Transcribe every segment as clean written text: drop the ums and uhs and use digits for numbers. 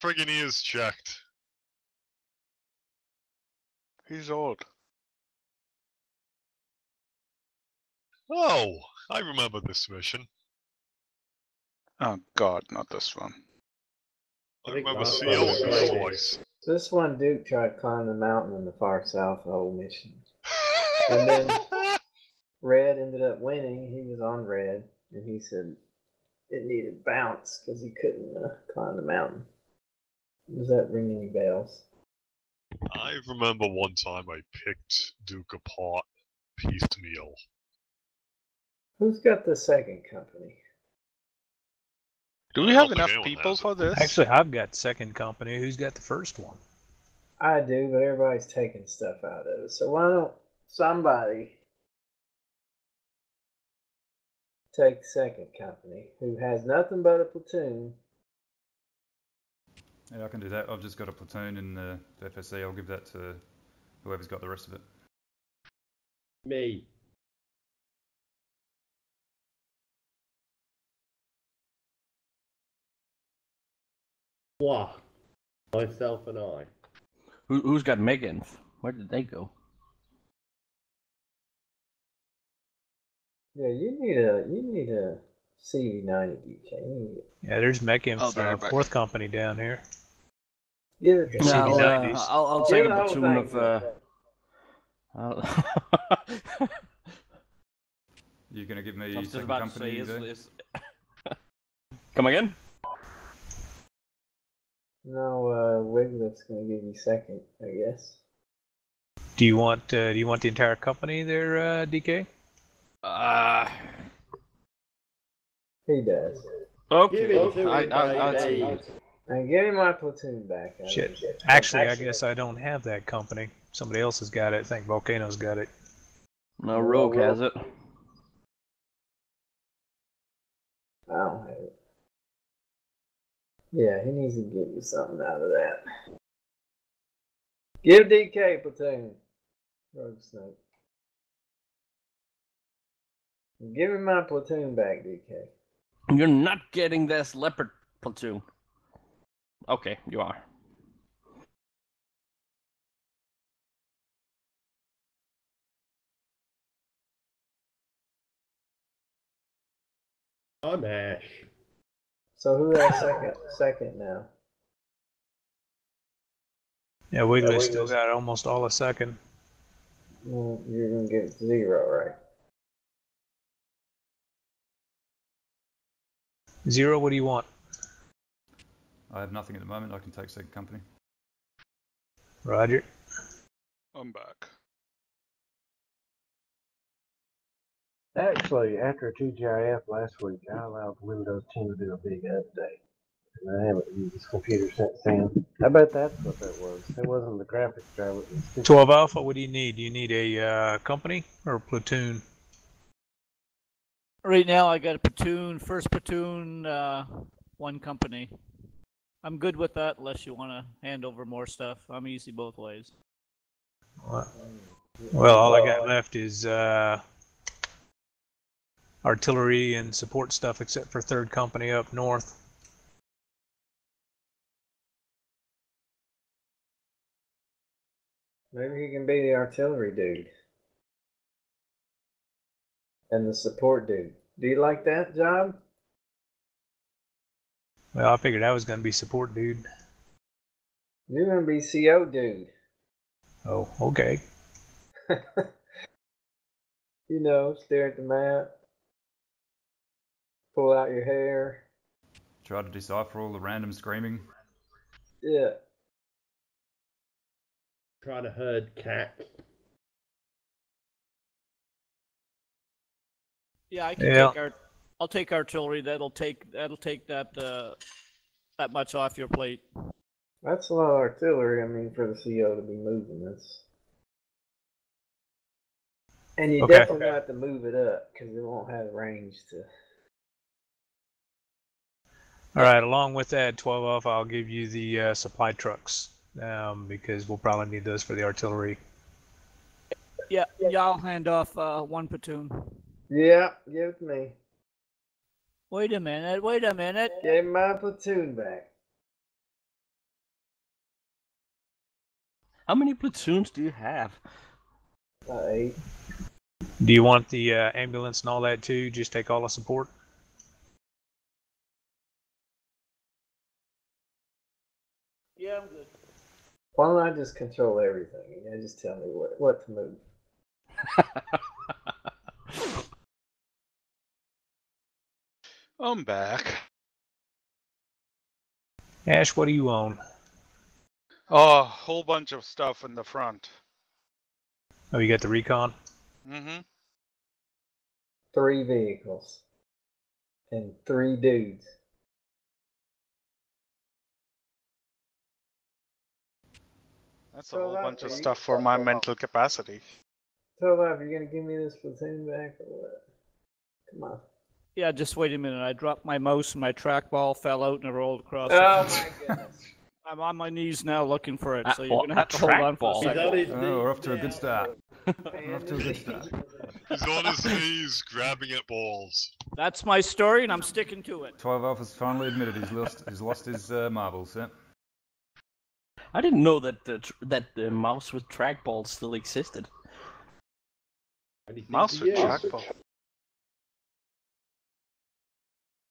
friggin' ears checked. He's old. Oh, I remember this mission. Oh God, not this one. I remember CO twice. This one Duke tried to climb the mountain in the far south the whole mission. And then Red ended up winning. He was on Red, and he said it needed bounce because he couldn't climb the mountain. Does that ring any bells? I remember one time I picked Duke apart piecemeal. Who's got the second company? Do we have enough people for this? Actually, I've got second company. Who's got the first one? I do, but everybody's taking stuff out of it. So why don't somebody take second company who has nothing but a platoon? Yeah, I can do that. I've just got a platoon in the FSC. I'll give that to whoever's got the rest of it. Me. Wow. Myself and I. Who's got Megan's? Where did they go? Yeah, you need a CV90 DK. Yeah, there's Meckin's back. fourth company down here. Give it to Yeah, me. CV90s. I'll Give take a the whole platoon thing. of. You're going to give me I was just second about company? to say, Come again? No, Wiglet's gonna give you second, I guess. Do you want the entire company there, DK? He does. Okay. And give me my platoon back. Shit. Actually, I guess I don't have that company. Somebody else has got it. I think Volcano's got it. No, Rogue has it. I don't have it. Yeah, he needs to give you something out of that. Give DK platoon. Rogue Snake. Give me my platoon back, DK. You're not getting this Leopard platoon. Okay, you are. I'm Ash. So who has second now? Yeah, Wiggly's still got almost all a second. Well, you're gonna get 0, right? 0, what do you want? I have nothing at the moment. I can take second company. Roger. I'm back. Actually, after TGIF last week, I allowed Windows 10 to do a big update. And I haven't used this computer since then. I bet that's what that was. It wasn't the graphics driver. 12 Alpha, what do you need? Do you need a company or a platoon? Right now, I got a platoon, first platoon, one company. I'm good with that unless you want to hand over more stuff. I'm easy both ways. Well, all I got left is artillery and support stuff except for third company up north. Maybe he can be the artillery dude. And the support dude. Do you like that job? Well, I figured I was going to be support dude. You're going to be CO dude. Oh, okay. You know, stare at the map. Pull out your hair. Try to decipher all the random screaming. Yeah. Try to herd cats. Yeah, I can take I'll take artillery. That'll take that that much off your plate. That's a lot of artillery, I mean, for the CO to be moving. That's... And you definitely have to move it up, because it won't have range to... Alright, along with that, 12 off, I'll give you the supply trucks, because we'll probably need those for the artillery. Yeah, I'll hand off one platoon. Yeah, give it to me. Wait a minute. Give my platoon back. How many platoons do you have? 8. Do you want the ambulance and all that too? Just take all the support? Yeah, I'm good. Why don't I just control everything? You know, just tell me what to move. I'm back. Ash, what do you own? Oh, a whole bunch of stuff in the front. Oh, you got the recon? Mm-hmm. 3 vehicles. And 3 dudes. That's a So whole that bunch of big? stuff for my mental capacity. So, Bob, you're gonna give me this platoon back or what? Come on. Yeah, just wait a minute. I dropped my mouse and my trackball fell out and it rolled across. Oh the my goodness. I'm on my knees now looking for it, so you're What, gonna have a to hold on for a trackball? He's on second. his Oh, we're off knees to a now. good start. We're off to a good start. He's on his knees, grabbing at balls. That's my story, and I'm sticking to it. 12 Alpha's finally admitted he's lost his marbles. Yeah. I didn't know that the mouse with trackball still existed. Anything Mouse to with use. trackball.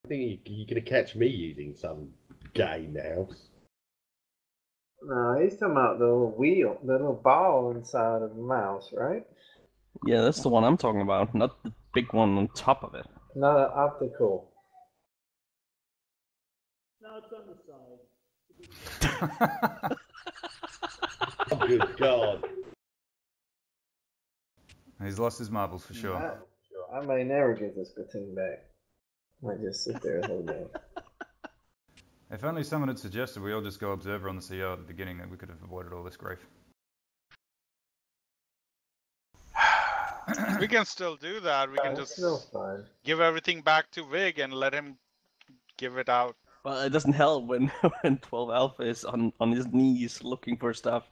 I think you're gonna catch me using some gay mouse. No, he's talking about the little wheel, the little ball inside of the mouse, right? Yeah, that's the one I'm talking about, not the big one on top of it. Not an optical. No, it's on the side. Oh, good God. He's lost his marbles for sure. I may never get this platoon back. Might just sit there the whole day. If only someone had suggested we all just go observer on the CO at the beginning, then we could have avoided all this grief. We can still do that. We can It's just still fun. give everything back to Vig and let him give it out. Well, it doesn't help when when 12 Alpha is on his knees looking for stuff.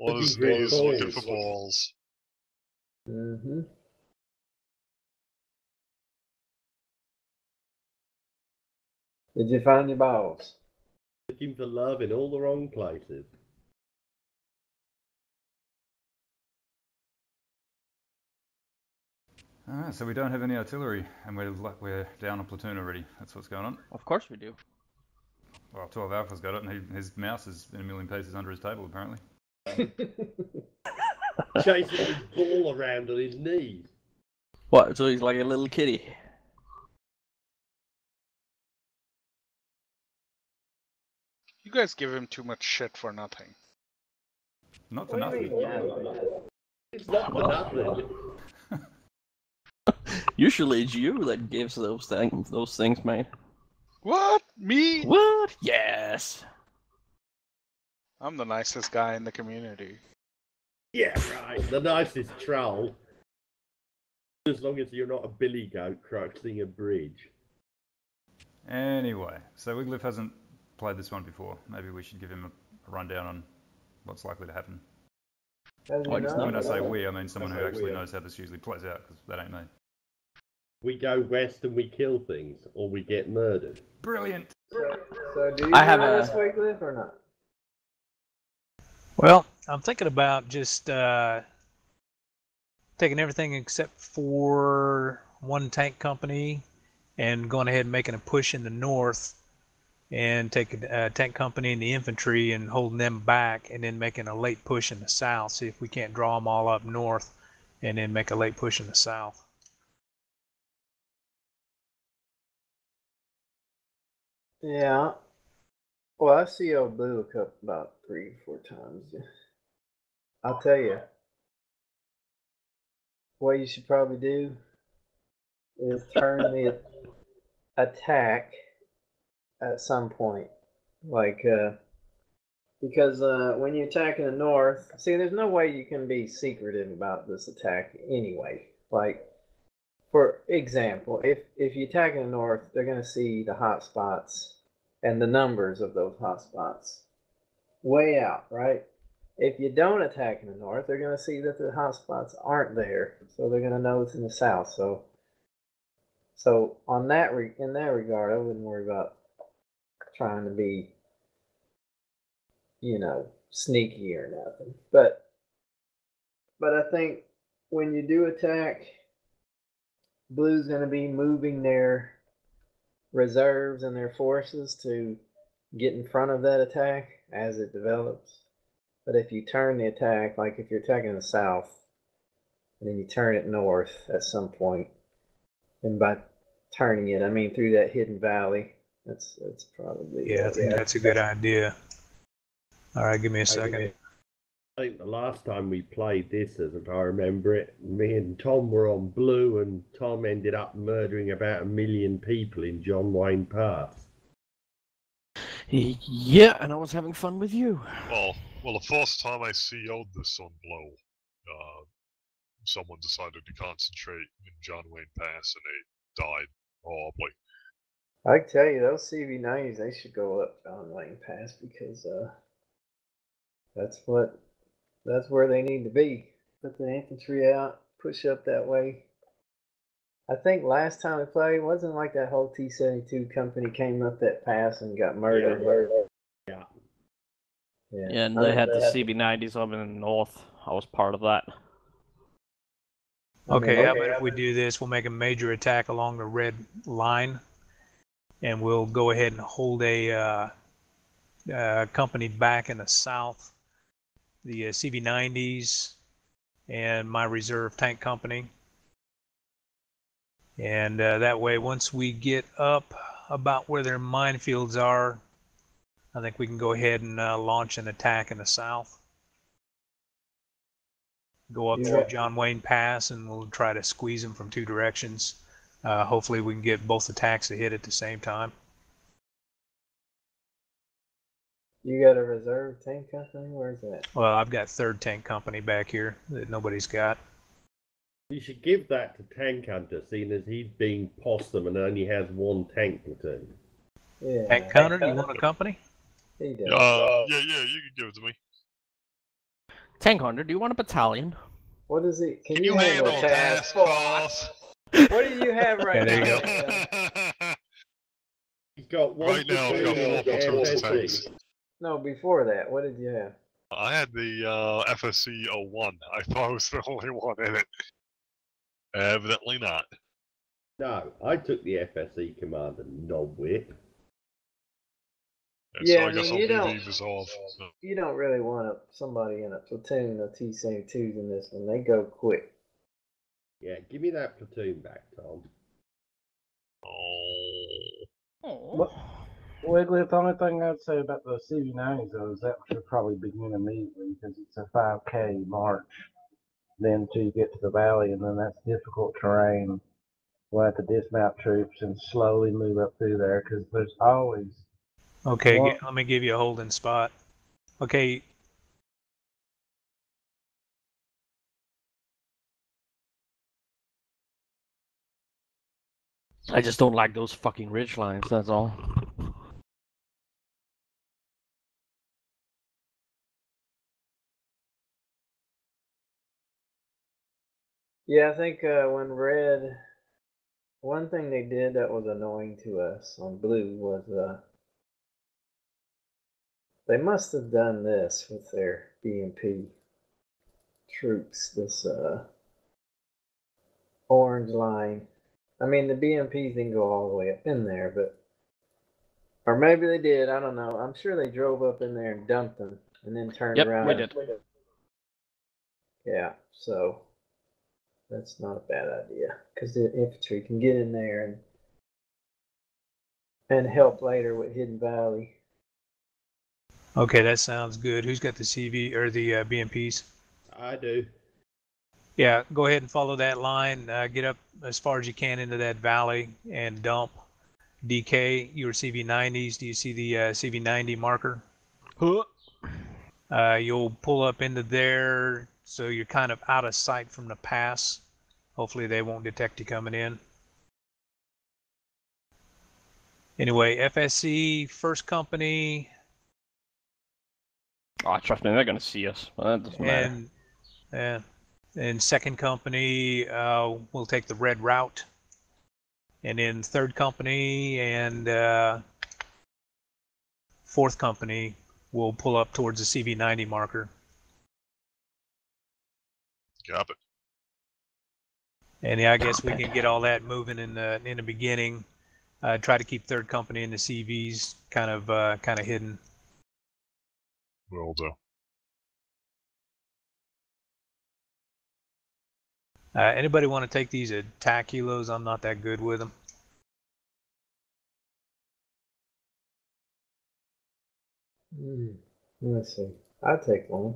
On his Looking for knees, balls. looking for balls. Mm-hmm. Did you find your balls? Looking for love in all the wrong places. Alright, so we don't have any artillery, and we're down a platoon already. That's what's going on. Of course we do. Well, 12 Alpha's got it, and his mouse is in a million pieces under his table, apparently. Chasing his ball around on his knees. What? So he's like a little kitty. You guys give him too much shit for nothing. Not for What do you nothing. mean? It's not for nothing. Usually it's you that gives those things, mate. What? Me? What? Yes. I'm the nicest guy in the community. Yeah, right. The nicest troll. As long as you're not a billy goat crossing a bridge. Anyway, so Wigglyf hasn't played this one before. Maybe we should give him a rundown on what's likely to happen. Has he Well, it's not? When I say we, I mean someone who actually knows how this usually plays out, because that ain't me. We go west and we kill things, or we get murdered. Brilliant! So do you I have know a- this Wigglyf or not? Well, I'm thinking about just taking everything except for one tank company and going ahead and making a push in the north and taking a tank company and the infantry and holding them back and then making a late push in the south. See if we can't draw them all up north and then make a late push in the south. Yeah. Well, I see old Blue Cup about 3 or 4 times. I'll tell you. What you should probably do is turn the attack at some point. Like, because when you attack in the north, see, there's no way you can be secretive about this attack anyway. Like, for example, if you attack in the north, they're going to see the hot spots and the numbers of those hot spots way out, right? If you don't attack in the north, they're going to see that the hot spots aren't there, so they're going to know it's in the south. So on that in that regard, I wouldn't worry about trying to be, sneaky or nothing. But I think when you do attack, Blue's going to be moving their reserves and their forces to get in front of that attack as it develops. But if you turn the attack, like if you're attacking the south, and then you turn it north at some point, and by turning it, I mean through that hidden valley. That's probably Yeah, I think that's a good idea. All right, give me a second. I think the last time we played this, as I remember it, me and Tom were on blue, and Tom ended up murdering about 1 million people in John Wayne Pass. Yeah, and I was having fun with you. Well, the first time I CO'd this on Blow, someone decided to concentrate in John Wayne Pass, and they died horribly. I can tell you, those CV90s, they should go up John Wayne Pass because that's where they need to be. Put the infantry out, push up that way. I think last time we played, it wasn't like that whole T-72 company came up that pass and got murdered. Yeah. Yeah, and they had the CV90s up in the north. I was part of that. Okay, how about if we do this? We'll make a major attack along the red line, and we'll go ahead and hold a company back in the south, the CV90s, and my reserve tank company. And that way, once we get up about where their minefields are, I think we can go ahead and launch an attack in the south. Go up through John Wayne Pass, and we'll try to squeeze them from two directions. Hopefully we can get both attacks to hit at the same time. You got a reserve tank company? Where's that? Well, I've got third tank company back here that nobody's got. You should give that to Tank Hunter, seeing as he's being possum and only has one tank platoon. Yeah. Tank Hunter, do you want a company? He does. Yeah, you can give it to me. Tank Hunter, do you want a battalion? What is it? Can you handle task force? What do you have right there now? you go. He's got one Right now, I've got 4 platoons of tanks. No, before that, what did you have? I had the FSC 01. I thought I was the only one in it. Evidently not. No, I took the FSE commander, nobwit. Yeah, so Yeah, I guess I mean, I'll you do don't- these off. No. You don't really want somebody in a platoon of T-72s in this one. They go quick. Yeah, give me that platoon back, Tom. Oh. Wiggly, the only thing I'd say about the CV90s though is that should probably begin immediately because it's a 5K march. Then till you get to the valley, and then that's difficult terrain. We'll have to dismount troops and slowly move up through there because there's always. Okay, Well- let me give you a holding spot. Okay. I just don't like those fucking ridge lines, that's all. Yeah, I think when red, one thing they did that was annoying to us on blue was they must have done this with their BMP troops. This orange line. I mean, the BMPs didn't go all the way up in there, but or maybe they did. I don't know. I'm sure they drove up in there and dumped them, and then turned around. We did. Yeah, so that's not a bad idea because the infantry can get in there and help later with Hidden Valley. Okay, that sounds good. Who's got the CV or the BMPs? I do. Yeah, go ahead and follow that line. Get up as far as you can into that valley and dump. DK, your CV90s. Do you see the CV90 marker? You'll pull up into there, so you're kind of out of sight from the pass. Hopefully they won't detect you coming in. Anyway, FSC, first company. Oh, trust me, they're gonna see us. Well, that doesn't matter. And second company will take the red route. And then third company and fourth company we'll pull up towards the CV90 marker. Got it. And yeah, I guess we can get all that moving in the beginning. Try to keep third company and the CVs kind of hidden. Will do. Anybody want to take these attack helos? I'm not that good with them. Let's see. I'll take one.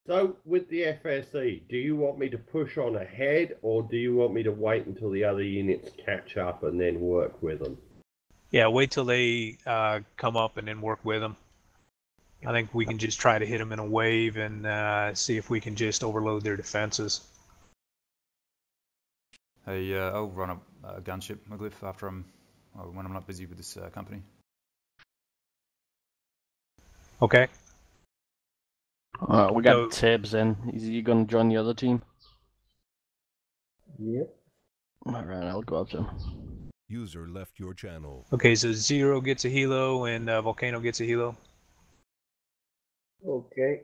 So, with the FSE, do you want me to push on ahead, or do you want me to wait until the other units catch up and then work with them? Yeah, wait till they come up and then work with them. I think we can just try to hit them in a wave and see if we can just overload their defenses. Hey, I'll run a gunship, Maglyph, when I'm not busy with this company. Okay. We got Tibbs in. Is he going to join the other team? Yep. Alright, I'll go up to him. User left your channel. Okay, so Zero gets a helo and Volcano gets a helo. Okay.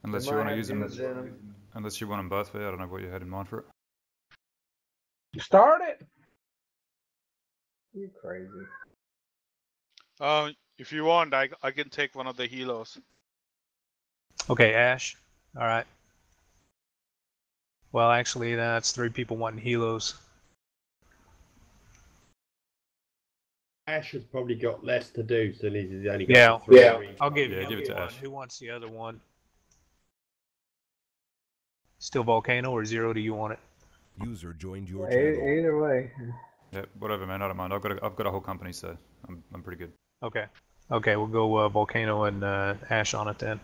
Unless you want to use them, unless you want them both, I don't know what you had in mind for it. Start it. You're crazy. If you want, I can take one of the helos. Okay, Ash. All right. Well, actually, that's 3 people wanting helos. Ash has probably got less to do, so he's only got three. I'll give it to one. Ash. Who wants the other one? Still Volcano or Zero? Do you want it? User joined your channel. Either way. Yeah, whatever, man. I don't mind. I've got a whole company, so I'm pretty good. Okay. Okay, we'll go Volcano and Ash on it then.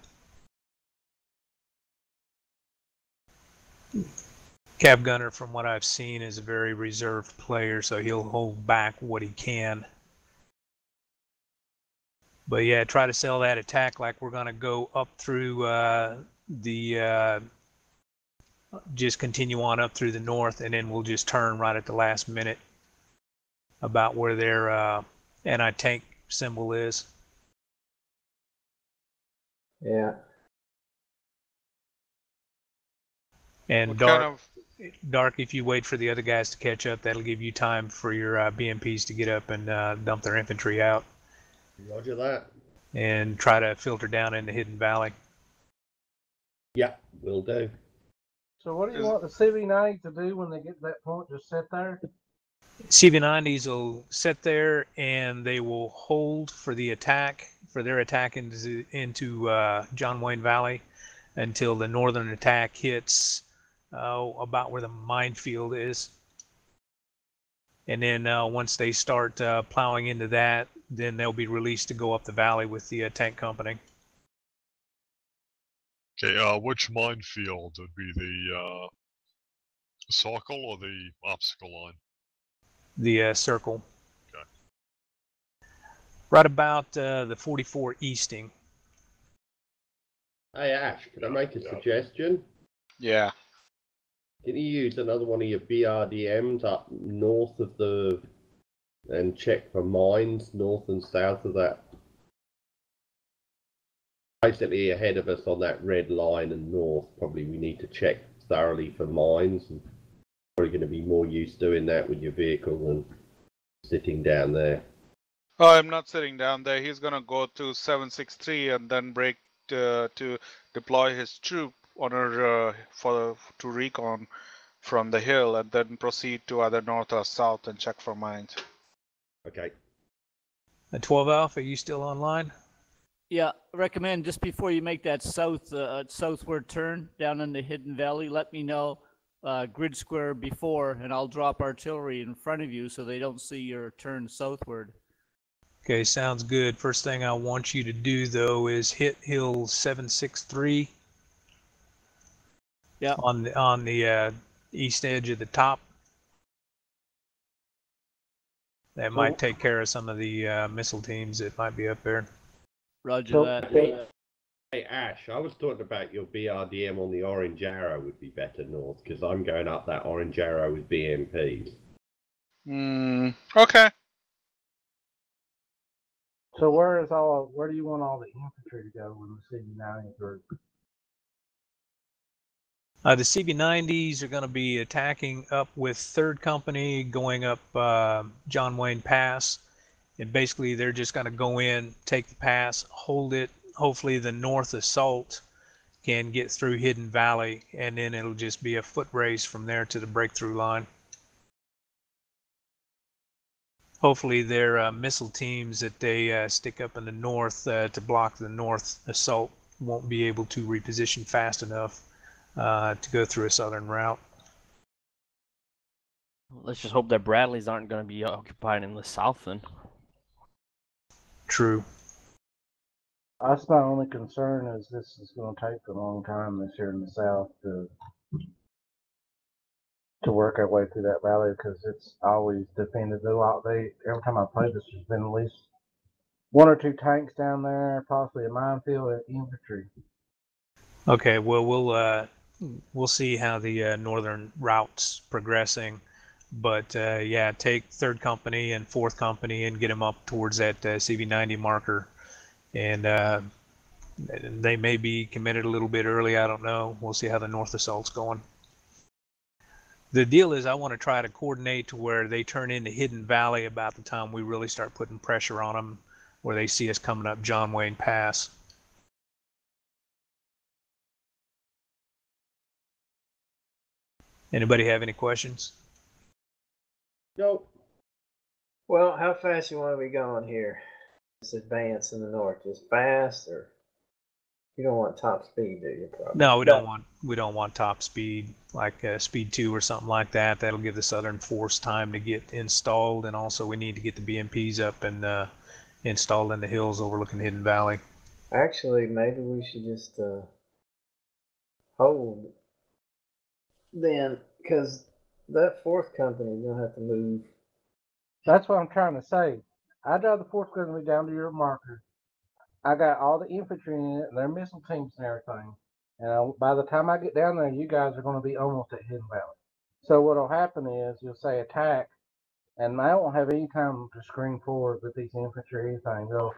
Cab Gunner, from what I've seen, is a very reserved player, so he'll hold back what he can. But yeah, try to sell that attack like we're going to go up through just continue on up through the north, and then we'll just turn right at the last minute about where their anti-tank symbol is. Yeah. And Dark, if you wait for the other guys to catch up, that'll give you time for your BMPs to get up and dump their infantry out. Roger that. And try to filter down in the Hidden Valley. Yeah, will do. So what do you want the CV90 to do when they get to that point? Just sit there? CV90s will sit there and they will hold for the attack, for their attack into John Wayne Valley until the northern attack hits about where the minefield is. And then once they start plowing into that, then they'll be released to go up the valley with the tank company. Okay, which minefield would be the circle or the obstacle line? The circle. Okay. Right about the 44 easting. Hey Ash, can I make a suggestion? Yeah. Can you use another one of your BRDMs up north of the... and check for mines north and south of that? Basically ahead of us on that red line and north, probably we need to check thoroughly for mines. And probably going to be more use doing that with your vehicle than sitting down there. Oh, I'm not sitting down there. He's gonna go to 763 and then break to deploy his troop on to recon from the hill, and then proceed to either north or south and check for mines. Okay. 12 Alpha, are you still online? Yeah, recommend just before you make that southward turn down in the Hidden Valley, let me know grid square before, and I'll drop artillery in front of you so they don't see your turn southward. Okay, sounds good. First thing I want you to do, though, is hit hill 763. Yeah. On the east edge of the top. That might take care of some of the missile teams that might be up there. Roger that. Hey Ash, I was talking about your BRDM on the Orange Arrow would be better north, because I'm going up that Orange Arrow with BMPs. Okay. So where do you want all the infantry to go in the CV90 group? The CB90s are going to be attacking up with 3rd Company, going up John Wayne Pass. And basically, they're just going to go in, take the pass, hold it. Hopefully, the North Assault can get through Hidden Valley, and then it'll just be a foot race from there to the breakthrough line. Hopefully, their missile teams that they stick up in the north to block the North Assault won't be able to reposition fast enough to go through a southern route. Let's just hope that Bradleys aren't going to be occupied in the south then. True. That's my only concern is this is going to take a long time this year in the south to work our way through that valley because it's always defended a lot. Every time I play this, there's been at least 1 or 2 tanks down there, possibly a minefield and infantry. Okay, well we'll see how the northern route's progressing, but yeah, take 3rd Company and 4th Company and get them up towards that CV90 marker, and they may be committed a little bit early. I don't know. We'll see how the North Assault's going. The deal is I want to try to coordinate to where they turn into Hidden Valley about the time we really start putting pressure on them, where they see us coming up John Wayne Pass. Anybody have any questions? Nope. Well, how fast you want to be going here? This advance in the north, just fast, or you don't want top speed, do you? Probably. No, we don't want top speed, like speed 2 or something like that. That'll give the Southern Force time to get installed, and also we need to get the BMPs up and installed in the hills overlooking Hidden Valley. Actually, maybe we should just hold then, because that 4th Company is gonna have to move. That's what I'm trying to say. I drive the 4th Company down to your marker. I got all the infantry in it, and their missile teams and everything. And by the time I get down there, you guys are going to be almost at Hidden Valley. So what'll happen is you'll say attack, and I won't have any time to screen forward with these infantry or anything. They'll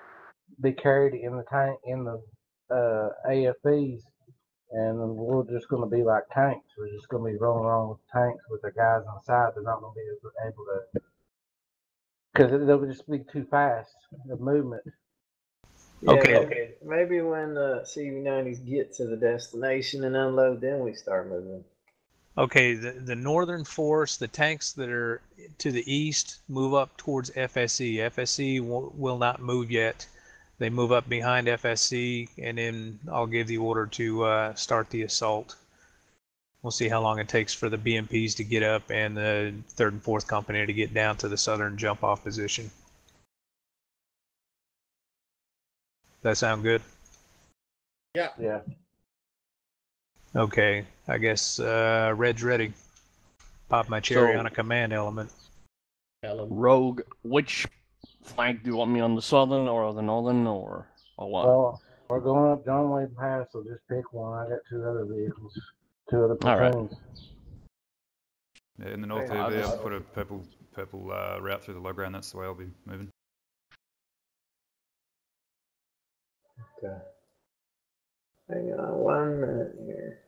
be carried in the tank in the AFBs, and we're just going to be like tanks. We're just going to be rolling around with tanks with the guys on the side. They're not going to be able to, because they'll just be too fast, the movement. Yeah, Okay. maybe when the CV90s get to the destination and unload, then we start moving. Okay, the Northern Force, the tanks that are to the east move up towards FSE. FSE will not move yet. They move up behind FSC, and then I'll give the order to start the assault. We'll see how long it takes for the BMPs to get up and the 3rd and 4th Company to get down to the southern jump-off position. That sound good? Yeah. Yeah. Okay, I guess Red's ready. Pop my cherry on a command element. Rogue, which flank do you want me on, the southern or the northern, or what? Well, we're going up John Wayne Pass, so just pick one. I got 2 other vehicles, 2 other platoons. Yeah, in the north here, I'll put a purple route through the low ground. That's the way I'll be moving. Okay. Hang on 1 minute here.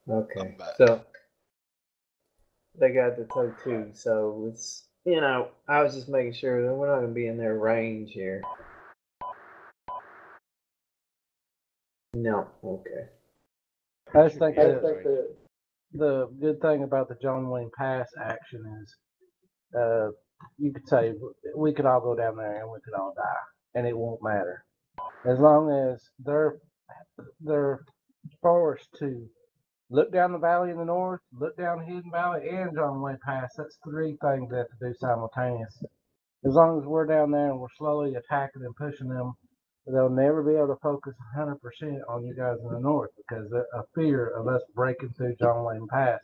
Okay, so they got the toe 2, so it's, I was just making sure that we're not going to be in their range here. No, okay. I just think that the good thing about the John Wayne Pass action is you could say we could all go down there and we could all die, and it won't matter. As long as they're forced to look down the valley in the north, look down the Hidden Valley, and John Wayne Pass. That's 3 things they have to do simultaneously. As long as we're down there and we're slowly attacking and pushing them, they'll never be able to focus 100% on you guys in the north because of fear of us breaking through John Wayne Pass.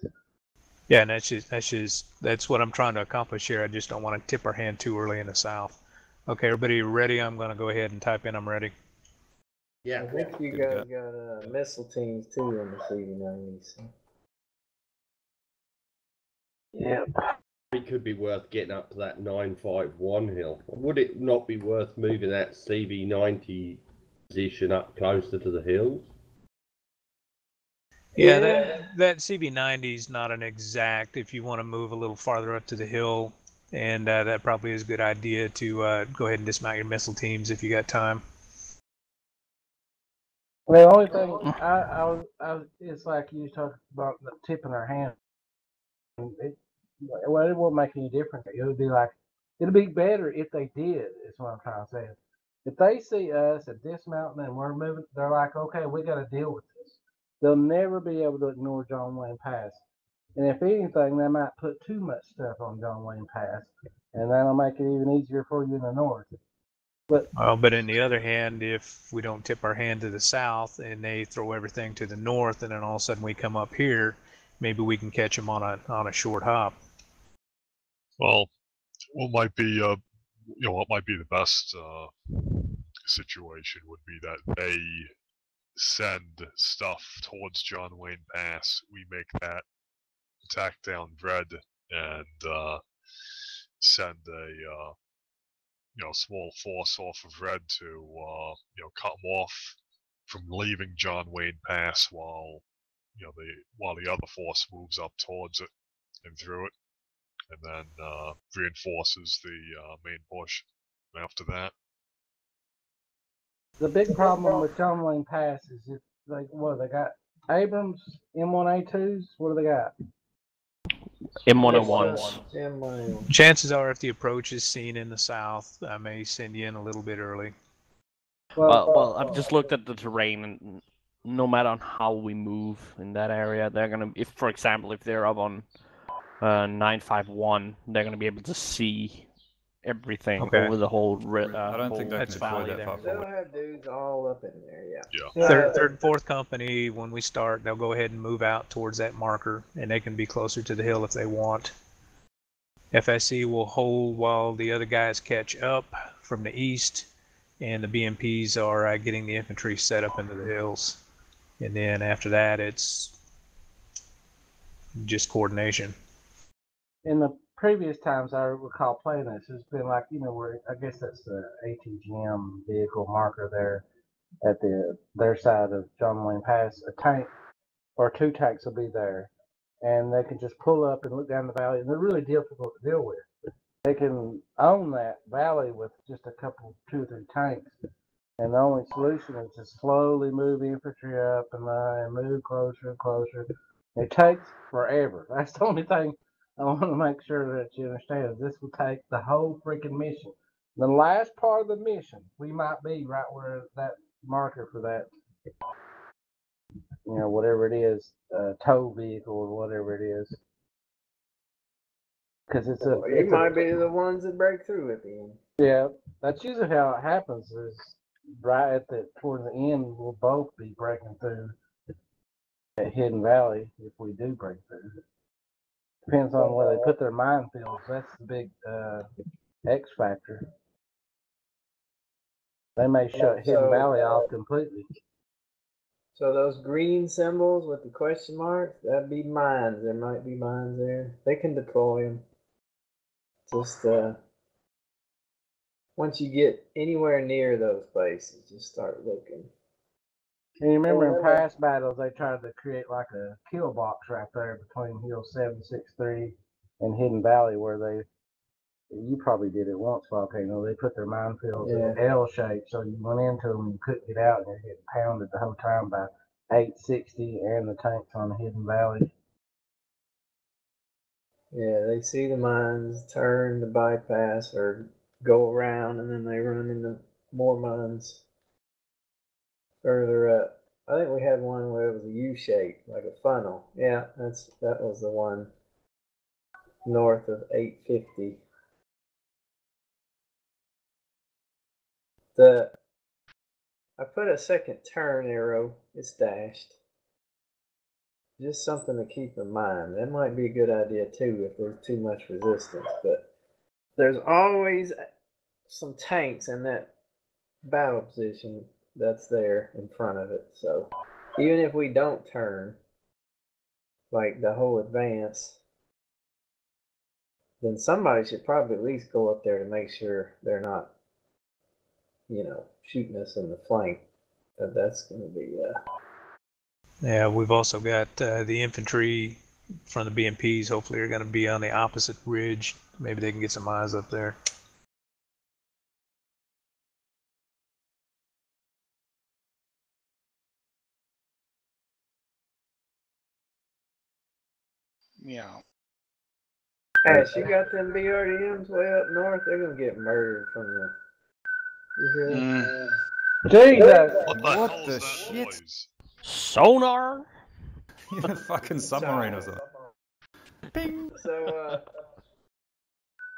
Yeah, and that's what I'm trying to accomplish here. I just don't want to tip our hand too early in the south. Okay, everybody ready? I'm going to go ahead and type in I'm ready. Yeah, I think you guys got missile teams too in the CV90s. So. Yep. It could be worth getting up to that 951 hill. Would it not be worth moving that CV90 position up closer to the hills? Yeah, that CV90 is not an exact. If you want to move a little farther up to the hill, and that probably is a good idea to go ahead and dismount your missile teams if you got time. The only thing it's like you talked about tipping our hand. It won't make any difference. It'd be better if they did. Is what I'm trying to say. If they see us at this mountain and we're moving, they're like, okay, we got to deal with this. They'll never be able to ignore John Wayne Pass. And if anything, they might put too much stuff on John Wayne Pass, and that'll make it even easier for you in the north. But on the other hand, if we don't tip our hand to the south and they throw everything to the north, and then all of a sudden we come up here, maybe we can catch them on a short hop. Well, what might be what might be the best situation would be that they send stuff towards John Wayne Pass. We make that attack down Dread and send a small force off of Red to cut them off from leaving John Wayne Pass while the other force moves up towards it and through it, and then reinforces the main push after that. The big problem with John Wayne Pass is if they got Abrams M1A2s. What do they got? M101s. Chances are, if the approach is seen in the south, I may send you in a little bit early. Well, I've just looked at the terrain, and no matter how we move in that area, they're gonna. If, for example, if they're up on 951, they're gonna be able to see everything over the whole. I don't think they can deploy that far They'll forward. have dudes all up in there, yeah. Third and fourth company, when we start, they'll go ahead and move out towards that marker, and they can be closer to the hill if they want. FSC will hold while the other guys catch up from the east, and the BMPs are getting the infantry set up into the hills. And then after that, it's just coordination. In the previous times I recall playing this, it's been like, where I guess that's the ATGM vehicle marker there at their side of John Wayne Pass. A tank or two tanks will be there, and they can just pull up and look down the valley, and they're really difficult to deal with. They can own that valley with just a couple, 2 or 3 tanks, and the only solution is to slowly move infantry up and move closer and closer. It takes forever. That's the only thing I want to make sure that you understand is this will take the whole freaking mission. The last part of the mission, we might be right where that marker for that, whatever it is, tow vehicle or whatever it is. Because it might be the ones that break through at the end. Yeah, that's usually how it happens. Is right towards the end, we'll both be breaking through at Hidden Valley if we do break through. Depends on where they put their minefields. That's the big X factor. They may shut Hidden Valley off completely. So those green symbols with the question marks, that'd be mines. There might be mines there. They can deploy them. Just once you get anywhere near those places, just start looking. And you remember in past battles, they tried to create like a kill box right there between Hill 763 and Hidden Valley, where you probably did it once, Volcano. They put their minefields in an L shape, so you went into them and you couldn't get out, and you're getting pounded the whole time by 860 and the tanks on the Hidden Valley. Yeah, they see the mines, turn to bypass or go around, and then they run into more mines further up. I think we had one where it was a U shape, like a funnel. Yeah, that was the one north of 850. I put a second turn arrow. It's dashed. Just something to keep in mind. That might be a good idea too if there's too much resistance. But there's always some tanks in that battle position that's there in front of it. So even if we don't turn, like the whole advance, then somebody should probably at least go up there to make sure they're not, shooting us in the flank. That's going to be. Yeah, we've also got the infantry from the BMPs. Hopefully, are going to be on the opposite ridge. Maybe they can get some eyes up there. Yeah. Hey, she got them BRDMs way up north. They're going to get murdered from the. You hear that? Jesus! What the What hell the is that shit? noise? Sonar? You're a fucking submarine or something. Ping. So,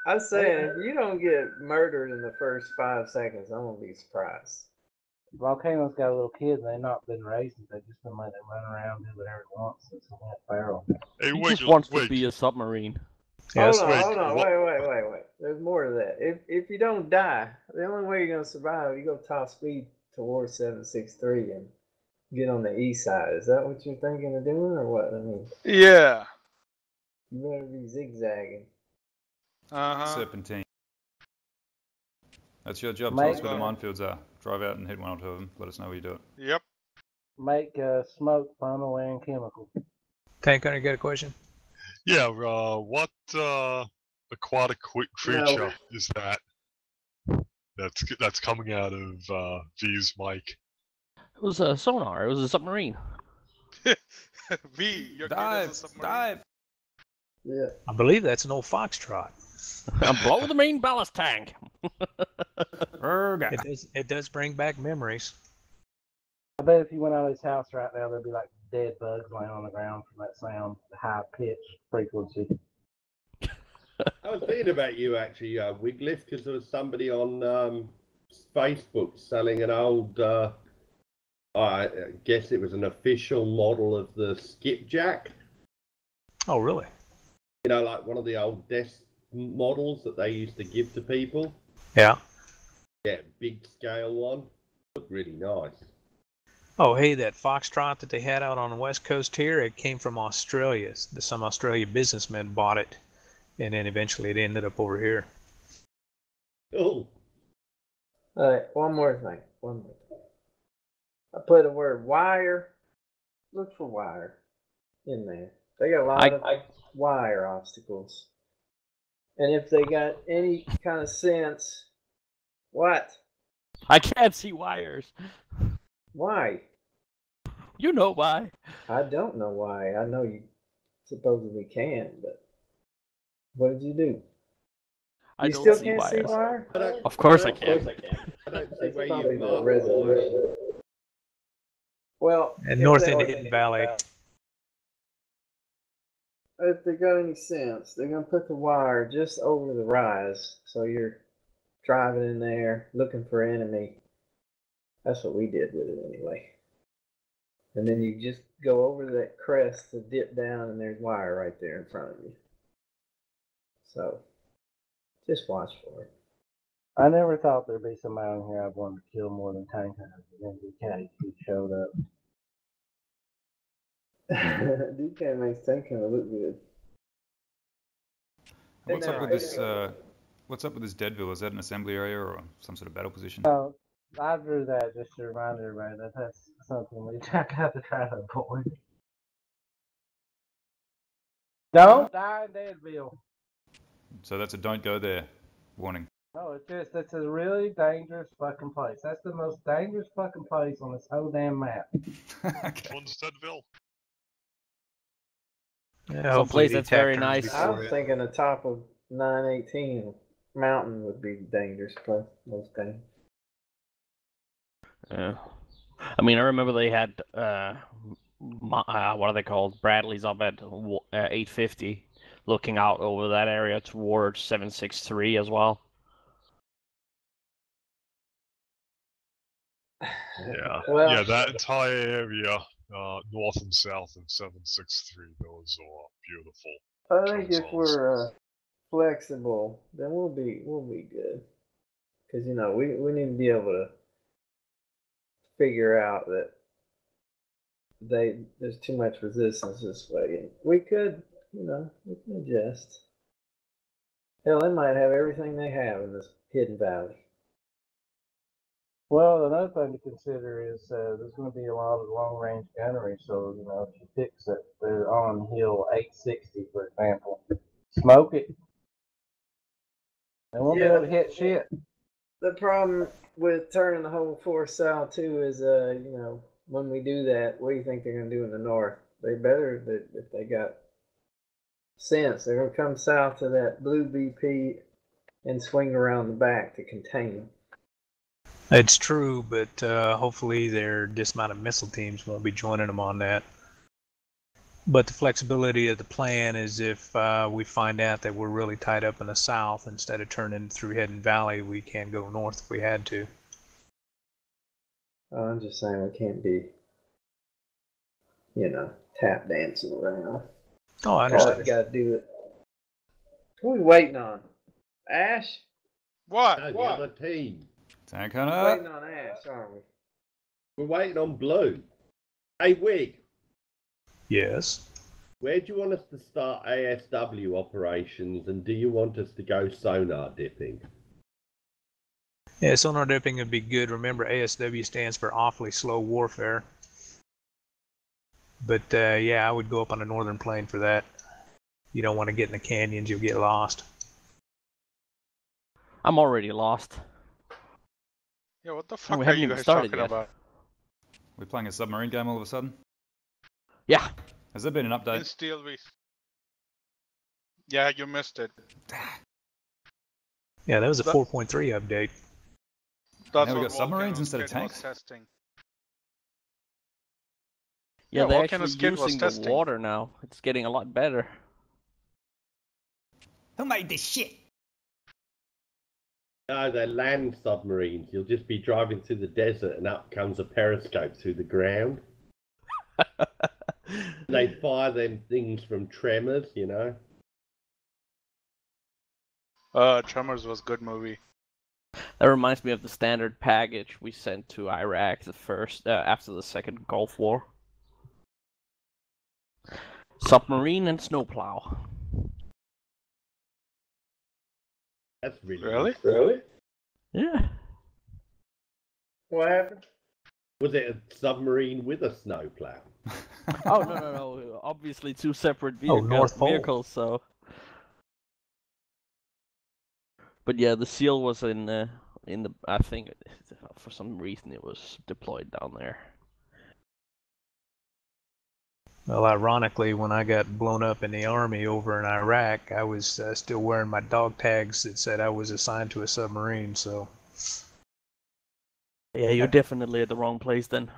I'm saying, if you don't get murdered in the first 5 seconds, I'm going to be surprised. Volcano's got little kids, and they've not been raised. They've just been letting them run around, do whatever they want since they went feral. Hey, He wait, just wants to wait. be a submarine. Yes. Hold Wait, on, what- wait. There's more to that. If you don't die, the only way you're gonna survive, you go top speed towards 763 and get on the east side. Is that what you're thinking of doing, or what? I mean, Yeah. you better be zigzagging. Serpentine. That's your job. Tell Mate. us where the minefields are. Drive out and hit one or two of them. Let us know where you do it. Yep. Make smoke, funnel, and chemical. Tank Hunter, got a question? Yeah, what aquatic creature is that? That's coming out of V's mic. It was a sonar. It was a submarine. V, your kid is a Dive! submarine. Dive! Yeah. I believe that's an old foxtrot. Blow the main ballast tank. It does bring back memories. I bet if you went out of his house right now, there'd be like dead bugs laying on the ground from that sound, the high pitch frequency. I was thinking about you actually, Wiglif, because there was somebody on Facebook selling an old, I guess it was an official model of the skipjack. Oh, really? You know, like one of the old desk models that they used to give to people. Yeah. Yeah, big scale one. Looked really nice. Oh, hey, that foxtrot that they had out on the west coast here, it came from Australia. Some Australian businessmen bought it, and then eventually it ended up over here. Oh. All right, one more thing. I put the word wire. Look for wire in there. They got a lot of wire obstacles. And if they got any kind of sense, what? I can't see wires. Why? You know why. I don't know why. I know you supposedly can, but what did you do? You don't still see can't see wires. wire? Of course I can. I don't see That's where probably you the marked resolution. Well, And if north they- into Hidden Valley. If they got any sense, they're gonna put the wire just over the rise, so you're driving in there looking for enemy. That's what we did with it anyway. And then you just go over that crest to dip down, and there's wire right there in front of you. So just watch for it. I never thought there'd be somebody on here I'd want to kill more than Tank Hunter. Then DK showed up. DK makes Tank look good. What's up with this? What's up with this Deadville? Is that an assembly area or some sort of battle position? So I drew that just to remind everybody that that's something we got to try to avoid. Don't die in Deadville. So that's a don't go there warning. No, it's a really dangerous fucking place. That's the most dangerous fucking place on this whole damn map. Which one's Deadville? Yeah, Some place that's very nice. I was thinking the top of 918 mountain would be dangerous place most days. Yeah. I mean, I remember they had what are they called? Bradley's up at 850, looking out over that area towards 763 as well. Yeah. Well, Yeah, that entire area, north and south of 763, those are beautiful. I think if we're flexible, then we'll be good. Because we need to be able to figure out that there's too much resistance this way, and we could we can adjust. Hell, they might have everything they have in this hidden valley. Well, another thing to consider is there's going to be a lot of long-range gunnery. So, you know, if you fix it, they're on hill 860, for example. Smoke it. They won't be able to hit shit. The problem with turning the whole force south too is, you know, when we do that, what do you think they're gonna do in the north? They better, if they got sense, they're gonna come south to that blue BP and swing around the back to contain them. It's true, but hopefully their dismounted missile teams won't be joining them on that. But the flexibility of the plan is if we find out that we're really tied up in the south, instead of turning through Hidden Valley, we can go north if we had to. I'm just saying we can't be, you know, tap dancing around. Oh, I understand. You gotta do it. What are we waiting on? Ash? What? No, the other team. Tank Waiting hunter. on Ash, aren't we? We're waiting on Blue. Hey, Wig, Yes. where do you want us to start ASW operations, and do you want us to go sonar dipping? Yeah, sonar dipping would be good. Remember, ASW stands for awfully slow warfare. But yeah, I would go up on the northern plain for that. You don't want to get in the canyons, you'll get lost. I'm already lost. Yeah, what the fuck we are haven't you even guys started talking yet. about? We're playing a submarine game all of a sudden. Yeah. Has there been an In update? Steel we... Yeah, you missed it. Yeah, that was a That- 4.3 update. That's Now we what got submarines Volcano's instead of kid was tanks? testing. Yeah, Yeah, they're Volcano's actually kid was using the testing. water now. It's getting a lot better. Who made this shit? No, they're land submarines. You'll just be driving through the desert and up comes a periscope through the ground. They fire them things from Tremors, you know. Tremors was a good movie. That reminds me of the standard package we sent to Iraq after the second Gulf War. Submarine and snowplow. That's Really? Really? Yeah. What happened? Was it a submarine with a snowplow? Oh no! Obviously, two separate North Pole. vehicles. So. But yeah, the SEAL was in the. I think for some reason it was deployed down there. Well, ironically, when I got blown up in the army over in Iraq, I was still wearing my dog tags that said I was assigned to a submarine, so... Yeah, you're definitely at the wrong place then.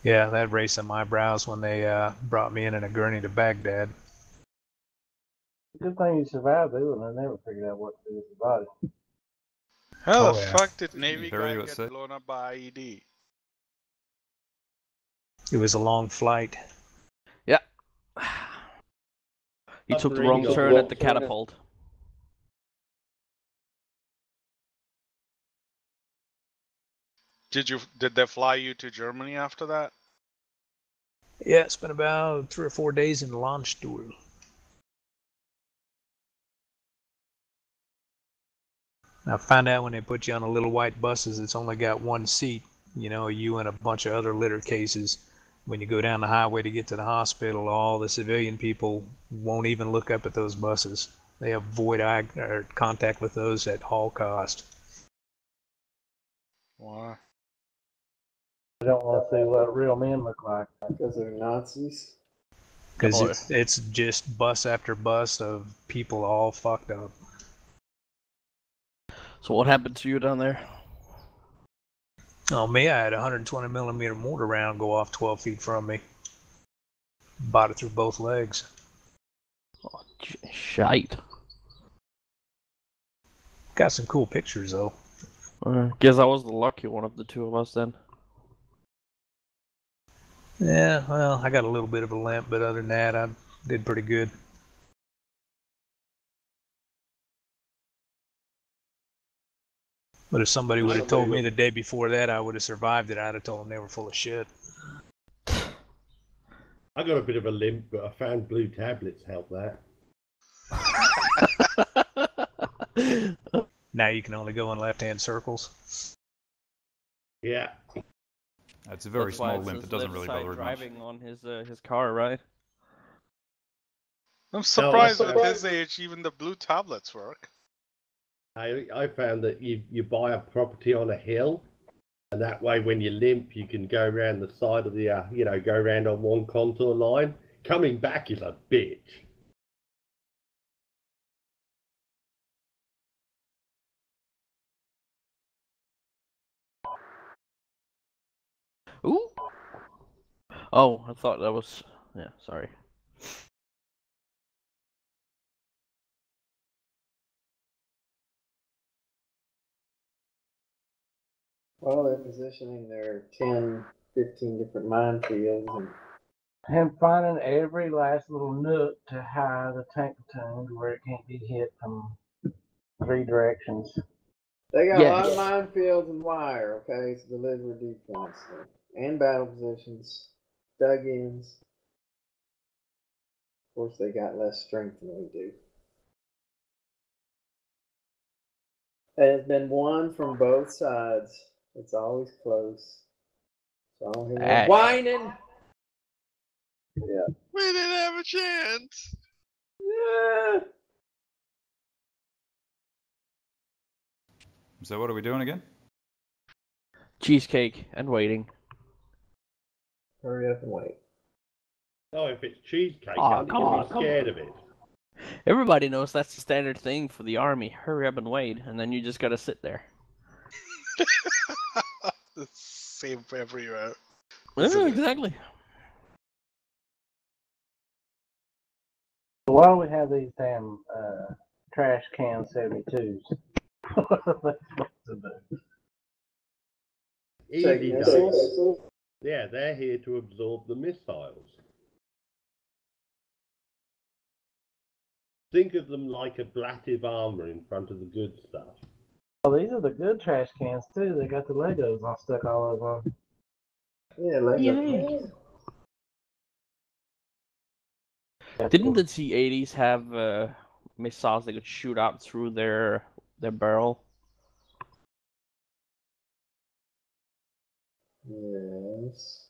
Yeah, that raised some eyebrows when they brought me in a gurney to Baghdad. Good thing you survived, though, and I never figured out what to do with your body. How Oh, the yeah. fuck did Navy Very guy good get set. blown up by IED? It was a long flight. Yeah. He took the wrong turn at the catapult. Did they fly you to Germany after that? Yeah, it's been about 3 or 4 days in launch tour. I found out when they put you on the little white buses, it's only got one seat. You know, you and a bunch of other litter cases. When you go down the highway to get to the hospital, all the civilian people won't even look up at those buses. They avoid eye or contact with those at all cost. Why? I don't want to see what real men look like. Because they're Nazis. Because it's just bus after bus of people all fucked up. So what happened to you down there? Oh, me, I had a 120 millimeter mortar round go off 12 feet from me. Bought it through both legs. Oh, shite. Got some cool pictures, though. Guess I was the lucky one of the two of us then. Yeah, well, I got a little bit of a limp, but other than that, I did pretty good. But if somebody would have told me the day before that I would have survived it, I'd have told them they were full of shit. I got a bit of a limp, but I found blue tablets help that. Now you can only go in left-hand circles. Yeah. It's a very That's why small it limp. says It doesn't left really side bother it much. driving on his car, right? I'm surprised No, at his age, even the blue tablets work. I found that you buy a property on a hill, and that way when you limp, you can go around the side of the, go around on one contour line. Coming back is a bitch. Ooh. Oh, I thought that was. Yeah, sorry. Well, they're positioning their 10, 15 different minefields. And finding every last little nook to hide a tank platoon to where it can't be hit from 3 directions. They got a lot of Yes. minefields and wire, okay, to deliver defense. And battle positions, dug-ins. Of course, they got less strength than we do. And it's been won from both sides. It's always close. So I don't hear no whining. Yeah. We didn't have a chance. Yeah. So what are we doing again? Cheesecake and waiting. Hurry up and wait. Oh, if it's cheesecake, Aw, aren't you come going on, to be come scared on. of it? Everybody knows that's the standard thing for the army. Hurry up and wait, and then you just gotta sit there. The same for everywhere. Yeah, exactly. Why do we have these damn trash can 72s? What are they supposed to do? Easy, missiles? guys. Yeah, they're here to absorb the missiles. Think of them like a blatted armor in front of the good stuff. Oh, these are the good trash cans too. They got the Legos all stuck all over them. Yeah, Lego. Yay. Didn't the T-80s have missiles that could shoot out through their barrel? Yes.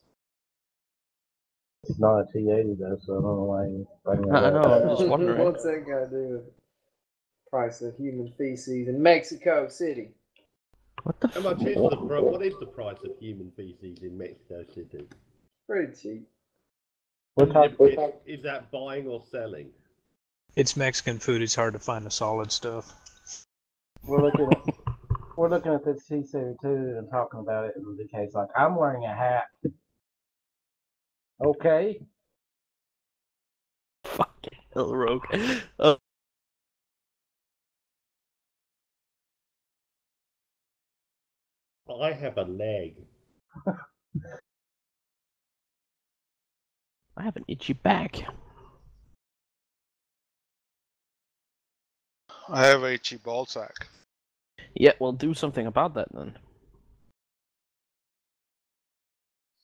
It's not a T-80 though, so I don't know why you bring that I up. know, I'm just wondering. What's that got to do with the price of human feces in Mexico City? What the How much is what is the price of human feces in Mexico City? Pretty cheap. Is that buying or selling? It's Mexican food. It's hard to find the solid stuff. We're looking at this T-72 and talking about it in the case like I'm wearing a hat. Okay. Fucking hell, Rogue. I have a leg. I have an itchy back. I have a itchy ball sack. Yeah, well, do something about that then.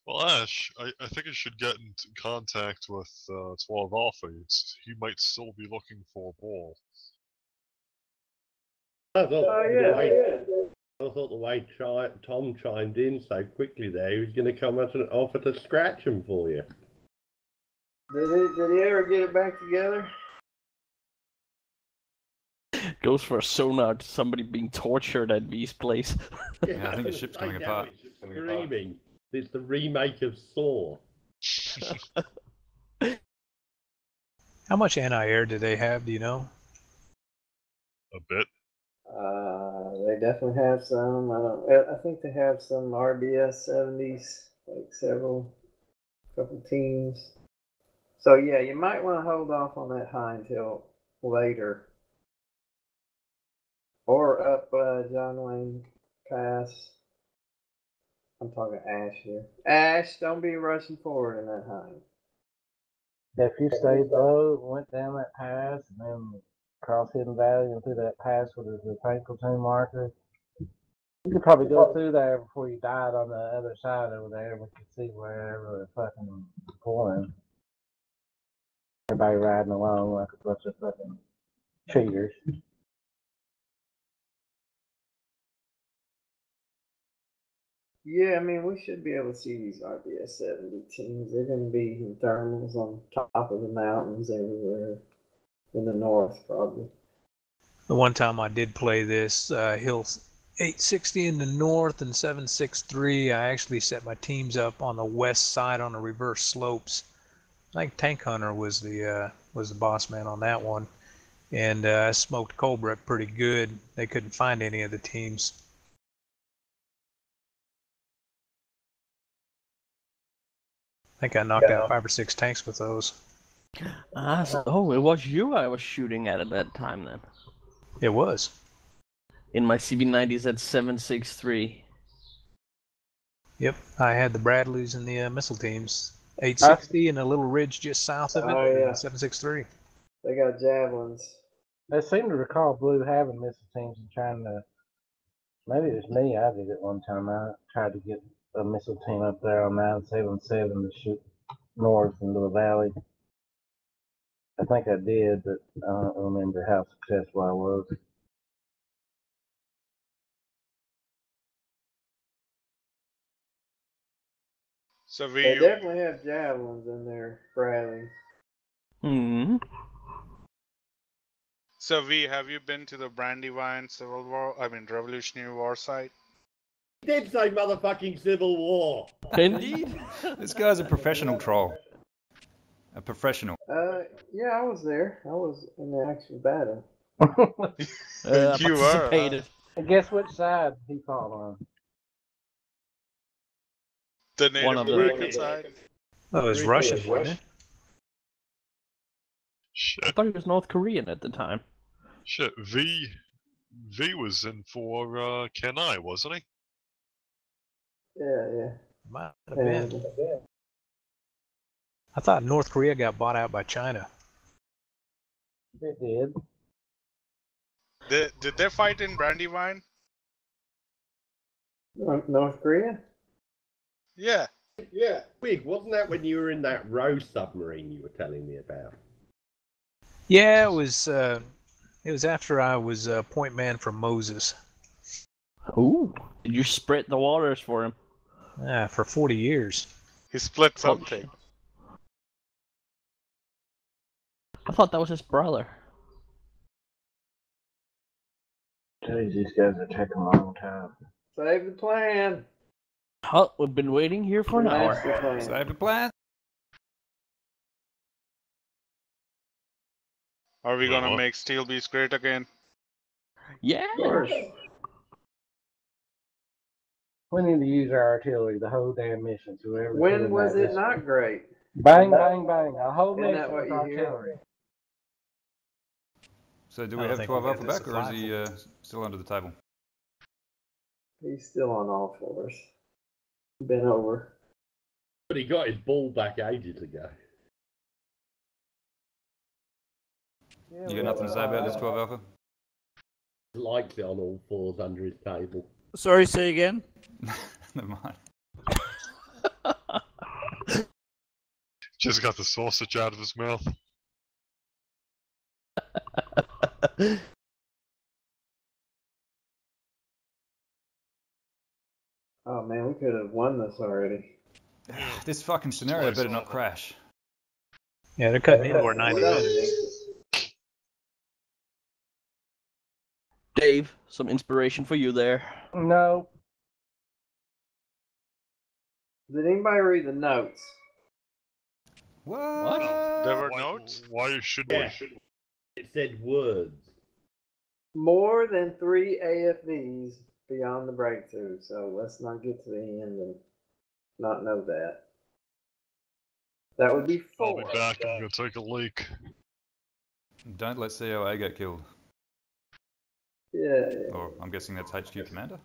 Well, Ash, I think you should get into contact with 12 Alpha. He might still be looking for a ball. I thought the way Tom chimed in so quickly there, he was going to come up and offer to scratch him for you. Did he ever get it back together? Goes for a sonar to somebody being tortured at V's place. Yeah, I think the ship's coming apart. It's screaming. It's the remake of Saw. How much anti-air do they have? Do you know? A bit. They definitely have some. I think they have some RBS 70s, like couple teams. So yeah, you might want to hold off on that high until later, or up John Wayne Pass. I'm talking Ash here. Ash, don't be rushing forward in that high. If you stayed low, went down that pass, and then across Hidden Valley and through that pass with the tank platoon marker, you could probably go through there before you died on the other side over there. We could see wherever they're fucking pulling. Everybody riding along like a bunch of fucking cheaters. Yeah, I mean, we should be able to see these RBS 70 teams. They're going to be in thermals on top of the mountains everywhere in the north, probably. The one time I did play this, Hill 860 in the north and 763, I actually set my teams up on the west side on the reverse slopes. I think Tank Hunter was the boss man on that one, and I smoked Cobra pretty good. They couldn't find any of the teams. I think I knocked out 5 or 6 tanks with those. Oh, it was you I was shooting at that time then. It was. In my CV90s at 763. Yep, I had the Bradleys and the missile teams. 860 and a little ridge just south of it. Oh, yeah. 763. They got javelins. I seem to recall Blue having missile teams and trying to. Maybe it was me. I did it one time. I tried to get a missile team up there on 977 to shoot north into the valley. I think I did, but I don't remember how successful I was. So They definitely have javelins in there, Bradley. Hmm. So have you been to the Brandywine Revolutionary War site? He did say motherfucking Civil War. Indeed. This guy's a professional troll. A professional. Yeah, I was there. I was in the actual battle. You participated. And guess which side he fought on? The Native One of the- American side? Oh, it was Russian, wasn't it? I Shit. thought he was North Korean at the time. Shit. V was in for Kenai, wasn't he? Yeah. Might have been. I thought North Korea got bought out by China. It did. Did they fight in Brandywine? North Korea? Yeah. Yeah. Wig, wasn't that when you were in that Rose submarine you were telling me about? Yeah, it was after I was point man for Moses. Ooh. Did you split the waters for him? For 40 years. He split something. I thought that was his brother. Jeez, these guys are taking a long time. Save the plan. Oh, we've been waiting here for an hour. Master plan. Save the plan. Are we gonna Uh-huh. make Steel Beast great again? Yeah. Of course. We need to use our artillery the whole damn mission. So whoever put When in was that it mission- not great? Bang, bang, bang. A whole Isn't that mission what with you hear? artillery. So do I we don't have think 12 we got Alpha this back, or is he supply still under the table? He's still on all fours. Been over. But he got his ball back ages ago. Yeah, You got nothing to say about this 12 Alpha? Likes it on all fours under his table. Sorry, say again. Never mind. Just got the sausage out of his mouth. Oh man, we could have won this already. This fucking scenario better not crash. Yeah, they're cutting in for 90 We done minutes. it. Dave, some inspiration for you there. No. Did anybody read the notes? What? There were Why- notes? Why should Yeah. we? It said words. More than 3 AFVs beyond the breakthrough. So let's not get to the end and not know that. That would be I'll 4. be back. I'm gonna take a leak. Don't let COA get killed. Yeah. Or I'm guessing that's HQ Commander?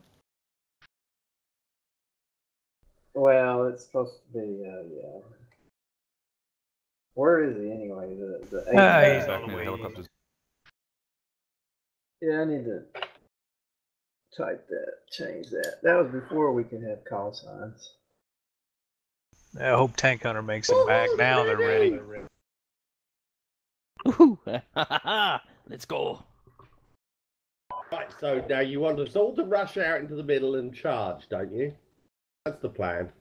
Well, it's supposed to be, yeah. Where is he anyway? The He's AFV? Back on the near the way. helicopters. Yeah, I need to type that, change that. That was before we could have call signs. I hope Tank Hunter makes it back. Now they're ready. Ooh. Let's go. Right, so now you want us all to rush out into the middle and charge, don't you? That's the plan.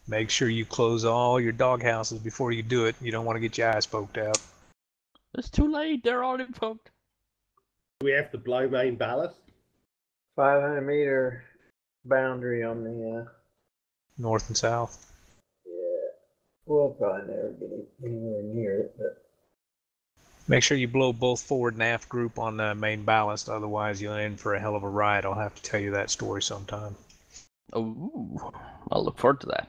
Make sure you close all your dog houses before you do it. You don't want to get your eyes poked out. It's too late. They're already poked. Do we have to blow main ballast? 500-meter boundary on the. North and south. Yeah. We'll probably never get anywhere near it, but. Make sure you blow both forward and aft group on the main ballast, otherwise you'll in for a hell of a ride. I'll have to tell you that story sometime. Oh, I'll look forward to that.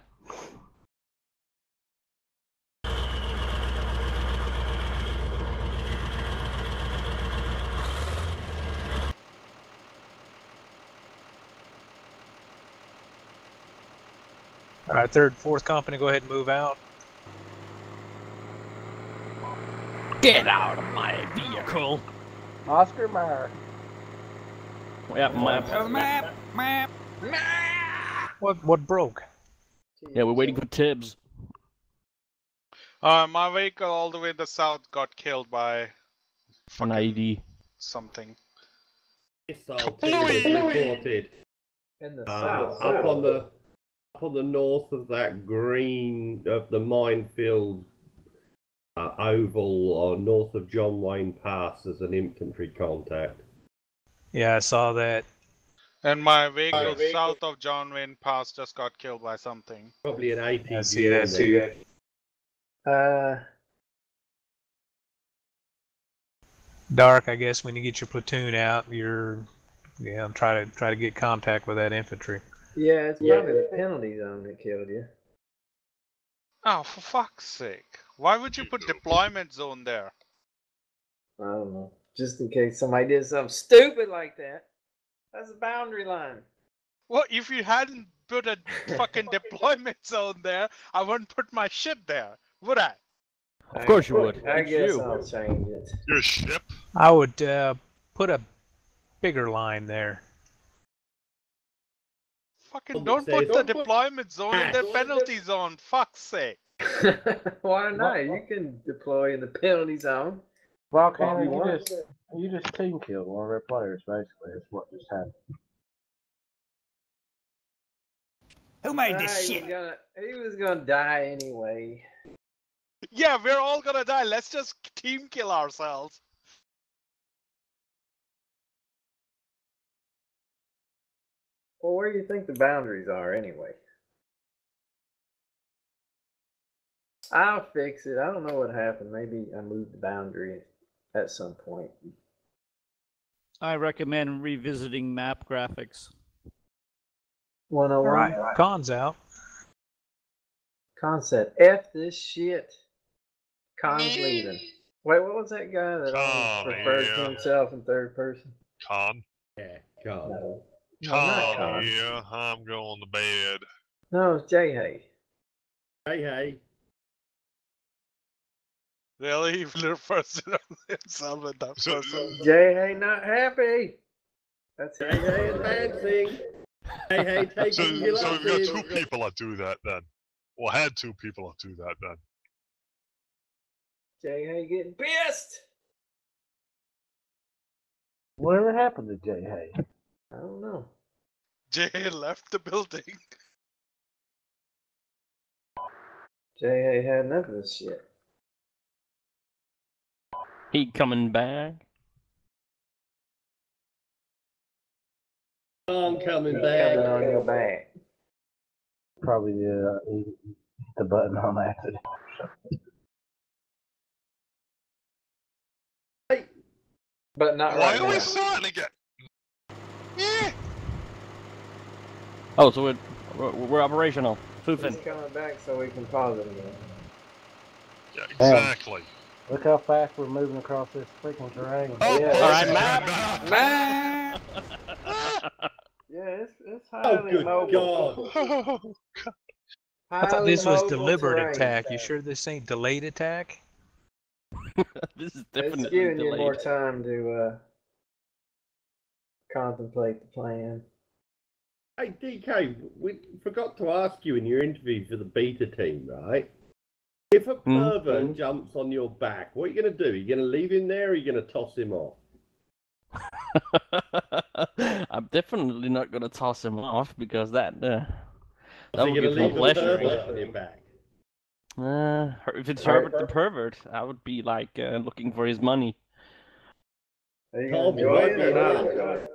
All right, 3rd, 4th company, go ahead and move out. Get out of my vehicle. Oscar Mayer. Yeah, map. What broke? Yeah, we're waiting for Tibbs. My vehicle all the way to the south got killed by An ID. something. Missile team was reported. In the south. Up on the north of that green of the minefield oval or north of John Wayne Pass as an infantry contact. Yeah, I saw that. And my vehicle south of John Wayne Pass just got killed by something. Probably an ATG. I see that. Dark, I guess when you get your platoon out, try to get contact with that infantry. Yeah, it's probably the penalty zone that killed you. Oh, for fuck's sake. Why would you put deployment zone there? I don't know. Just in case somebody did something stupid like that. That's a boundary line. Well, if you hadn't put a fucking deployment zone there, I wouldn't put my ship there, would I? Of course you would. I It's guess you. I'll change it. Your ship? I would put a bigger line there. Fucking don't put the deployment zone in the penalty zone, fuck's sake. Why not? You can deploy in the penalty zone. Volcano, you just team killed one of our players, basically. That's what just happened. Who made this shit? He was gonna die anyway. Yeah, we're all gonna die. Let's just team kill ourselves. Well, where do you think the boundaries are anyway? I'll fix it. I don't know what happened. Maybe I moved the boundary at some point. I recommend revisiting map graphics. 101. All right, Con's out. Con said, F this shit. Con's leaving. Wait, what was that guy that always referred to himself in third person? Con. Yeah, Con. No, not Con. Yeah, I'm going to bed. No, it's Jay Hay. Hey. Really? He refers to himself in that person. Jay Hay not happy. That's Hey, advancing. Hey, taking So your we've got losses. 2 people that do that then. Well, had 2 people that do that then. Jay Hay getting pissed. Whatever happened to Jay Hay? I don't know. Jay left the building. Jay Hay had enough of this shit. He coming back? I'm coming Coming back. on your back. Probably he hit the button on accident. But not Why right are we now. starting again? Yeah. Oh, so we're operational. Foofing. He's coming back so we can pause it again. Yeah, exactly. Look how fast we're moving across this freaking terrain. Oh, Yeah. All right, map. Man! Yeah, it's Oh, highly good mobile. God. I thought this was Highly deliberate mobile attack. terrain. You sure this ain't delayed attack? This is It's definitely giving you delayed. more time to contemplate the plan. Hey, DK, we forgot to ask you in your interview for the beta team, right? If a pervert jumps on your back, what are you going to do? Are you going to leave him there or are you going to toss him off? I'm definitely not gonna toss him off because that That would be leave pleasure. on your back. If it's Herbert the pervert, I would be like looking for his money. Are you gonna enjoy it or not enjoy it?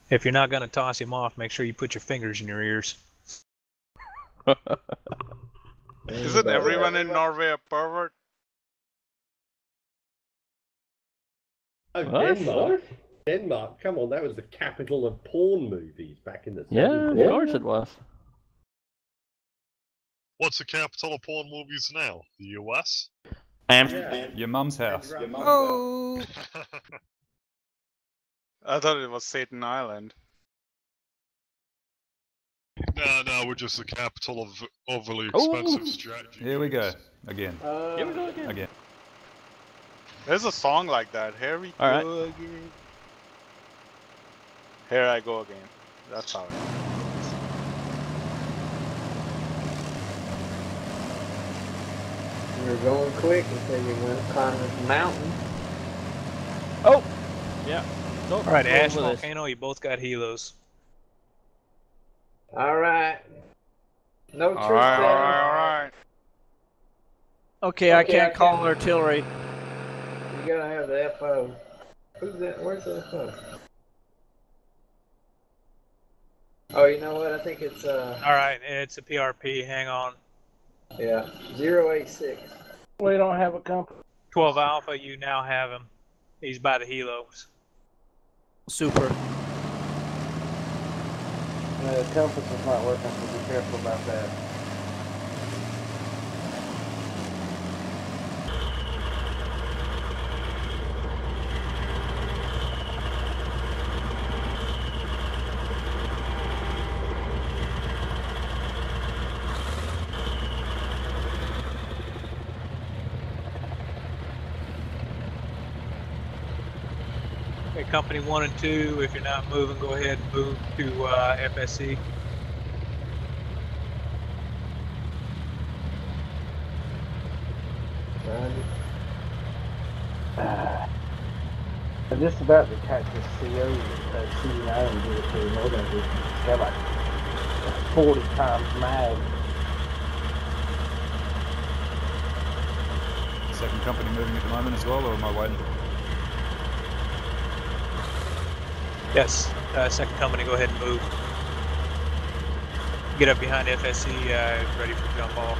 If you're not gonna toss him off, make sure you put your fingers in your ears. Isn't everyone in Norway a pervert? Oh, Denmark. Denmark, come on, that was the capital of porn movies back in the 70s. Yeah, of course it was. What's the capital of porn movies now? The US? Amsterdam. Your mum's house. Oh! I thought it was Satan Island. No, we're just the capital of overly expensive strategy. Here we go. Again. Here we go again. There's a song like that. Here we All go again. Here I go again. That's how it is. We were going quick until you went climbing the mountain. Oh! Yeah. All right, Ash, Volcano, you both got helos. Alright. No troops Alright. Okay, I can't call artillery. You gotta have the FO. Who's that? Where's the FO? Oh, you know what? I think it's Alright, it's a PRP, hang on. yeah, 086. We don't have a company. 12 Alpha, you now have him. He's by the helos. Super. The compass is not working, so be careful about that. Okay, Company 1 and 2, if you're not moving, go ahead and move to FSC. I'm just about to catch this CO C9 and do it to the motor. It's got like 40 times mag. Second company moving at the moment as well, or am I waiting? Yes, second company, go ahead and move. Get up behind FSC, ready for jump off.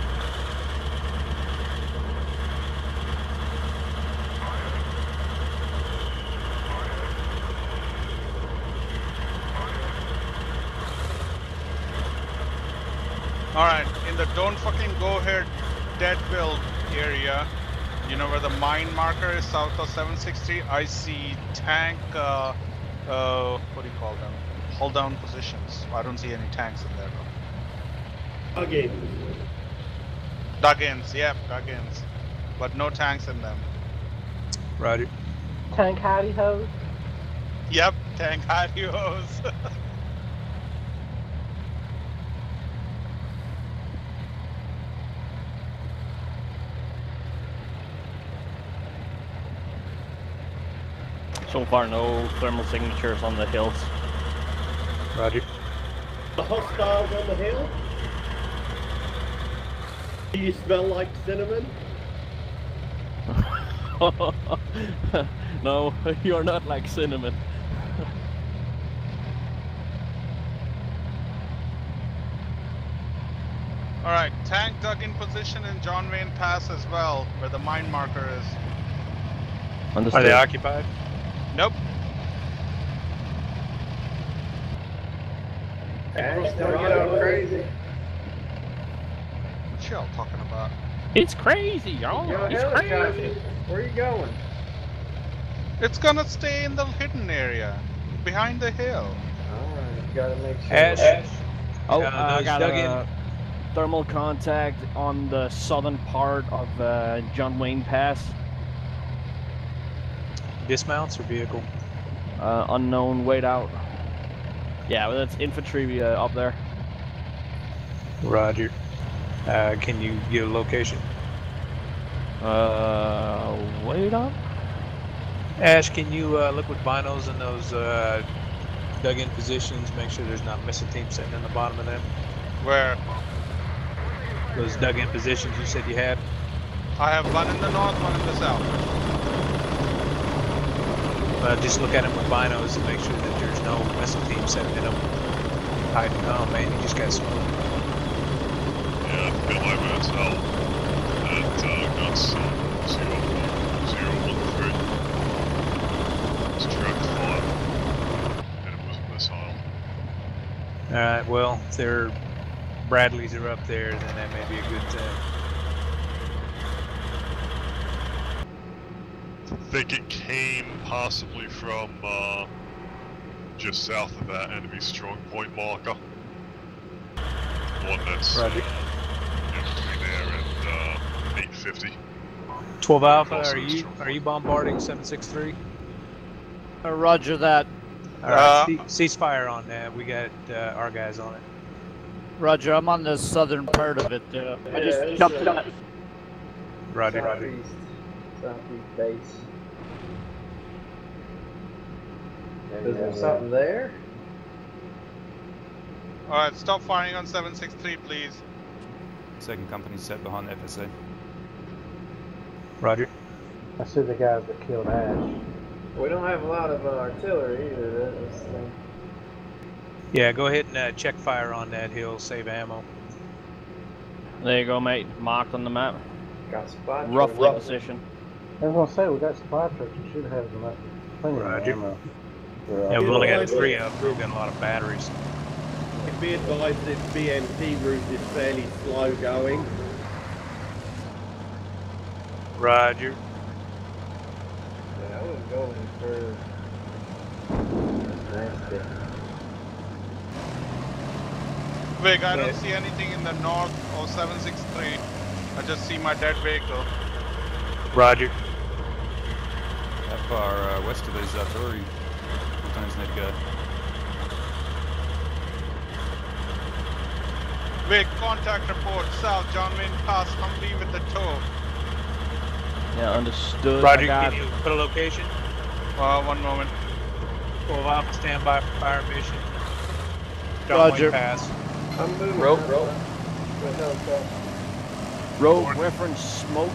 Alright, in the don't fucking go here Deadville area, you know where the mine marker is south of 760, I see tank, what do you call them? Hold down positions. I don't see any tanks in there though. Again. Dug-ins, yep, dug-ins. But no tanks in them. Roger. Tank hidey hose. Yep, tank hadios. So far, no thermal signatures on the hills. Roger. The hostiles on the hill? Do you smell like cinnamon? No, you're not like cinnamon. Alright, tank dug in position in John Wayne Pass as well, where the mine marker is. Understood. Are they occupied? Nope. Ash, don't get all crazy. What y'all talking about? It's crazy, y'all. Your It's helicopter. crazy. Where are you going? It's gonna stay in the hidden area, behind the hill. Alright, you gotta make sure. Ash. Oh, those I got dug a thermal contact on the southern part of John Wayne Pass. Dismounts or vehicle? Unknown, wait out. Yeah, well, that's infantry up there. Roger. Can you get a location? Wait up? Ash, can you look with binos in those dug-in positions, make sure there's not missile teams sitting in the bottom of them? Where? Those dug-in positions you said you had. I have one in the north, one in the south. Just look at them with binos and make sure that there's no missile team setting in them. Hiding. Oh man, you just got smoked. Yeah, I feel like that's hell. And guns 013. It's direct fire. And it was a missile. Alright, well, if their Bradleys are up there, then that may be a good thing. I think it came possibly from just south of that enemy strong point marker. One that's in between there and 850. 12 Alpha, Also are you bombarding 763? Roger that. Alright, ceasefire on that. We got our guys on it. Roger, I'm on the southern part of it. I just jumped up. Roger. Southeast base. Is there something there? Alright, stop firing on 763, please. Second company set behind the FSA. Roger. I see the guys that killed Ash. We don't have a lot of artillery either. Yeah, go ahead and check fire on that hill, save ammo. There you go, mate. Marked on the map. Got spot. Roughly position. I was gonna say we got supply trucks. We should have enough, plenty of Roger. ammo. Yeah, we've only got 3 of them. We've got a lot of batteries. Be advised this BMP route is fairly slow going. Roger. Yeah, I wouldn't go any further. Nasty. Vic, I don't see anything in the north of 763. I just see my dead vehicle. Roger. How far west of these artillery platoons need to go? Vic, contact report, south, John Wayne Pass, Humvee with the tow. Yeah, understood. Roger, can you put a location? 1 moment. 12 Alpha, stand by for fire mission. John Roger. Wayne Pass. I'm moving. Rope. Road reference smoke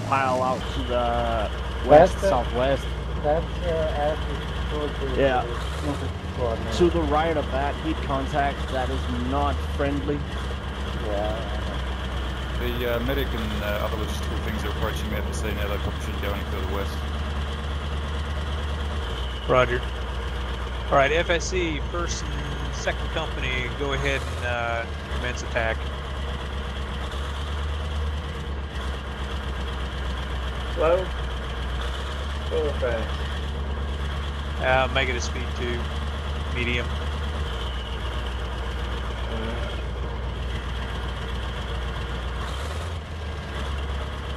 pile out to the west, southwest. That's Ash's towards the squad now. To the right of that, heat contact. That is not friendly. Yeah. The medic and other logistical things are approaching the FSA now. They probably shouldn't go any further west. Roger. All right, FSC, 1st and 2nd Company, go ahead and commence attack. Slow? Slow or fast? Make it a speed 2, medium.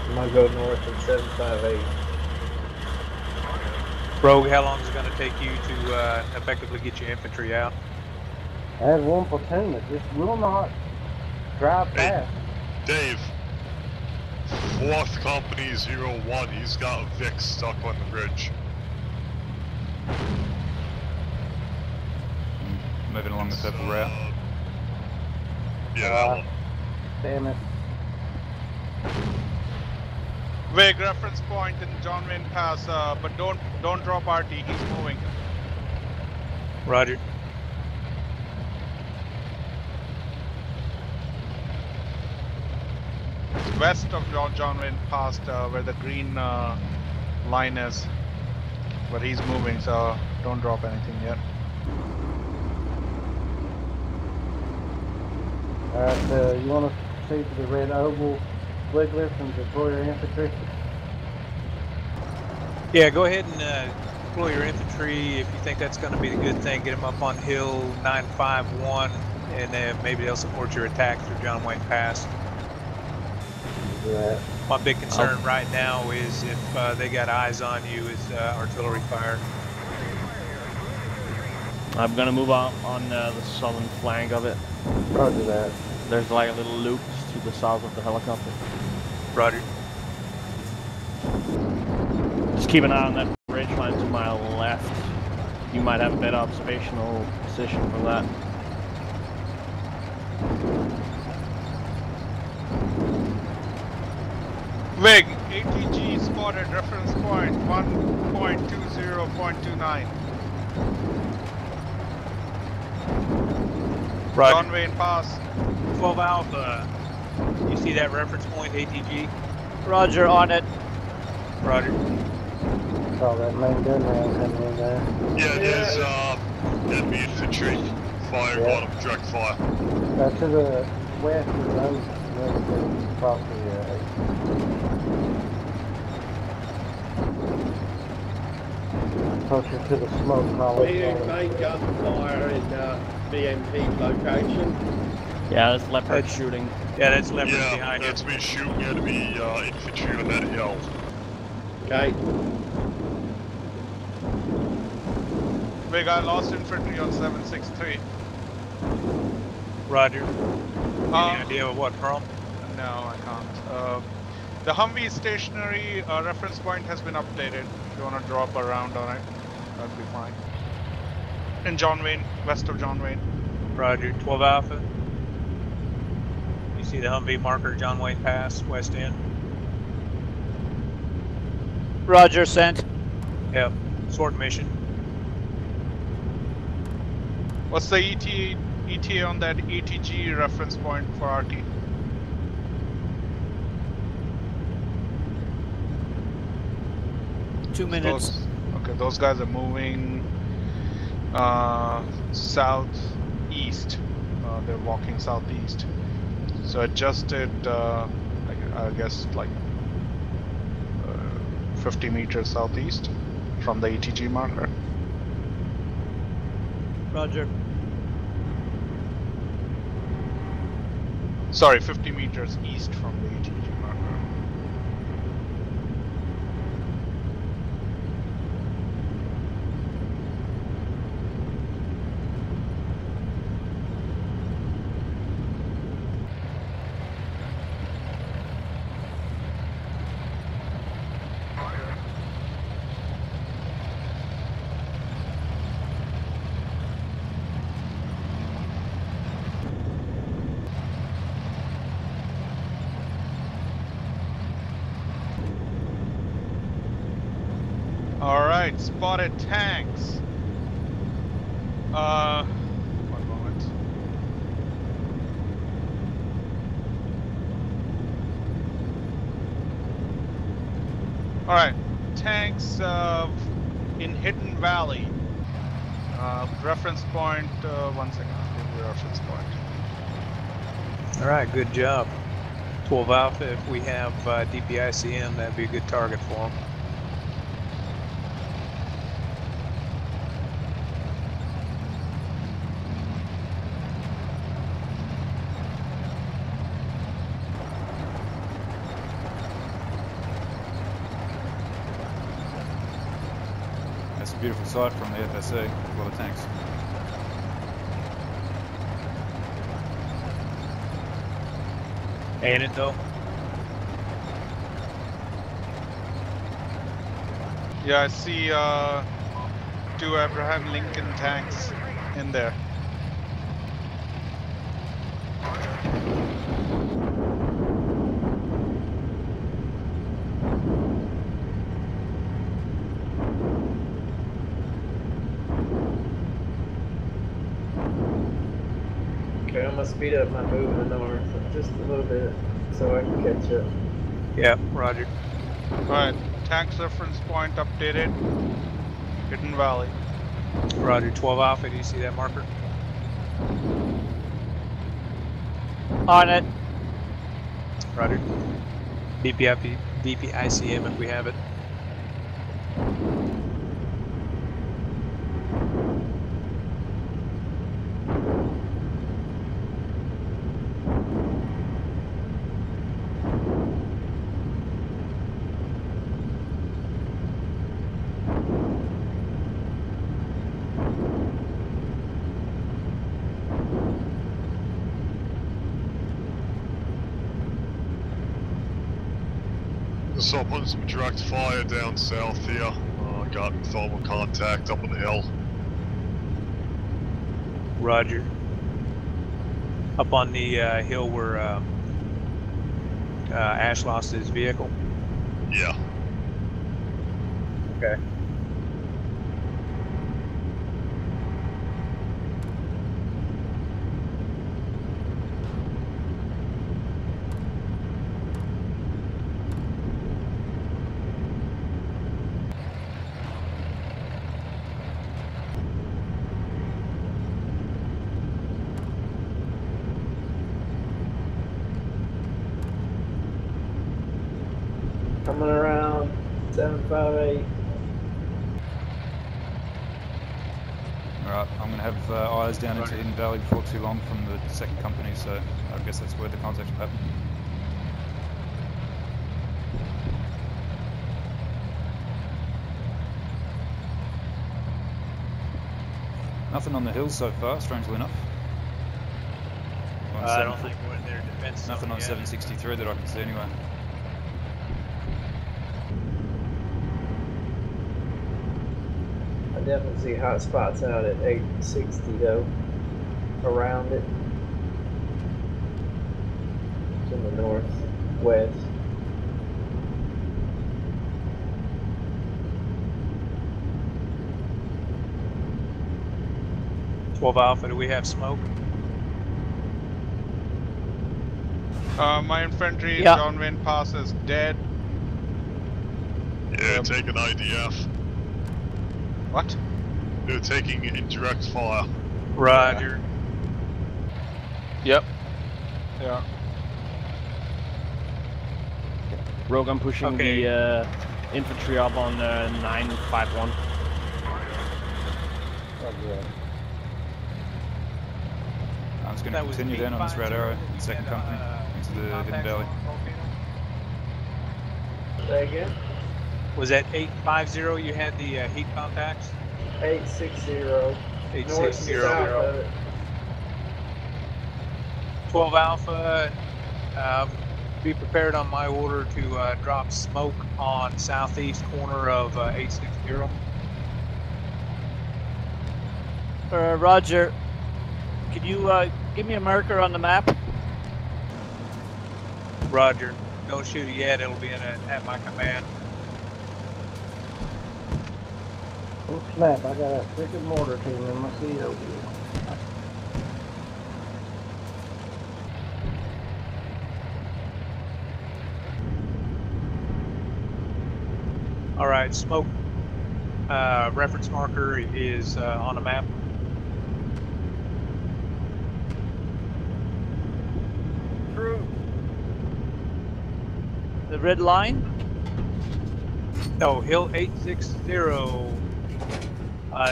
I'm gonna go north at 758. Rogue, how long is it going to take you to effectively get your infantry out? I had one platoon that just will not drive past. Dave, 4th Company 01, he's got a Vic stuck on the bridge. Moving along the purple route. Yeah, that one. Damn it. Vic, reference point in John Wayne Pass, but don't drop RT, he's moving. Roger. West of John Wayne Pass, where the green line is. But he's moving, so don't drop anything yet. Alright, you want to proceed to the red oval Wiggler and deploy your infantry? Yeah, go ahead and deploy your infantry. If you think that's going to be the good thing, get them up on Hill 951, and then maybe they'll support your attack through John Wayne Pass. Yeah. My big concern right now is if they got eyes on you is artillery fire. I'm gonna move out on the southern flank of it. Roger that. There's like a little loop to the south of the helicopter. Roger. Just keep an eye on that ridge line to my left. You might have a better observational position for that. Vig, ATG spotted, reference point 1.20.29. Roger. John Wayne Pass. 12 Alpha. You see that reference point, ATG? Roger, on it. Roger. Saw that main gun round coming in there. Yeah, there's enemy infantry firing on them, direct fire. To the west of those across the closer to the smoke column. We're hearing main gunfire in BMP location. Yeah, that's Leopard shooting. Yeah, that's Leopard Yeah, behind that's it. me shooting enemy infantry on that hill. Okay. Vig, I lost infantry on 763. Roger. Any idea of what from? No, I can't. The Humvee stationary reference point has been updated. If you want to drop a round on it, that'd be fine. In John Wayne, west of John Wayne. Roger. 12 Alpha. You see the Humvee marker, John Wayne Pass, west end? Roger, sent. Yep. Sword mission. What's the ETA on that ATG reference point for RT? Two minutes. Those guys are moving southeast. They're walking southeast. So adjusted, I guess, like 50 meters southeast from the ATG marker. Roger. Sorry, 50 meters east from the ATG marker. Alright, spotted tanks. One moment. Alright, tanks in Hidden Valley. Reference point, 1 second, I'll give you a reference point. Alright, good job. 12 Alpha, if we have DPICM, that'd be a good target for them. That's a beautiful sight from the FSC. A lot of tanks. Ain't it though? Yeah, I see 2 Abraham Lincoln tanks in there. Okay, I'm gonna speed up my movement north just a little bit so I can catch up. Yeah, Roger. Alright, tanks reference point updated. Hidden Valley. Roger. 12 Alpha, do you see that marker? On it. Roger. DPICM if we have it. So I'm putting some direct fire down south here. Got thermal contact up on the hill. Roger. Up on the hill where Ash lost his vehicle. Yeah. Okay. Coming around 758. Alright, I'm going to have eyes down into Hidden Valley before too long from the second company, so I guess that's where the contact will happen. Nothing on the hill so far, strangely enough. I don't think we're in their defense. Nothing on 763 that I can see anyway. I definitely see hot spots out at 860 though, around it. It's in the northwest. Alpha, do we have smoke? My infantry, John Wayne Pass is dead. Yeah, take an IDF. What? They're taking indirect fire. Roger. Yep. Yeah. Rogue, I'm pushing the infantry up on 951. I'm just going to continue down on this red arrow, second company, into the Hidden Valley. Say again? Was that 850 you had the heat contacts? 860. 860. North and south of it. 12 Alpha, be prepared on my order to drop smoke on southeast corner of 860. Roger. Could you give me a marker on the map? Roger. Don't shoot it yet. It'll be at my command. Oh snap, I got a freaking mortar team in my CO. All right, smoke reference marker is on the map. The red line? No, Hill 860.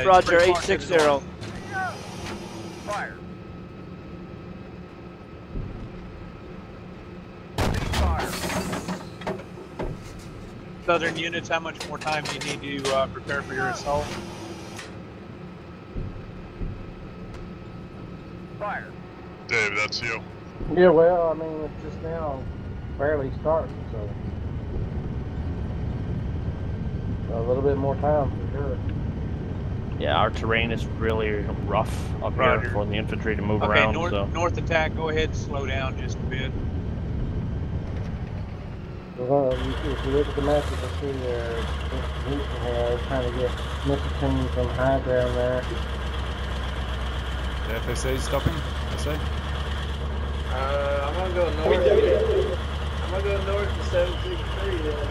Roger, 860. Fire. Southern units, how much more time do you need to prepare for your assault? Fire. Dave, that's you. Yeah, well, I mean, it's just now barely starting, so a little bit more time for sure. Yeah, our terrain is really rough up Roger. here for the infantry to move Okay, around. north attack, go ahead and slow down just a bit. Well, if you look at the map, you can see their distribution here. They're trying to get missile teams from high ground there. The FSA stopping, I say? I'm gonna go north. I'm gonna go north to 763 then.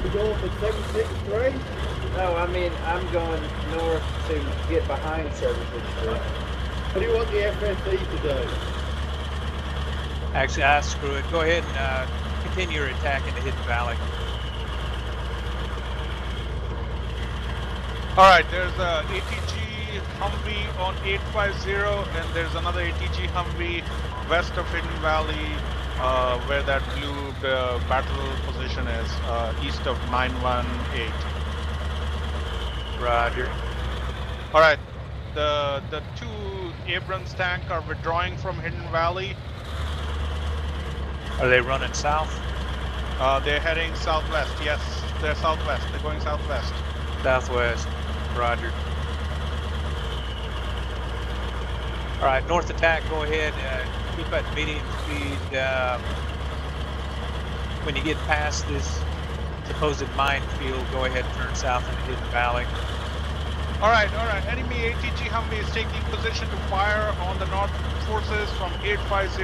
You going for 763? No, I mean I'm going north to get behind 763. What do you want the FSE to do? Actually, screw it. Go ahead and continue your attack into Hidden Valley. All right, there's a ATG Humvee on 850, and there's another ATG Humvee west of Hidden Valley, where that blue battle position is, east of 918. Roger. All right, the two Abrams tank are withdrawing from Hidden Valley. Are they running south? They're heading southwest. Yes, they're southwest. They're going southwest. Southwest. Roger. All right, north attack, go ahead. Keep at medium speed. When you get past this supposed minefield, go ahead and turn south into Hidden Valley. All right. Enemy ATG Humvee is taking position to fire on the North forces from 850.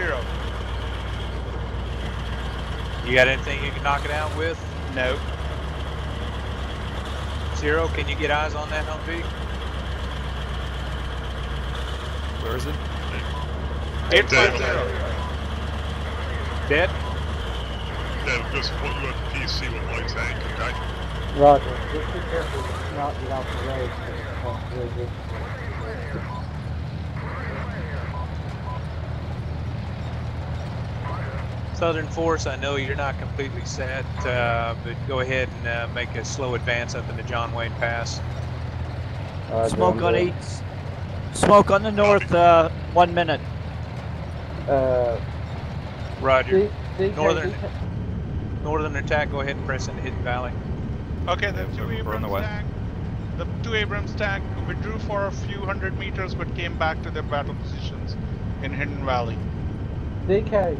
You got anything you can knock it out with? No. Zero, can you get eyes on that Humvee? Where is it? 850. Dead? Yeah, just put you at the PC with my tank, okay? Roger. Just be careful not get off the road. 'Cause it's not really good. Southern Force, I know you're not completely set, but go ahead and make a slow advance up into John Wayne Pass. Smoke on 8. Smoke on the north, 1 minute. Roger. DK, Northern attack, go ahead and press into Hidden Valley. Okay, the Yeah, two we're on the way. Abrams tank withdrew for a few hundred meters but came back to their battle positions in Hidden Valley. DK,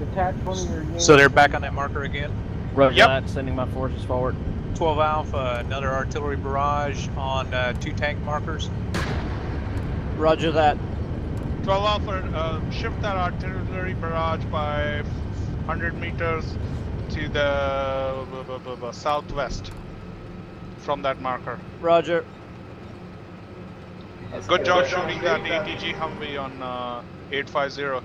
detach one of your units. So they're back on that marker again? Roger Yep. that, sending my forces forward. 12 Alpha, another artillery barrage on 2 tank markers. Roger that. 12 Alpha, shift that artillery barrage by 100 meters to the southwest from that marker. Roger. Good job shooting that ATG Humvee on 850.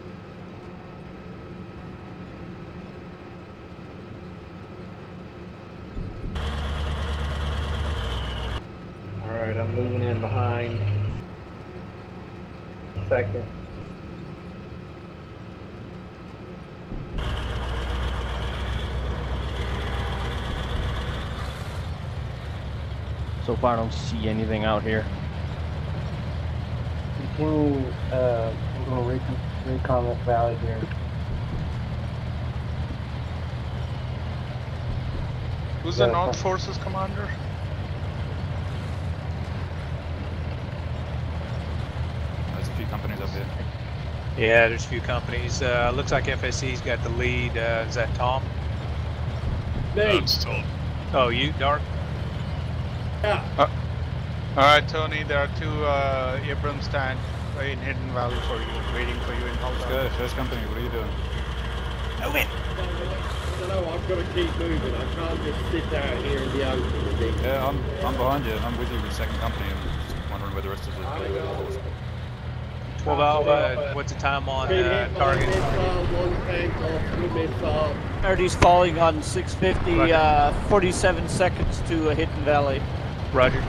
Alright, I'm moving in behind. Second. So far, I don't see anything out here. Continue, I'm going to recon this valley here. Who's the Yeah, North fine. Forces commander? There's a few companies up here. Yeah, there's a few companies. Looks like FSC's got the lead. Is that Tom? That's Tom. Oh, you, Dark? Alright, Tony, there are 2 Abrams tanks in Hidden Valley for you, waiting for you in Let's Halda. go, first company, what are you doing? Move it! I don't know, I've got to keep moving. I can't just sit out here in the open and think. Yeah, I'm behind you, and I'm with you with second company, and just wondering where the rest of the force. 12 Alpha, what's the time on target? One tank off, 2 missile. Artie's falling on 650, 47 seconds to Hidden Valley. Roger.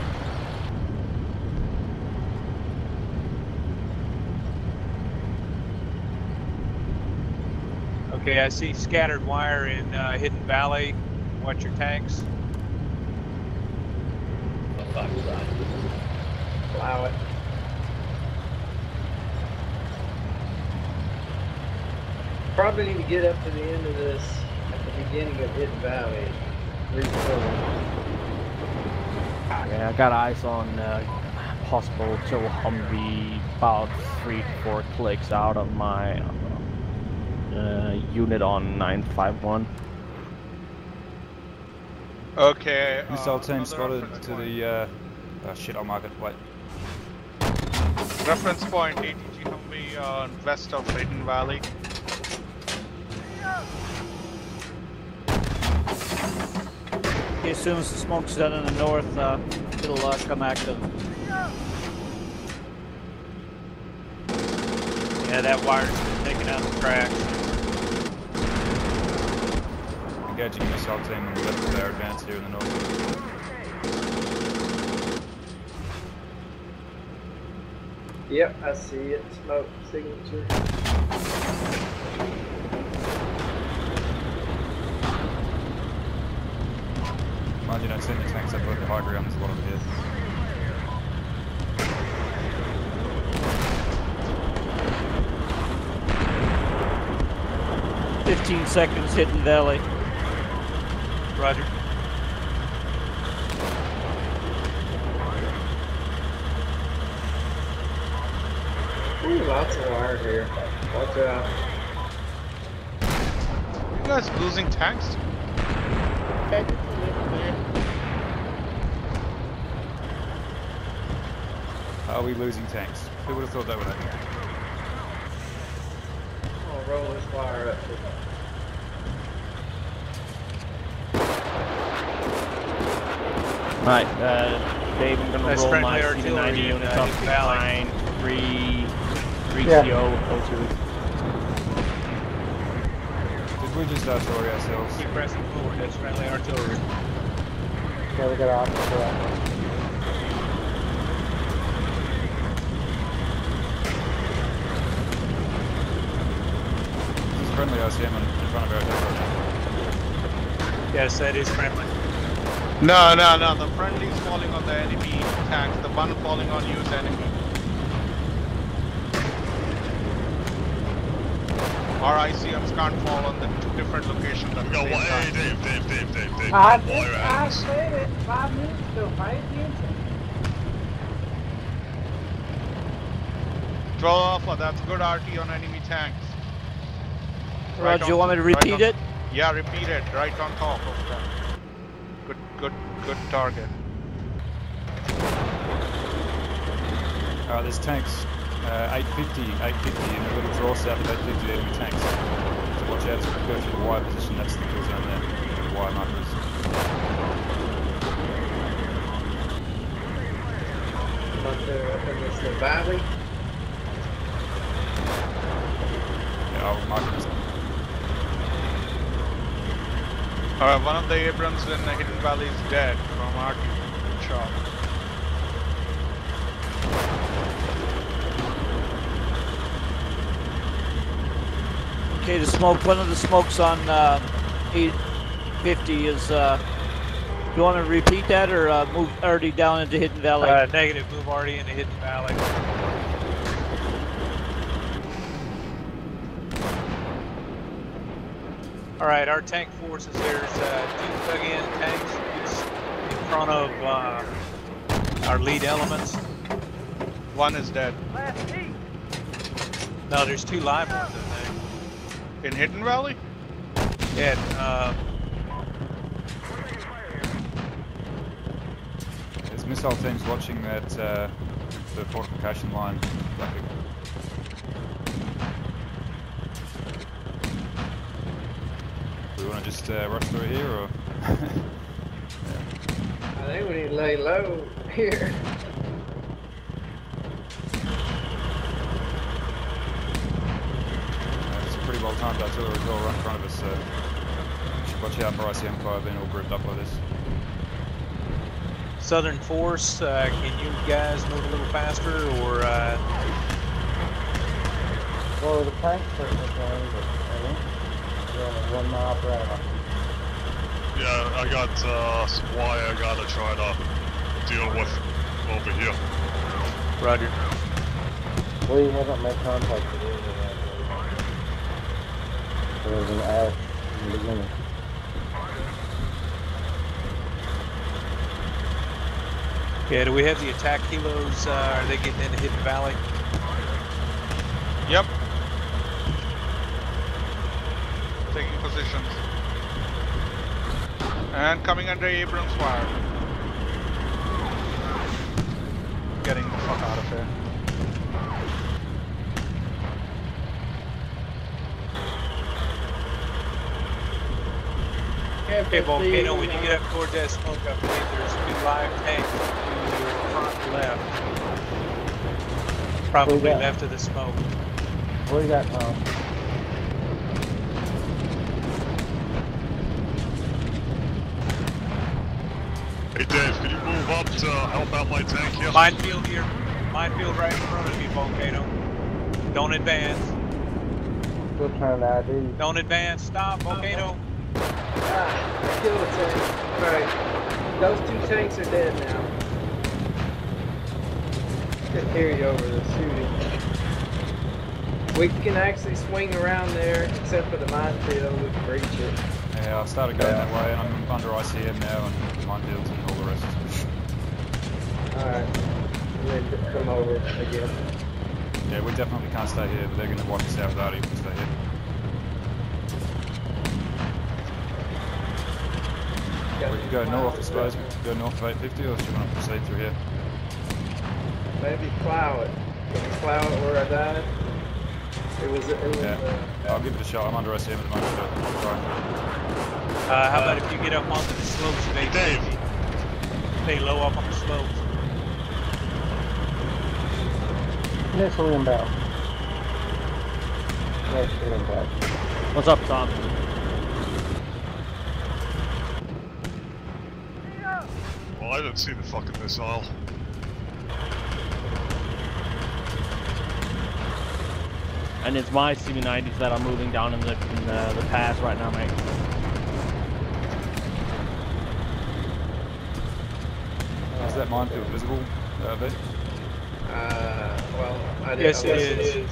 Okay, I see scattered wire in Hidden Valley. Watch your tanks. Allow it. Probably need to get up to the end of this at the beginning of Hidden Valley. Refill. Yeah, I got eyes on possible kill Humvee about 3 to 4 clicks out of my unit on 951. Okay. Missile team another spotted reference to point. the, oh shit, I'll mark it, wait. Reference point ATG Humvee west of Hidden Valley. Okay, as soon as the smoke's done in the north, it'll come active. Yeah, that wire's been taking out the tracks. Engaging a missile team on the left of our advance here in the north. Yep, I see it. Smoke signature. Mind you don't send your tanks up with the high ground, there's a lot of here. Yeah. 15 seconds, Hidden Valley. Roger. Ooh, lots of wire here. Watch out. You guys losing tanks? Are we losing tanks? Who would have thought that would happen? I'm gonna roll this wire up. Right, Dave, I'm gonna That's roll friendly my artillery CV90 in, units off Hidden the Valley. line. 3 Yeah. CO, 02. Did we just artillery ourselves? Keep pressing forward. That's friendly artillery. Yeah, we got options for that. This is friendly ICM in front of our deck right now. Yes, that is friendly. No, no, no. The friendly's falling on the enemy tanks. The one falling on you is enemy. Our ICMs can't fall on the two different locations at the Yo, same time. hey, Dave. I said it 5 minutes ago. Pay attention. Throw Alpha, that's good RT on enemy tanks. Roger, you want me to repeat it? Yeah, repeat it. Right on top of them. Good target. There's tanks. 850 in the little draw south of 850, the enemy tanks. So watch out, go through the wire position, that's the kill zone there. The wire markers. Up in this valley. Yeah, I'll mark this. Alright, one of the Abrams in the Hidden Valley is dead from our shot. Okay, the smoke. One of the smokes on 850 is. Do you want to repeat that or move already down into Hidden Valley? Negative. Move already into Hidden Valley. All right, our tank forces. There's 2 dug-in tanks in front of our lead elements. One is dead. No, there's 2 live ones, I think. In Hidden Valley? Yeah. There's missile teams watching that the fortification line. Do we want to just rush through here, or? I think we need to lay low here. It's a pretty well timed artillery as well right in front of us, so should watch out for ICM fire being all grouped up like this. Southern Force, can you guys move a little faster, or? Well, the tanks certainly can, but I think we're on a 1 mile per hour. Yeah, I got some wire I gotta try to deal with over here. Roger. We haven't made contact with any of that. There was an ash in the beginning. Yeah, do we have the attack kilos? Are they getting into Hidden Valley? Yep. Taking positions. And coming under Abrams fire. Getting the fuck out of here. Okay, Volcano, when you get up towards that smoke, I believe there's 2 live tanks to your front left. Probably left of the smoke. What do you got, Tom? Hey Dave, can you move up to help out my tank here? Minefield here. Minefield right in front of you, Volcano. Don't advance. Still trying to ID. Don't advance. Stop, Volcano. Ah, kill the tank. Alright. Those 2 tanks are dead now. Couldn't hear you over the shooting. We can actually swing around there, except for the minefield. We can breach it. Yeah, I started going that way, and I'm under ICM now, and minefields and all the rest. Alright. And then come over again. Yeah, we definitely can't stay here. They're going to wipe us out without even stay here. We can go north, I suppose. We can go north of 850, or do you want to proceed through here? Maybe plow it. Can you plow it where I died? It was I'll give it a shot. I'm under SCM at the moment, but I'll try. How about if you get up onto the slopes, Dave? Stay low up on the slopes. Missile inbound. Missile inbound. What's up, Tom? Well, I didn't see the fucking missile. And it's my CV90s that are moving down in the pass right now, mate. Is that minefield visible, Vic? well, I didn't. Yes, it is.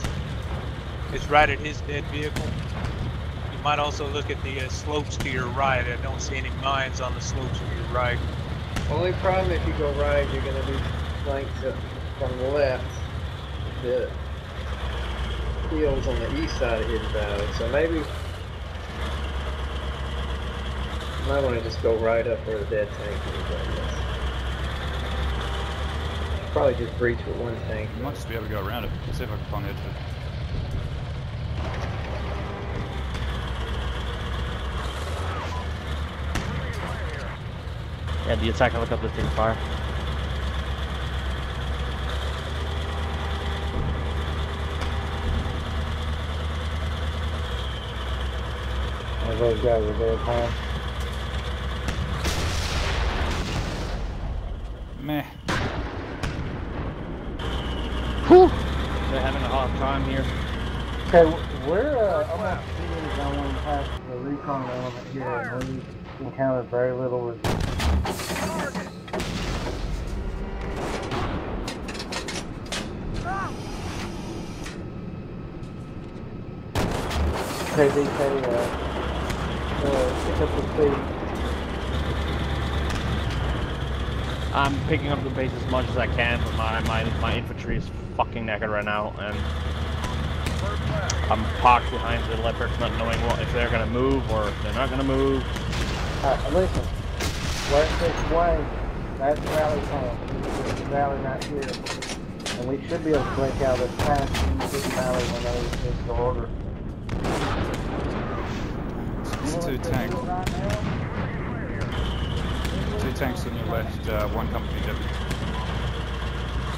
It's right at his dead vehicle. You might also look at the slopes to your right. I don't see any mines on the slopes to your right. Only problem if you go right, you're going to be flanked from the left. The fields on the east side of Hidden Valley, so maybe you might want to just go right up where the dead tank is. I guess. Probably just breach with one tank. You might just be able to go around it. Let's see if I can find the edge of it. Yeah, the attack helicopter's taking fire. Those guys are dead, Tom. Meh. Whew! They're having a hard time here. Okay, we're almost 2 minutes going past the recon element here, and we encountered very little resistance. Okay, DK, pick up the speed. I'm picking up the pace as much as I can, but my infantry is fucking knackered right now, and I'm parked behind the leopards, not knowing if they're gonna move or if they're not gonna move. Listen, where it says Wayne, that's Valley Home. This is Valley right here. And we should be able to break out of past the Valley when they get the order. It's two tanks. Two tanks on your left, one company deputy.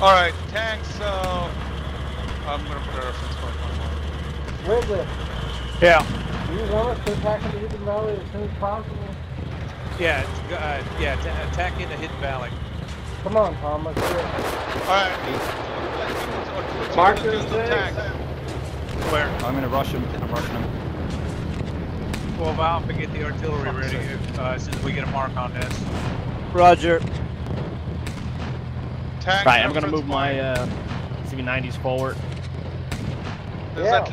Alright, tanks, I'm gonna put a reference point on one. Ridley, Yeah. do you want us to attack the Hidden Valley as soon as possible? Yeah, attack into Hidden Valley. Come on, Tom, let's do it. Alright, Mark two those tanks. Where? I'm gonna rush him. I'm rushing him. 12 Alpha, get the artillery ready as soon as we get a mark on this. Roger. Tank Right, I'm gonna reference move my point. CV90s forward. There's Yeah,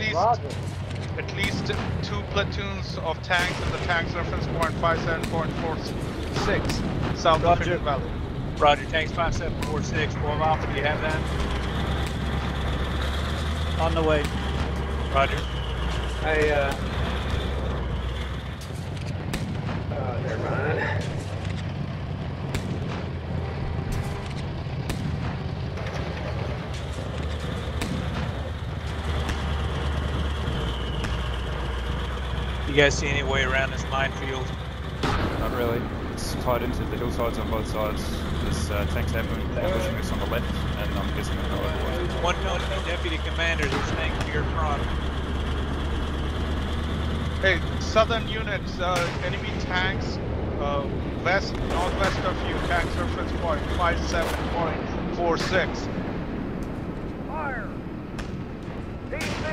at least 2 platoons of tanks at the tanks reference point 57.46 south of Hidden Valley. Roger, tanks 5746, 12 Alpha, do you have that? On the way. Roger. Hey, never mind. You guys see any way around this minefield? Not really. It's tied into the hillsides on both sides. There's tanks ambushing us on the left, and I'm guessing on the right. One deputy commander who's staying to your front. Hey, southern units, enemy tanks, northwest of you, tanks reference point 57.46. Fire! DC!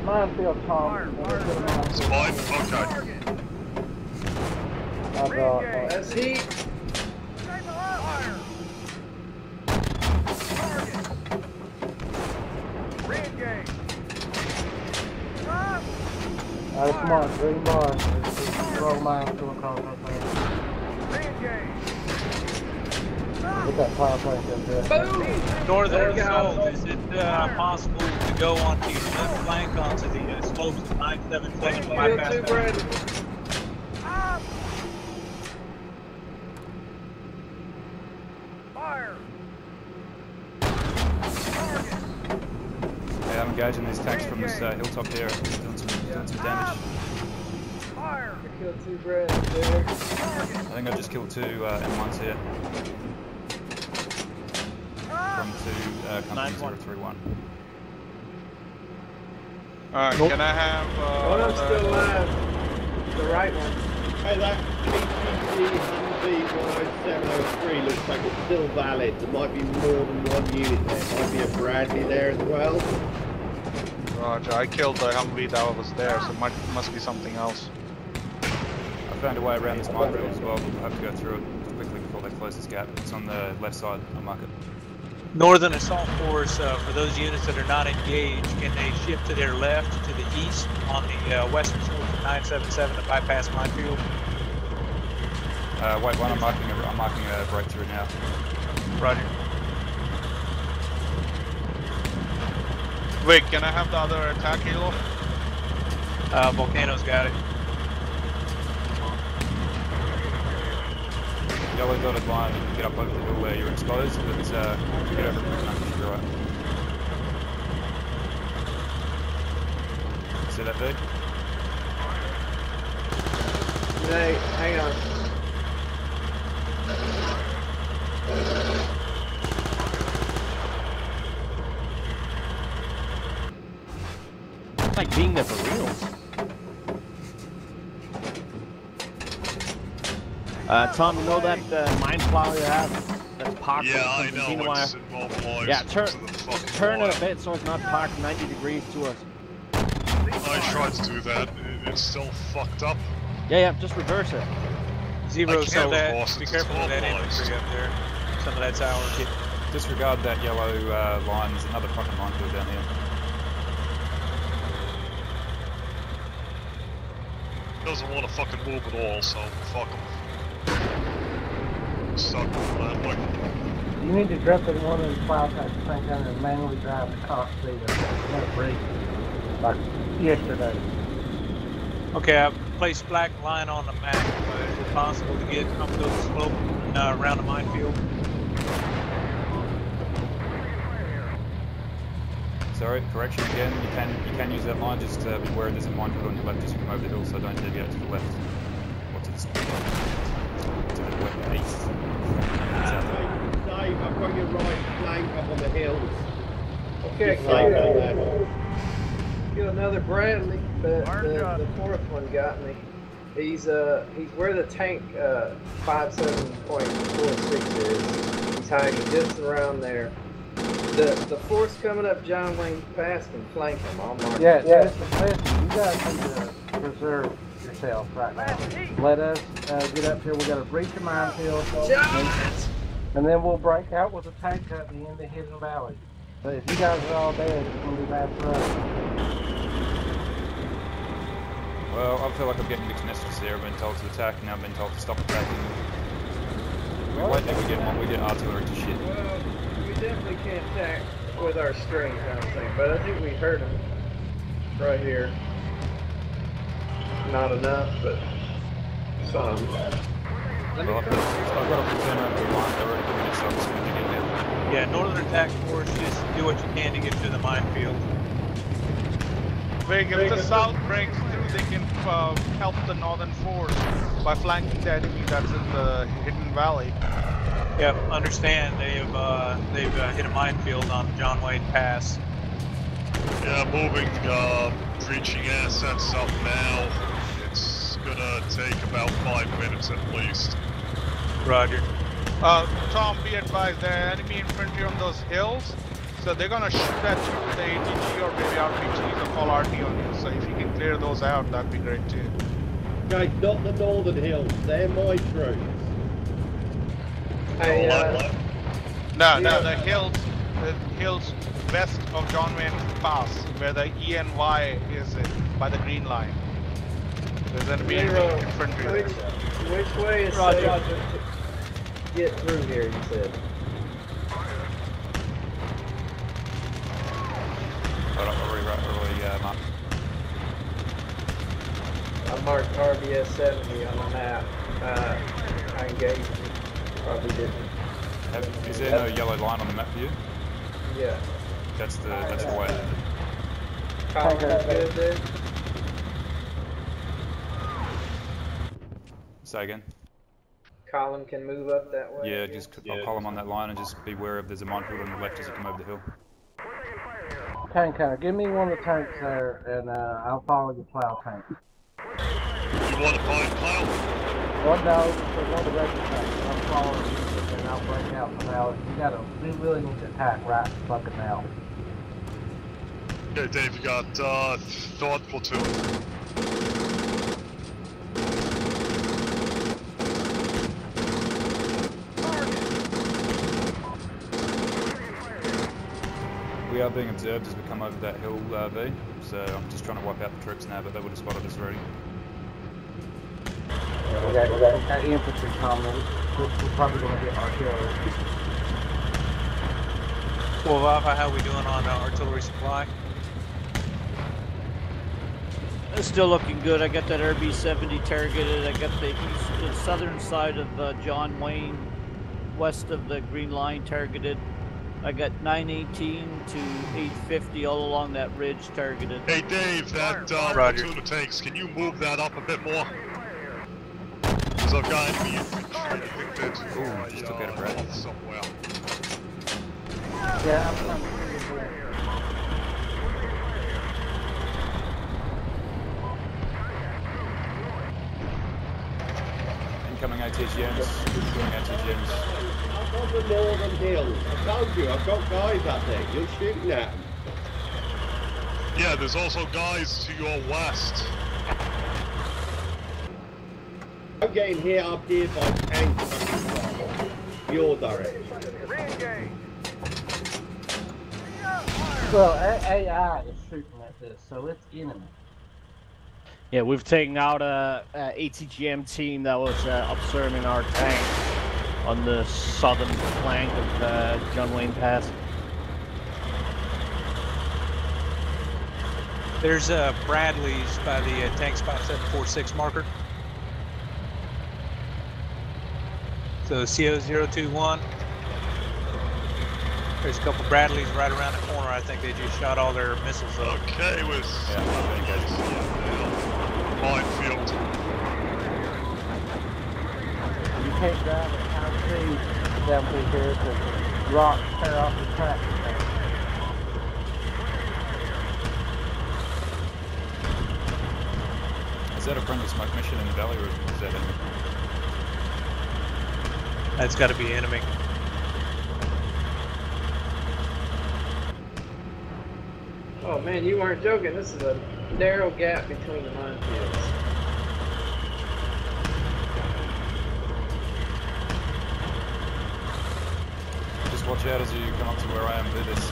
Minefield, Tom. It's mine? Okay. That's heat. Fire! Target! Re-engage! Alright, come on, green bar. Throw mines to across our face. Re-engage! Stop! Get that fire tank up there. Northern Assault, is it possible to go onto your left flank onto the slopes of 977 bypass? Kill 2 Bradley. Fire! Yeah, I'm engaging these tanks from this hilltop here, doing some damage. Fire! I killed 2 Bradley there. I think I just killed 2 M1s here. From 2 company 031. Alright, can I have One of them's still alive. The right one. Hey, that HPC 10703 looks like it's still valid. There might be more than 1 unit there. Might be a Bradley there as well. Roger, I killed the Humvee that was there, so it must be something else. I found a way around this minefield as well, but we'll have to go through it quickly before they close this gap. It's on the left side, I'll mark it. Northern Assault Force, for those units that are not engaged, can they shift to their left, to the east, on the western slope of 977 to bypass minefield? Wait, one, I'm marking a breakthrough now. Roger. Wait, can I have the other attack helo? Volcano's got it. Yellow dotted line, you can get up over the hill where you're exposed, but get over quick enough, you should be right. See that big? Hey, hang on. It's like being there for real. Tom, you know that mine plow you have? That's parked. Yeah, I know. It's immobilized. Yeah, turn water. it a bit so it's not parked 90 degrees to us. I tried to do that. It's still fucked up. Yeah, just reverse it. Zero, so that, boss, be it's careful with that immobilized. infantry up there. Some of that tower. Disregard that yellow line, there's another fucking minefield down here. Doesn't want to fucking move at all, so fuck him. Stuck with that way. You need to drop in one of the plow tanks and manually drive the cost seat or break like yesterday. Okay, I've placed black line on the map. Is it possible to get up those slope around the minefield? Sorry, correction again. You can use that line. Just be aware there's a minefield on your left as you come over the hill, so don't deviate to the left or to the east. Dave, I've got your right flank up on the hills. Okay, kill another Bradley, but the 4th one got me. He's where the tank 57.46 is. He's hiding just around there. The force coming up John Wayne Pass can flank him. I'll mark Yeah, listen, you guys need to preserve yourself right now. Let us get up here. We got to breach a minefield. And then we'll break out with a tank company in the Hidden Valley. But if you guys are all dead, it's going to be bad for us. Well, I feel like I'm getting mixed messages here. I've been told to attack, and now I've been told to stop attacking. Wait till we get artillery to shit. Well, we definitely can't attack with our strength, I don't think. But I think we hurt him right here. Not enough, but some. Well, I've got a platoon over the line. They're already doing it, so I'm just going to get there. Yeah, Northern Attack Force, just do what you can to get to the minefield. If the south breaks through, they can help the northern force by flanking the enemy that's in the Hidden Valley. Yep, understand. They've hit a minefield on John Wayne Pass. Yeah, moving, breaching assets up now. It's gonna take about 5 minutes at least. Roger. Tom, be advised, there are enemy infantry on those hills, so they're gonna shoot at you with the ATG or maybe RPGs or call RT on you. So if you can clear those out, that'd be great too. Guys, not the northern hills. They're my troops. Hey, No, the hills west of John Wayne Pass, where the ENY is by the green line. There's enemy infantry there. Which way is safe to get through here, you said? RBS 70 on the map. I engaged it. Probably didn't. Is there no yellow line on the map for you? Yeah. That's the way. Colin, that's good, dude? Say again. Colin can move up that way? Yeah, I'll call him on that line and just be aware if there's a minefield on the left as you come over the hill. Tank hunter, give me one of the tanks there, and I'll follow your plow tank. You want to find plow? One no, for one of the regular tanks. I'm following you, and I'll break out the plow. You gotta be willing to attack right fucking now. Okay, Dave, you got thought platoon. We are being observed as we come over that hill, V, so I'm just trying to wipe out the troops now, but they would have spotted us already. Yeah, we got infantry coming. We're probably going to get artillery. Well, Alpha, how we doing on artillery supply? It's still looking good. I got that RB-70 targeted. I got the southern side of John Wayne, west of the green line targeted. I got 918 to 850 all along that ridge targeted. Hey Dave, that platoon of tanks, can you move that up a bit more? Because I've got enemy infantry, I think that's just took out a breath somewhere. Yeah, I'm trying to figure it out. Incoming ATGMs. Incoming ATGMs. Up on the northern hills. I told you, I've got guys up there. You're shooting at them. Yeah, there's also guys to your west. I'm getting hit up here by tanks. Your direction. Well, AI is shooting at this, so it's enemy. Yeah, we've taken out a ATGM team that was observing our tank on the southern flank of John Wayne Pass. There's Bradley's by the tank spot 746 marker. So CO021. There's a couple Bradleys right around the corner. I think they just shot all their missiles up. Okay, with minefield. You can't drive at high speed down through here because the rocks tear off the track. Is that a friendly smoke mission in the valley, or is that enemy? That's got to be enemy. Oh man, you weren't joking. This is a narrow gap between the minefields. Just watch out as you come up to where I am. There's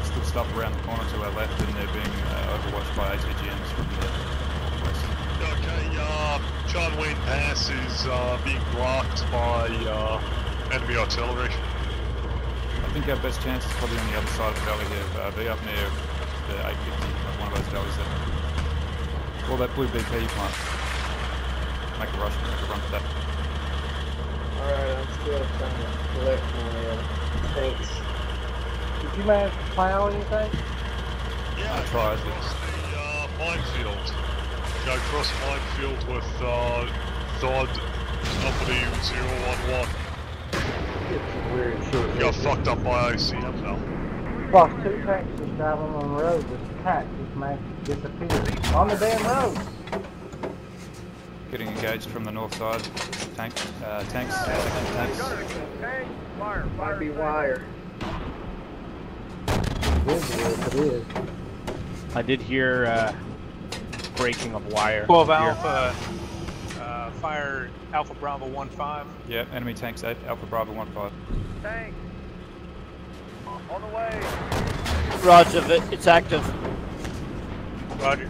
still stuff around the corner to our left, and they're being overwatched by ATGMs from the west. Okay, John Wayne Pass is being blocked by enemy artillery. I think our best chance is probably on the other side of the valley here. Be up near the 850, one of those valleys there. Or that blue BP plant. Make a run for that. Alright, I'm still trying to collect my tanks. Did you manage to plow anything? Yeah, I tried. Across the minefield. Go across the minefield with Thod W011. It's weird shit. Got fucked up by ICM now. Boss, two tanks just driving on the road. This cat just managed to disappear on the damn road. Getting engaged from the north side. Tanks. Tanks. Might be wire. It is. I did hear breaking of wire. 12 here. Alpha, fire Alpha Bravo 15. Yeah, enemy tanks 8, Alpha Bravo 15. Tank. On the way. Roger, it's active. Roger.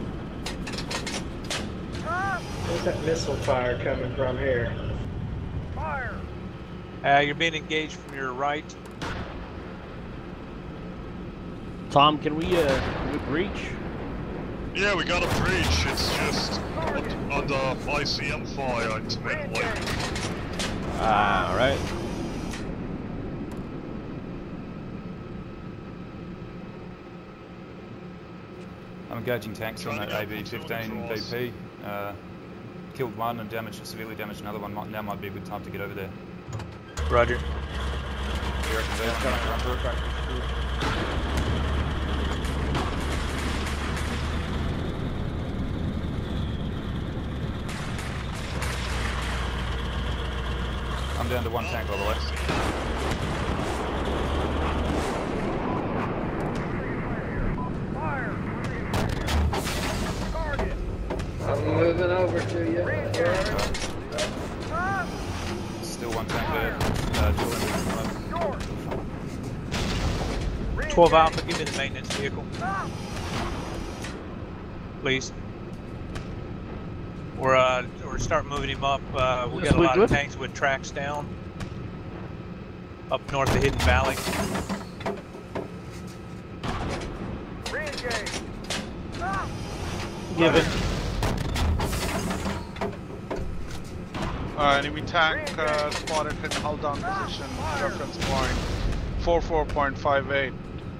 Where's that missile fire coming from here? Fire. You're being engaged from your right. Tom, can we breach? Yeah, we got a breach. It's just under ICM fire intermittently. Alright. I'm engaging tanks on that AB-15 BP. Killed one and severely damaged another one. Now might be a good time to get over there. Roger. You reckon they're going to run through it? I'm down to one tank, by the way. I'm moving over to you. Still one tank there. 12 Alpha, give me the maintenance vehicle. Please. Or start moving him up. We got a lot of tanks with tracks down. Up north of Hidden Valley. Re-engage. Given. Enemy tank spotted in hull down position. Reference point 44.58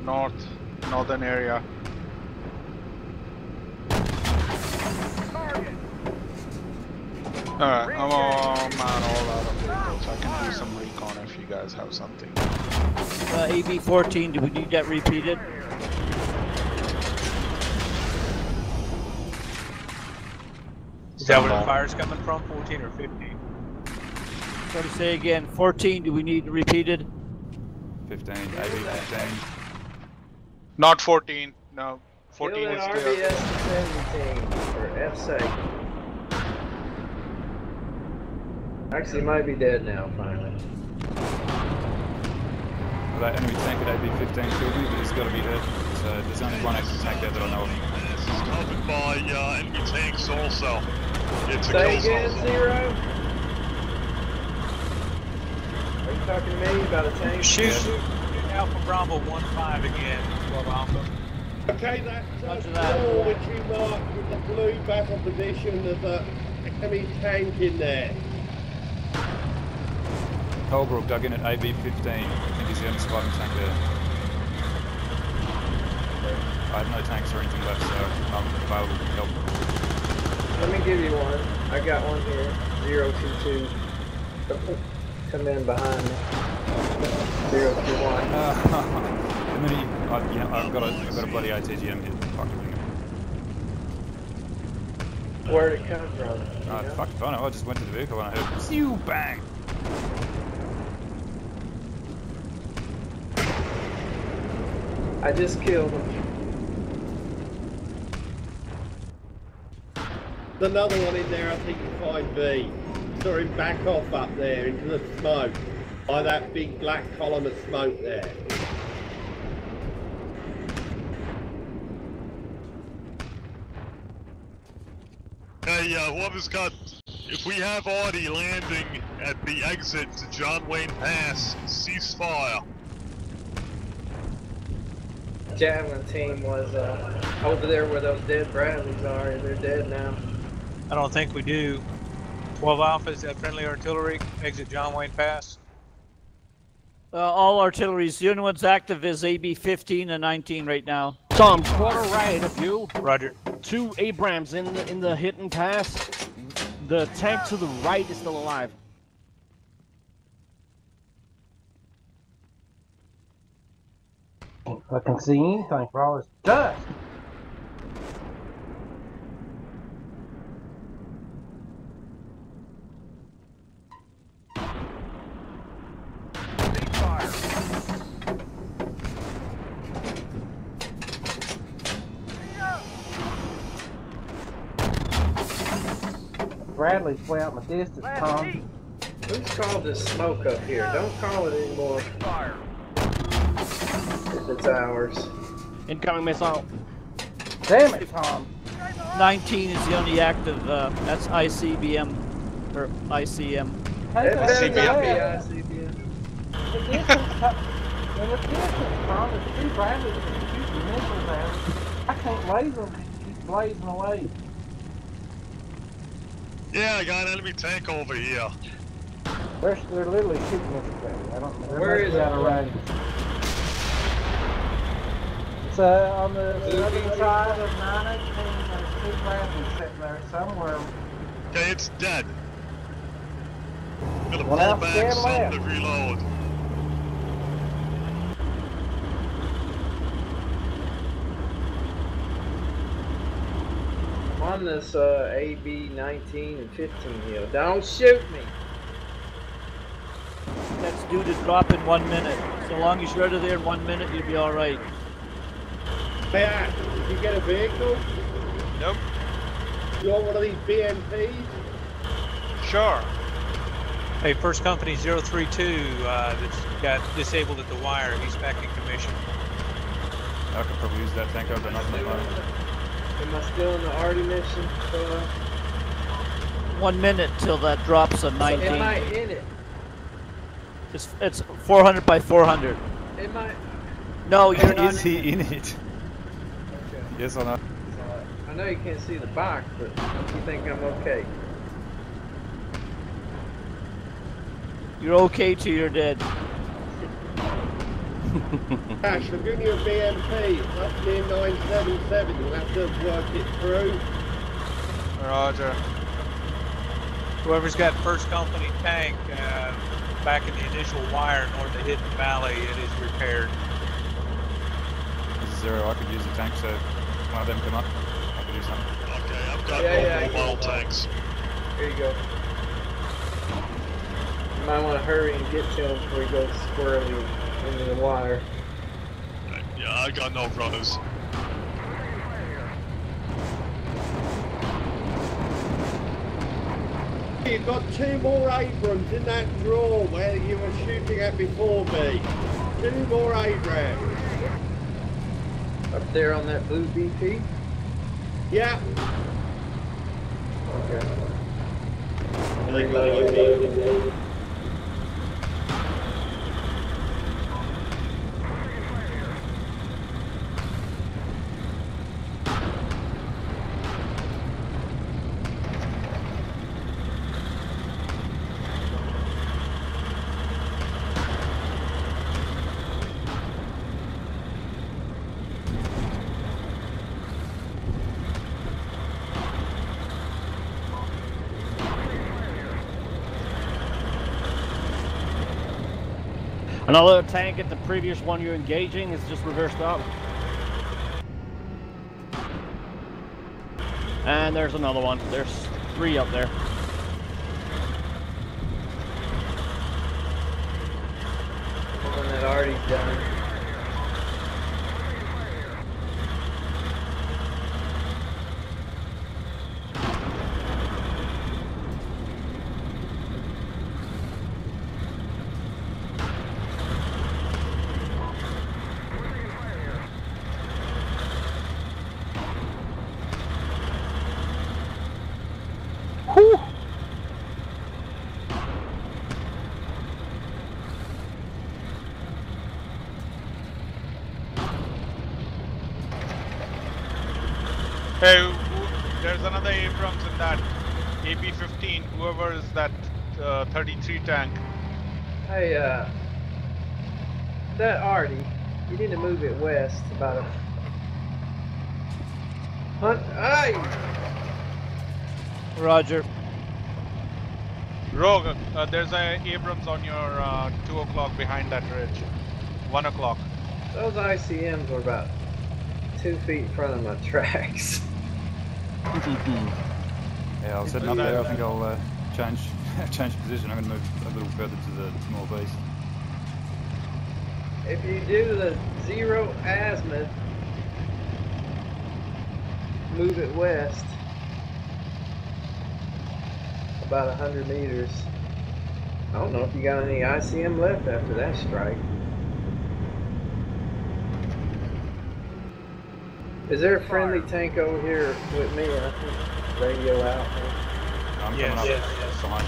northern area. Alright, I'm all out of vehicles. I can do some recon if you guys have something. AB-14, do we need that repeated? Is that where the fire's coming from, 14 or 15? So to say again, 14, do we need repeated? 15, AB-15. Not 14, no. 14 Kill is that still. RBS-17 for F's sake. Actually, he might be dead now, finally. Well, that enemy tank at AB-15 killed me, but he's got to be hurt. So there's only one active tank there that I know of. This is covered by enemy tanks also. It's a Say kill again, zone. Zero? Are you talking to me about a tank? Shoot Alpha Bravo 1-5 again, 12 Alpha. Okay, that's Roger that. all which you marked with the blue battle position. There's a enemy tank in there. Colebrook dug in at AB-15. I think he's the only surviving tank there. I have no tanks or anything left, so I'm available to help. Let me give you one. I got one here. 022. Come in behind me. 021. And then I've got a bloody ATGM here. Fuck everything. Where'd it come from? Fuck if I know. I just went to the vehicle and I heard "Pew bang." I just killed him. There's another one in there, I think you find B. Saw him back off up there into the smoke. By that big black column of smoke there. Hey, whoever's got... If we have Artie landing at the exit to John Wayne Pass, ceasefire. Javelin team was over there where those dead Bradleys are, and they're dead now. I don't think we do. 12 Alpha, is that friendly artillery? Exit John Wayne Pass. All artilleries. The only one's active is AB-15 and 19 right now. Tom, quarter right of you. Roger. 2 Abrams in the Hidden Pass. The tank to the right is still alive. I can see anything for all this dust. Ceasefire. Bradley's way out in the distance, Tom. Who's called this smoke up here? Don't call it anymore Fire. if it's ours. Incoming missile. Damn it, Tom. 19 is the only active. That's ICBM or ICM. Take It that better to not be left. ICBM. The distance, in the distance, Tom, there's 2 Bradleys that can shoot the missiles at us. I can't laser them. blazing away. Yeah, I got an enemy tank over here. They're literally shooting us today. I don't know. Where is it? Out of range. It's on the other side of 918. There's 2 Bradleys sitting there somewhere. Okay, it's dead. I'm gonna Well, pull now back stand some left. to reload. I'm on this AB 19 and 15 hill. Don't shoot me. That's due to drop in 1 minute. So long as you're out of there in 1 minute, you'll be all right. Hey, did you get a vehicle? Nope. You want one of these BMPs? Sure. Hey, First Company 032 that's got disabled at the wire. He's back in commission. I could probably use that tank over nothing at the moment. Am I still in the Arty mission? 1 minute till that drops on 19. Am I in it? It's 400 by 400. Am I? No, you're not. Is he in it? Okay. Yes or no? I know you can't see the box, but you think I'm okay? You're okay till you're dead. Ash, I'm giving you a BMP. It's up near 977. You'll have to work it through. Roger. Whoever's got First Company tank back in the initial wire north of Hidden Valley, it is repaired. This is 0. I could use a tank, so one of them come up. I could do something. Okay, I've got Yeah, mobile tanks. Here you go. You might want to hurry and get to him before he goes squirrely into the wire. Yeah, I got no runners. You've got 2 more Abrams in that drawer where you were shooting at before me. 2 more Abrams. Up there on that blue BP? Yeah. Okay. Reloading. Another tank at the previous one you're engaging is just reversed up. And there's another one. There's 3 up there. The one that already done. Whew. Hey, there's another Abrams in that AP-15. Whoever is that 33 tank. Hey, that Arty, you need to move it west about a... Hey! Roger. Rogue, there's a Abrams on your 2 o'clock behind that ridge. 1 o'clock. Those ICMs were about 2 feet in front of my tracks. Yeah, I'll set up there. I think I'll change position. I'm going to move a little further to the northeast. If you do the 0 azimuth, move it west about 100 meters. I don't know if you got any ICM left after that strike. Is there a friendly tank over here with me? I think radio out. I'm coming up behind.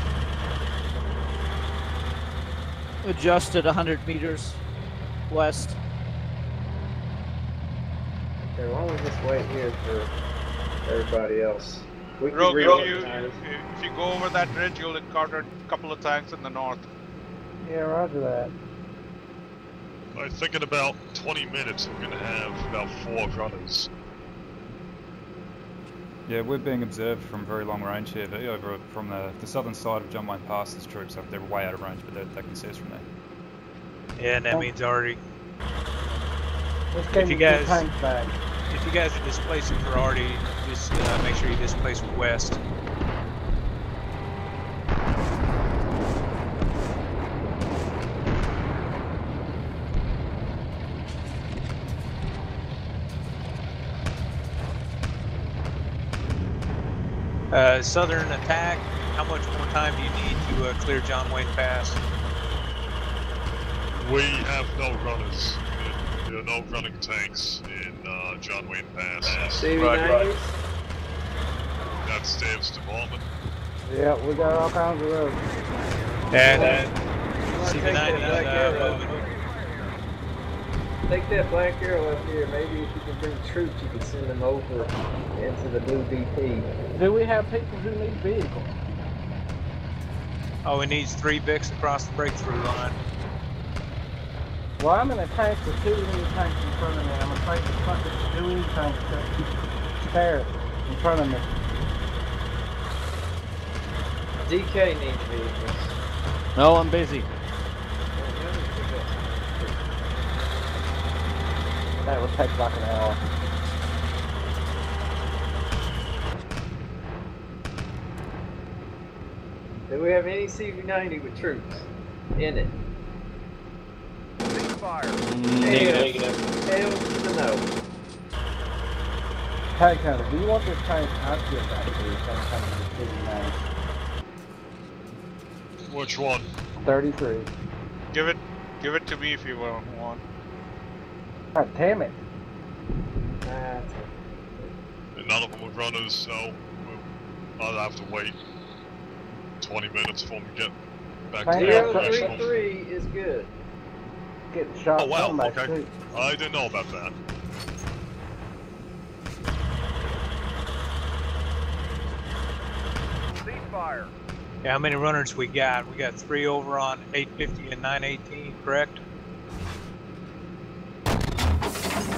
Adjusted 100 meters west. Okay, why don't we just wait here for everybody else. We can Rogue, reorganize. if you go over that bridge, you'll encounter a couple of tanks in the north. Yeah, roger that. I think in about 20 minutes we're going to have about 4 runners. Yeah, we're being observed from very long range here. They're over from the southern side of John Wayne Pass. There's troops up. They're way out of range, but they can see us from there. Yeah, and that means already. Let's If you guys, tanks back. if you guys are displacing for Artie, just make sure you displace west. Southern attack, how much more time do you need to clear John Wayne Pass? We have no runners. There are no running tanks in John Wayne Pass. CV90s? That's Dave's department. Yeah, we got all kinds of roads. And CV90 Take that black arrow up here. Maybe if you can bring troops, you can send them over into the blue BP. Do we have people who need vehicles? Oh, it needs 3 Vicks across the breakthrough line. Well, I'm in a tank with 2 enemy tanks in front of me. I'm afraid to fuck it to 2 enemy tanks that stare in front of me. DK needs vehicles. No, I'm busy. That would take like an hour. Do we have any CV90 with troops in it? Ceasefire. Negative. Hell to the no. Hey, Connor, do you want this tank? I'll get back to you sometime in the Which one? 33. Give it to me if you want. God damn it. And none of them are runners, so I'll have to wait 20 minutes for them to get back to the operational. 033 is good. Getting shot. Oh wow, by okay. troops. I didn't know about that. Ceasefire. Yeah, how many runners we got? We got 3 over on 850 and 918, correct?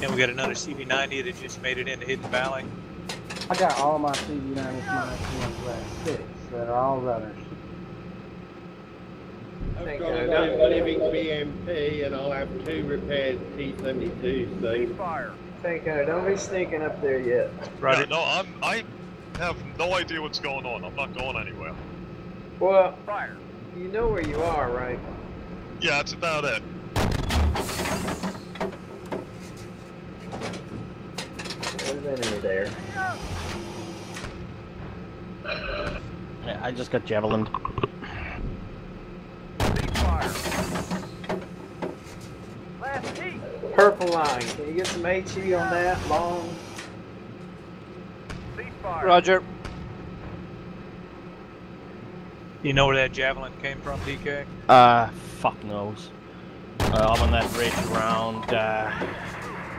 And we got another CV90 that just made it into Hidden Valley. I got all my CV90s minus ones left. 6 that are all runners. I've got a living BMP and I'll have 2 repaired T-72s. Ceasefire. Don't be sneaking up there yet. Right. Yeah, no, I have no idea what's going on. I'm not going anywhere. Well, Fire. you know where you are, right? Yeah, that's about it. There's enemy there. Yeah, I just got javelined. Ceasefire. Last heat. Purple line. Can you get some HE on that? Long. Ceasefire. Roger. You know where that javelin came from, DK? Fuck knows. I'm on that ridge around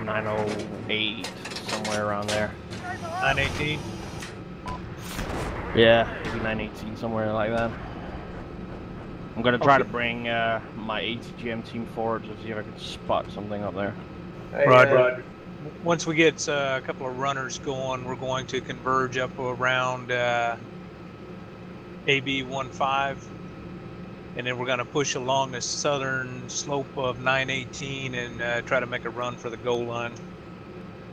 908, somewhere around there. 918? Yeah, maybe 918, somewhere like that. I'm gonna try to bring my ATGM team forward to see if I can spot something up there. Hey, Roger. Once we get a couple of runners going, we're going to converge up around AB15, and then we're going to push along the southern slope of 918 and try to make a run for the goal line.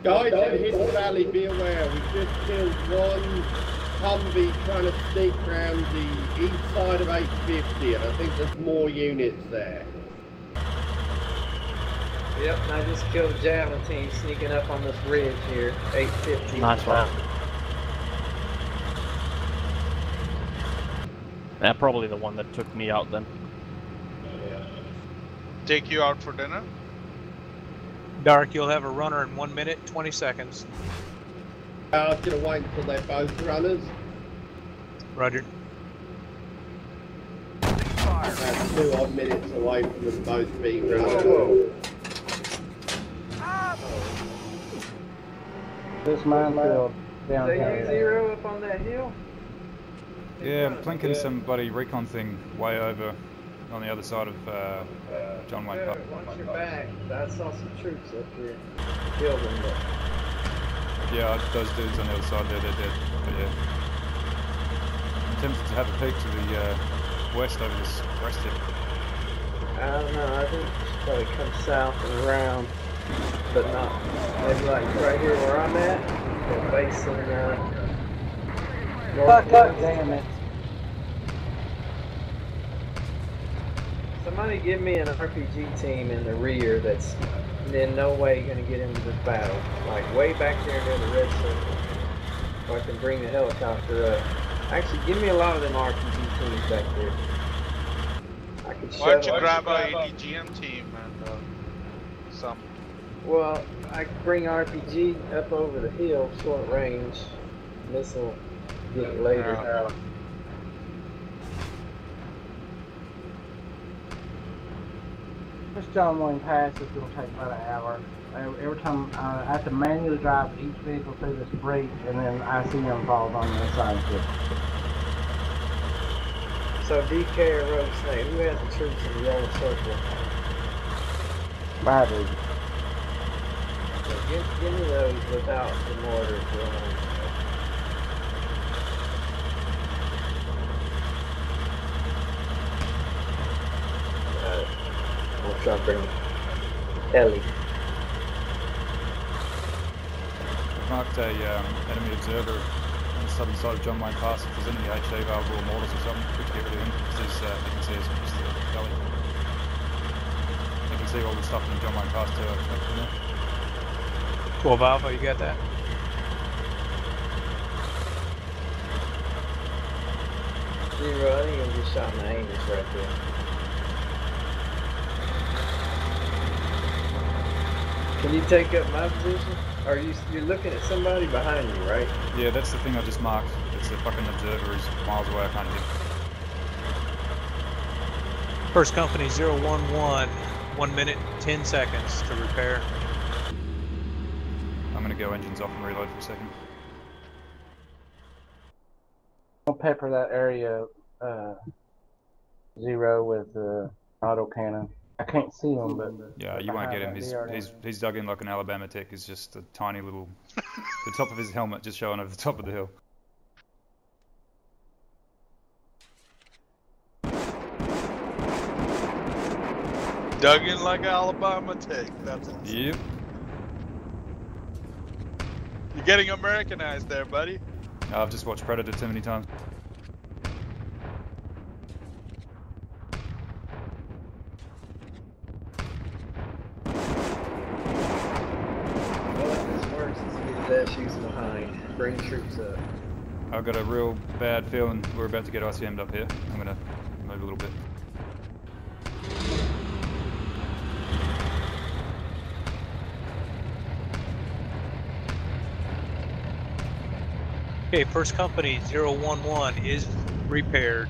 Guys in Hidden Valley, be aware, we just killed one Humvee trying to sneak around the east side of 850, and I think there's more units there. Yep, I just killed a javelin team sneaking up on this ridge here, 850. Nice one. That's probably the one that took me out then. Take you out for dinner? Dark, you'll have a runner in 1 minute, 20 seconds. I was going to wait until they're both runners. Roger. That's 2 odd minutes away from them both being runners. Whoa. This minefield. down Is that you, here. Zero, up on that hill? Yeah, I'm plinking some bloody recon thing way over on the other side of John Wayne Park. Once you're back, I saw some troops up here. Killed them, but Yeah, those dudes on the other side there, they're dead. But yeah. I'm tempted to have a peek to the west over this crest here. I don't know. I think it's probably come south and around, but not maybe like right here where I'm at. They're facing Fuck up, northwest. damn it. Somebody give me an RPG team in the rear that's in no way going to get into this battle. Like way back there near the red circle. So I can bring the helicopter up. Actually, give me a lot of them RPG teams back there. I could Why don't you shove grab a ADGM team and some? Well, I could bring RPG up over the hill, short range. Missile get it later. Yeah. This John Wayne Pass is going to take about an hour. Every time I have to manually drive each vehicle through this breach, and then I see them falls on the inside of it. So DK or Rogue Snake, who has the troops in the yellow circle? I do. So give me those without the mortars running. Got it. I'll try to bring Ellie. I've marked a enemy observer on the southern side of John Wayne Pass. If there's any HE available or mortars or something, we can get rid of him. Because you can see us across the valley. You can see all the stuff in John Wayne Pass too, I expect from there. 12 Alpha, you got that? Zero, I think you'll get shot in the anus right there. Can you take up my position? Or you're looking at somebody behind you, right? Yeah, that's the thing I just marked. It's a fucking observer who's miles away, I can't hit him. First company 011, 1 minute, 10 seconds to repair. I'm gonna go engines off and reload for a second. I'll pepper that area Zero with the auto cannon. I can't see him, but Yeah, you won't get him. He's dug in like an Alabama Tech. It's just a tiny little, the top of his helmet just showing over the top of the hill. Dug in like Alabama Tech. That's it. Yep. You're getting Americanized there, buddy. I've just watched Predator too many times. Well, if this works, it's be the best use behind. Bring troops up. I've got a real bad feeling we're about to get ICM'd up here. I'm gonna move a little bit. Okay, first company 011 is repaired.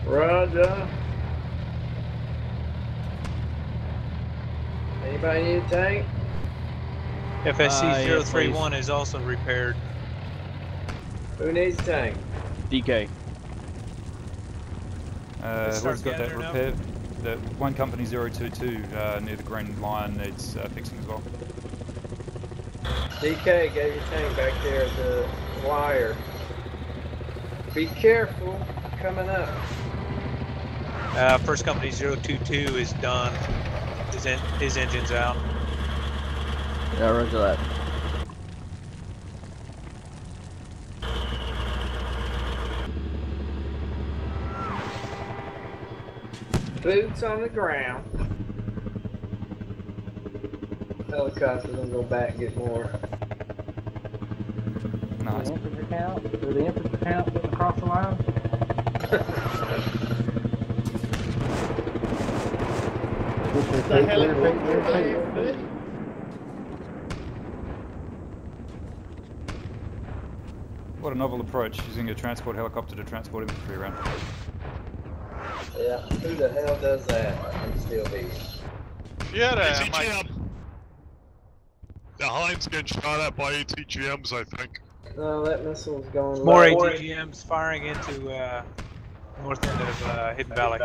Roger. Anybody need a tank? FSC Yes, 031 is also repaired. Who needs a tank? DK. Let's start Who's got that gathering up. repaired? The one company 022 near the Green Lion needs fixing as well. DK, get your tank back there at the wire. Be careful coming up. First company 022 is done. His engine's out. Yeah, roger that. Boots on the ground. Helicopter's gonna go back and get more. Nice. The infantry count? Do the infantry count getting across the line? The helicopter. What a novel approach, using a transport helicopter to transport infantry around. Yeah, Yeah, who the hell does that? I'm still here. Yeah, ATGM! The Heinz getting shot at by ATGMs, I think. No, that missile's going More low. ATGMs firing into north end of Hidden Valley.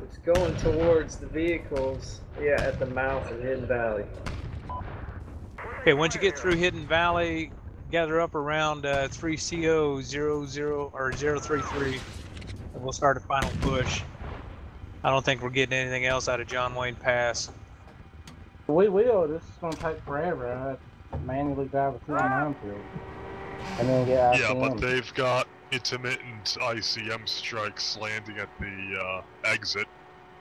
It's going towards the vehicles, yeah, at the mouth of Hidden Valley. Okay, once you get through Hidden Valley, gather up around 3CO00 or 033, and we'll start a final push. I don't think we're getting anything else out of John Wayne Pass. We will. This is going to take forever. I have to manually drive it through the minefield. And then get ICM. Yeah, but they've got intermittent ICM strikes landing at the exit.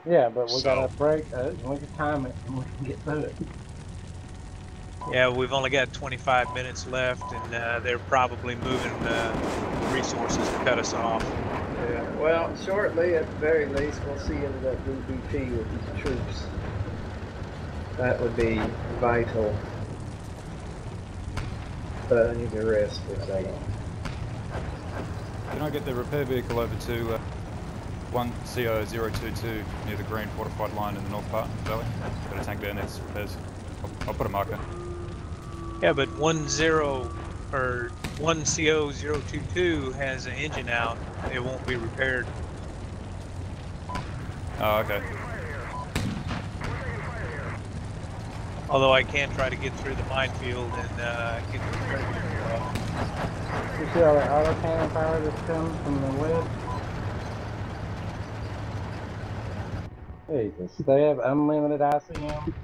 Yeah, but we So- got to break it. We can time it and we can get through it. Yeah, we've only got 25 minutes left, and they're probably moving resources to cut us off. Yeah, well, shortly, at the very least, we'll see into that DBP with these troops. That would be vital. But I need to rest for a second. Can I get the repair vehicle over to 1CO022 near the green fortified line in the north part of the valley? Got a tank there needs repairs. I'll put a marker. Yeah, but 1CO022 has an engine out. It won't be repaired. Oh, okay. Although I can try to get through the minefield and get the repair vehicle out. You see all that auto cannon power that's coming from the west? Jesus, they have unlimited ICM.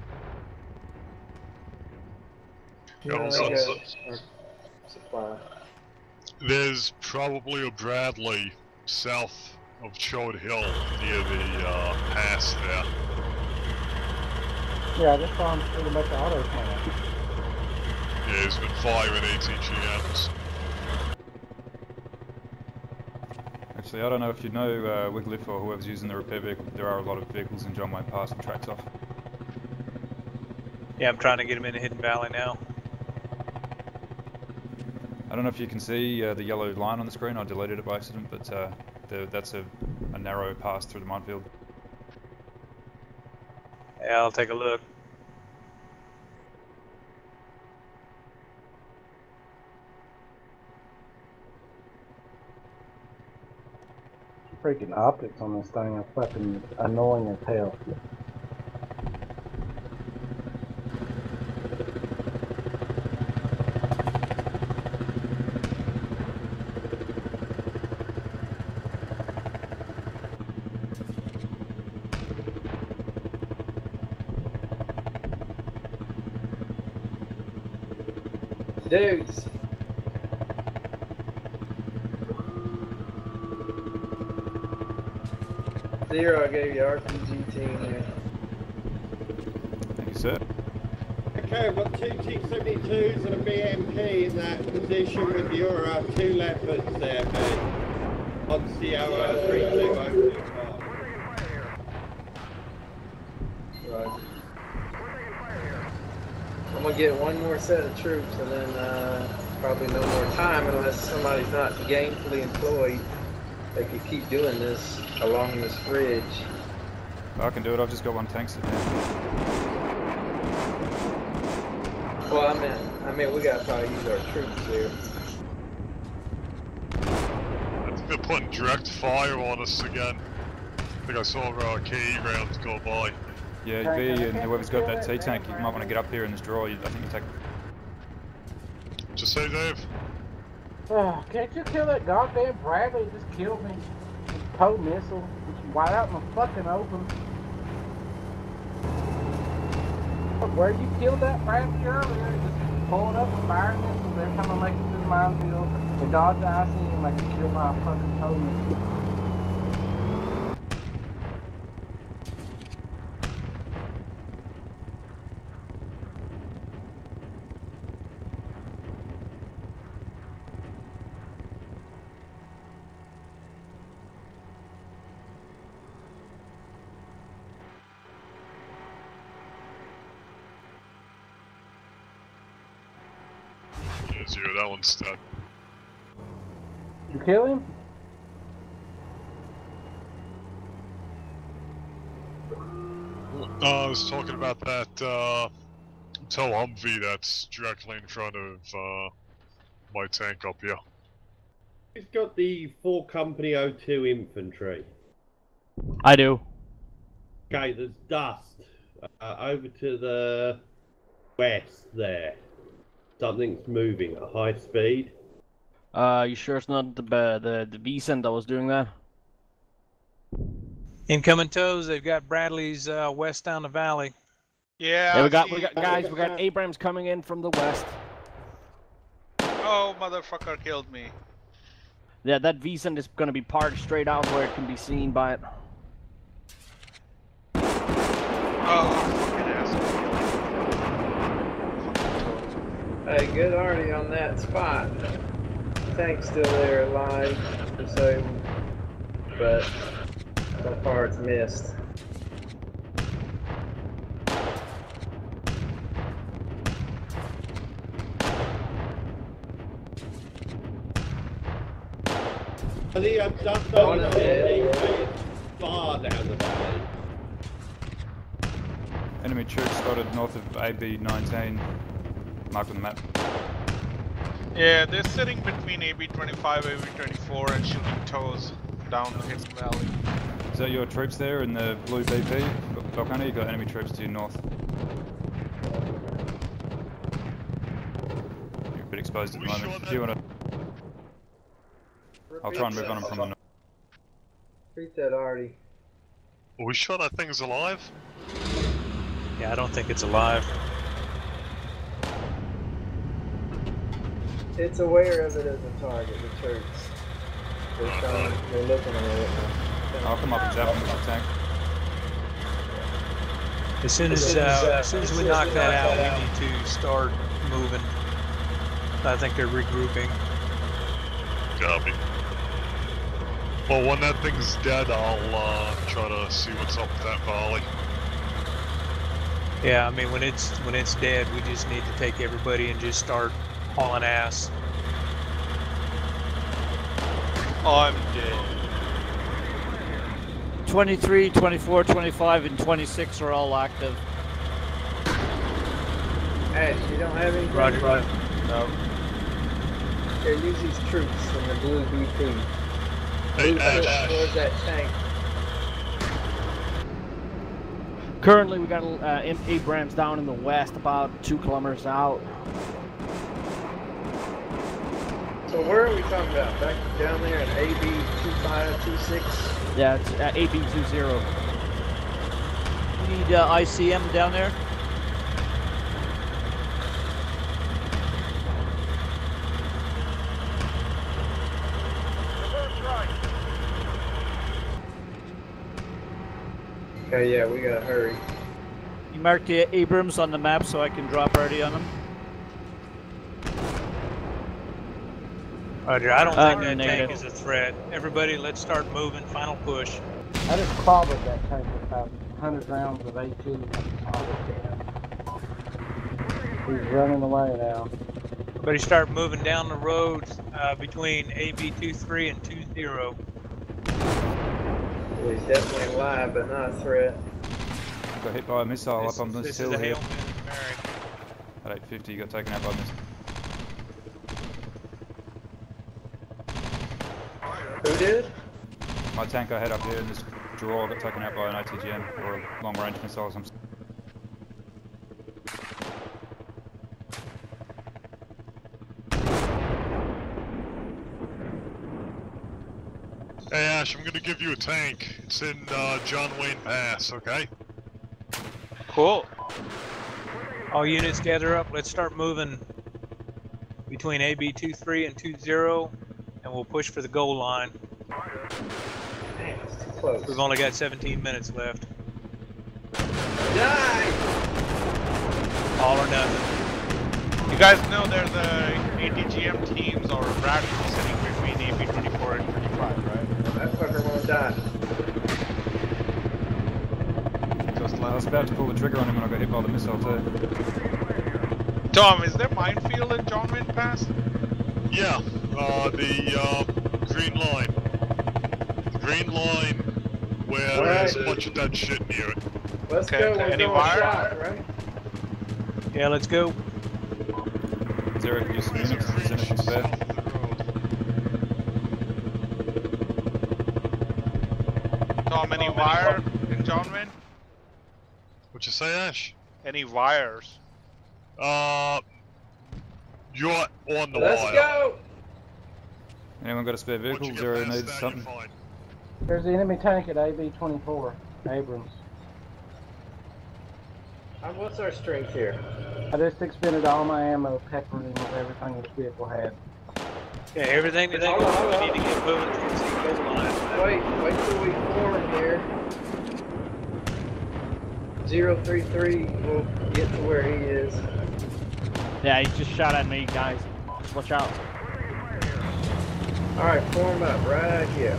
Yeah, No, so- they got our supply. There's probably a Bradley south of Chode Hill near the pass there. Yeah, I just saw him shoot a bunch of auto cannon. Yeah, he's been firing ATGMs. Actually, I don't know if you know Wigliffe or whoever's using the repair vehicle, but there are a lot of vehicles in John Wayne Pass and tracks off. Yeah, I'm trying to get him into Hidden Valley now. I don't know if you can see the yellow line on the screen. I deleted it by accident, but that's a narrow pass through the minefield. Yeah, I'll take a look. Freaking optics on this thing are fucking annoying as hell. Dudes, Zero, I gave you RPG team here. Thank you, sir. Okay, I've got two T-72s and a BMP in that position with your two leopards there, mate. On CO 320. Right. I'm gonna get one more set of troops and then probably no more time unless somebody's not gainfully employed. They could keep doing this along this bridge. I can do it. I've just got one tank sitting there. Well, I mean, we gotta probably use our troops here. I think they're putting direct fire on us again. I think I saw KE rounds go by. Yeah, V and whoever's got that T-tank, you might want to get up here in this draw. I think you take... Just say, Dave. Oh, can't you kill that goddamn Bradley? Just killed me. Poe missile. Just wide out in the fucking open. Where you killed that Bradley earlier, just pulling up and firing missiles every time I make it through the minefield. The dodge I see him, I can kill my fucking Poe missile. Yeah, Zero, that one's dead. You kill him? I was talking about that tow Humvee that's directly in front of my tank up here. Who's got the 4 Company 02 infantry? I do. Okay, there's dust over to the west there. Something's moving at high speed. You sure it's not the Vicent that was doing that? Incoming tows. They've got Bradley's west down the valley. Yeah, Yeah, we see- got guys. We got Abrams coming in from the west. Oh, motherfucker killed me. Yeah, that Vicent is gonna be parked straight out where it can be seen by it. Oh, fucking asshole. Hey, good already on that spot. Tank's still there alive, disabled, but so far it's missed. I think I've dust on the far down the valley. Enemy troops spotted north of AB-19. Marked on the map. Yeah, they're sitting between AB-25, AB-24 and shooting toes down the Hidden Valley. Is that your troops there in the blue BP? Doc Hunter, you got enemy troops to your north. You're a bit exposed at the moment. If you want to... I'll try and move on them from the north. Repeat that, Artie. Are we sure that thing's alive? Yeah, I don't think it's alive. It's aware of it as a target, the troops. They're looking at it. I'll come up and zap them with the tank. As soon as we knock that out, we need to start moving. I think they're regrouping. Copy. Well, when that thing's dead, I'll try to see what's up with that volley. Yeah, I mean when it's dead, we just need to take everybody and just start hauling ass. I'm dead. 23, 24, 25, and 26 are all active. Ash, you don't have anything? Roger. No. Here, use these troops in the blue BP. Hey, Ash. Towards that tank. Currently, we got Abrams down in the west, about 2 kilometers out. So where are we talking about? Back down there in AB 2526? Yeah, it's AB-20. Need ICM down there? Okay, yeah, we gotta hurry. You mark the Abrams on the map so I can drop Artie on them. Roger, I don't think that negative. tank is a threat. Everybody, let's start moving. Final push. I just clobbered that tank with about 100 rounds of AT. He's running away now. Everybody start moving down the road between AB-23 and 20. Well, he's definitely alive, but not a threat. Got hit by a missile up on this This hill is a here. Hail Mary. At 850, you got taken out by a missile. Who did? My tank I had up here in this drawer got taken out by an ATGM, or a long-range missile or something. Hey Ash, I'm gonna give you a tank. It's in John Wayne Pass, okay? Cool. All units gather up. Let's start moving between AB-23 and 20, and we'll push for the goal line. Damn, it's too close. We've only got 17 minutes left. Die! All or nothing. You guys know there's ATGM teams or Bradley sitting between AB-24 and 25, right? That fucker won't die. Just I let was about to pull the trigger on him when I got hit by the missile too. Tom, is there minefield in John Wayne Pass? Yeah, the green line. The green line where there's a bunch of dead shit near it. Let's Okay, go. We're any going wire? south, right? Yeah, let's go. Zero can use some units if there's anything spare. South of the road. Tom, any wire in John Wayne? What'd you say, Ash? Any wires? You're on the Let's wire. go. Anyone got a spare Once vehicle? you get Zero past needs that, something. you're fine. There's the enemy tank at AB-24, Abrams. What's our strength here? I just expended all my ammo, peppering him with everything this vehicle had. Yeah, everything that they Hold go on, through, we hold need to get moving towards the goal line. Wait till we form here. 033 will get to where he is. Yeah, he just shot at me, guys. Just watch out. Alright, form up right here.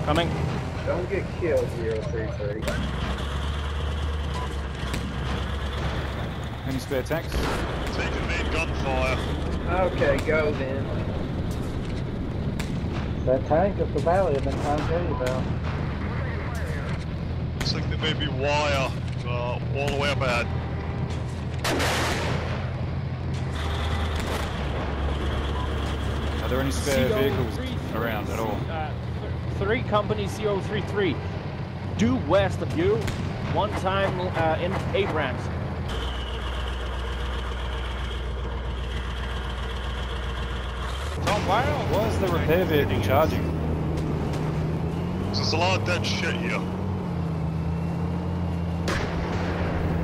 Coming. Don't get killed, 033. Any spare tanks? Taking main gunfire. Okay, go then. That tank up the valley I've been trying to tell you about. Looks like there may be wire all the way up ahead. Are there any spare vehicles around at all? 3 company 033. Due west of you. One time in Abrams. Tom, why Why is the repair vehicle charging? There's a lot of dead shit here.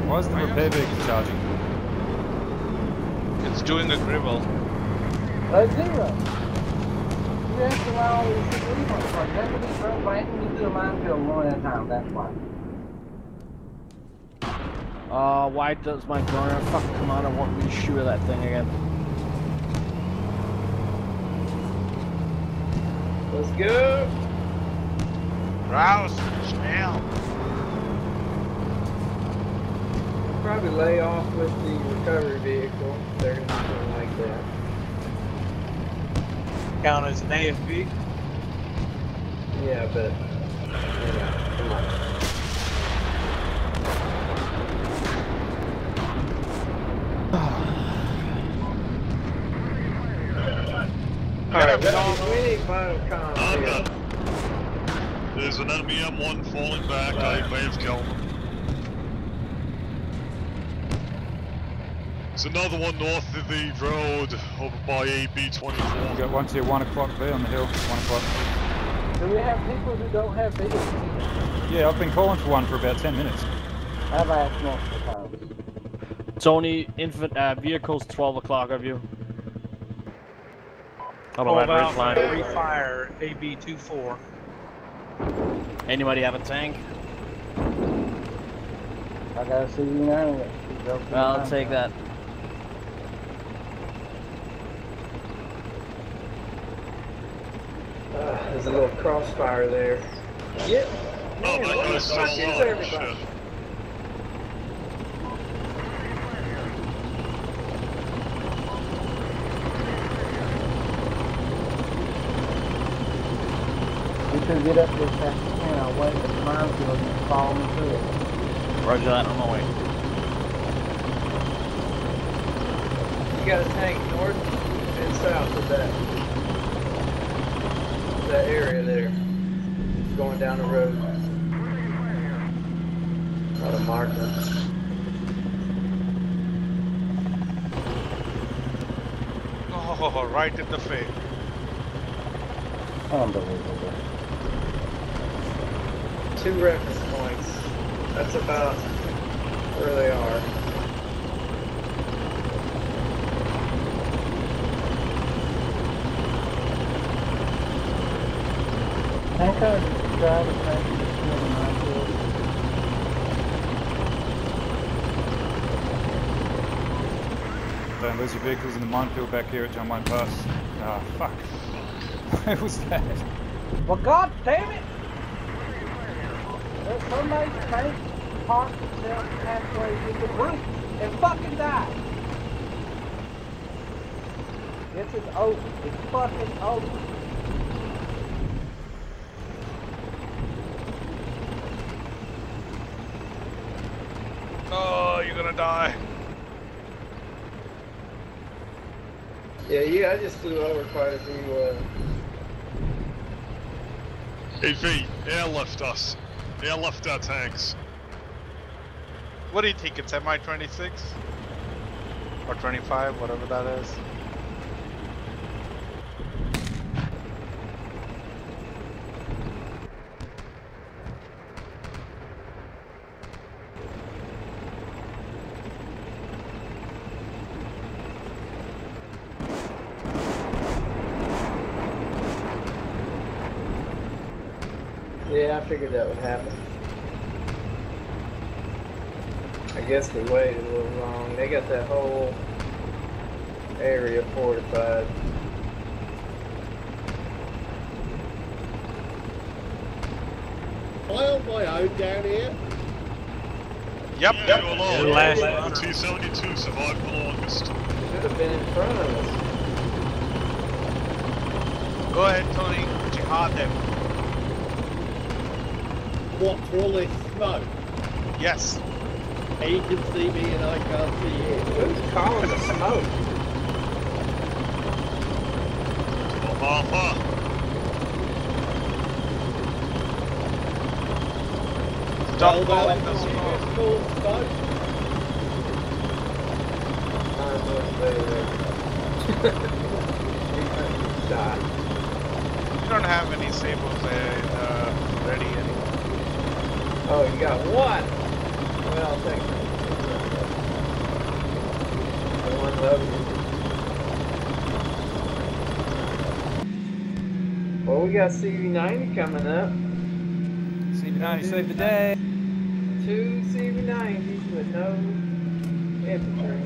Why is the repair vehicle charging? It's doing a gribble. Zero. You asked why all these shit leave on the car. That's what he's running by. You do a minefield one at a time, that's why. Why does my gunner fucking commander want me to shoot at that thing again? Let's go. Rouse, schnell. Probably lay off with the recovery vehicle. They're not gonna like that. Count as an AFB. Yeah, but you know, come on. Alright, we need final comms I'm here. done. There's an enemy M1 falling back. I may have killed him. There's another one north of the road over by AB-24. We've got one to 1 o'clock there on the hill. 1 o'clock. Do we have people who don't have vehicles? Yeah, I've been calling for one for about 10 minutes. I've asked multiple times. It's only vehicles 12 o'clock of you. How about that ridge line? Free fire AB-24. Anybody have a tank? I gotta see you now. I'll take that. There's a little crossfire there. Yep. Oh, that guy's so Fuck is low. everybody? Shit. We should get up this fast as we can. I'll wait at the minefield and follow me through it. Roger that, on my way. You got a tank north and south of that area there. Going down the road. Got a marker. Oh, right in the face. Unbelievable. 2 reference points. That's about where they are. Tank car just drive a tank to the minefield. Don't lose your vehicles in the minefield back here at John Wayne Pass. Ah, fuck. Where was that? Well, god damn it! There's somebody's tank parked itself halfway through the breach and fucking died. This is over. It's fucking over. gonna die. Yeah, I just flew over quite a few. 8V, airlift us. Airlift our tanks. What do you think? It's MI-26 or 25, whatever that is. Yeah, I figured that would happen. I guess they waited a little long. They got that whole area fortified. Am I on my own down here? Yep. You're alone. The last The T-72 survived the longest. Should have been in front of us. Go ahead, Tony. Jihad them. What, for all this smoke? Yes. And you can see me and I can't see you. Who's calling the smoke? Stop Well, calling that's the not smoke. it's called smoke. Might as well stay there. He's gonna get shot. You don't have any sables ready anymore. Oh, you got one? Well, technically. The one loaded. Well, we got CV90 coming up. CV90 saved the day. 2 CV90s with no infantry.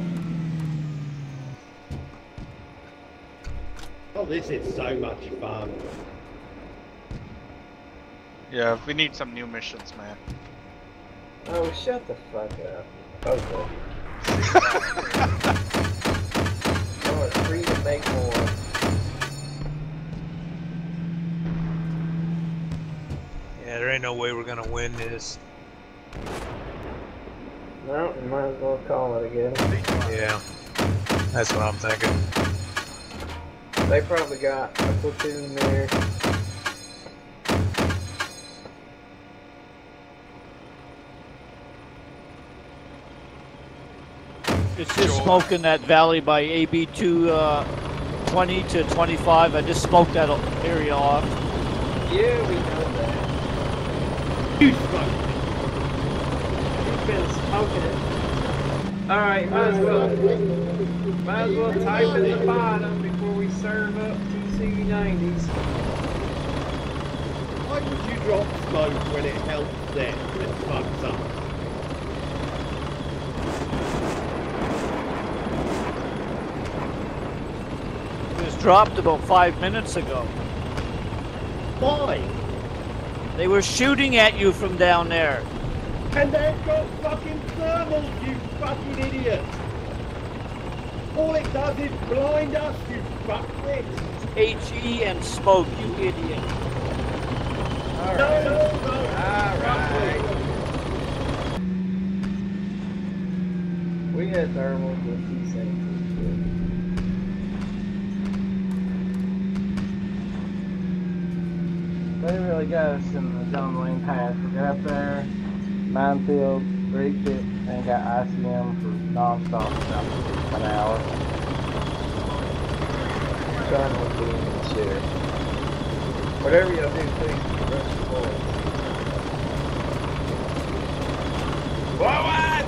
Oh, this is so much fun. Yeah, we need some new missions, man. Oh, shut the fuck up. Okay. Oh, it's free to make more. Yeah, there ain't no way we're gonna win this. No, you might as well call it again. Yeah, that's what I'm thinking. They probably got a platoon there. It's just smoking that valley by AB 220 to 25. I just smoked that area off. Yeah, we know that. You smoke. You've been smoking it. Alright, might as well type at the bottom before we serve up 2 CV90s. Why would you drop smoke when it helps them and fucks up? It was dropped about 5 minutes ago. Why? They were shooting at you from down there. And they've got fucking thermals, you fucking idiot! All it does is blind us, you fuckwits! HE and smoke, you idiot. Alright. No. Alright. We had thermals with T-72. They really got us in the John Wayne Pass. We got up there, minefield, rigged it, and got ICM for non-stop for about an hour. Trying to be in the chair. Whatever y'all do, please rush the boys. Forward!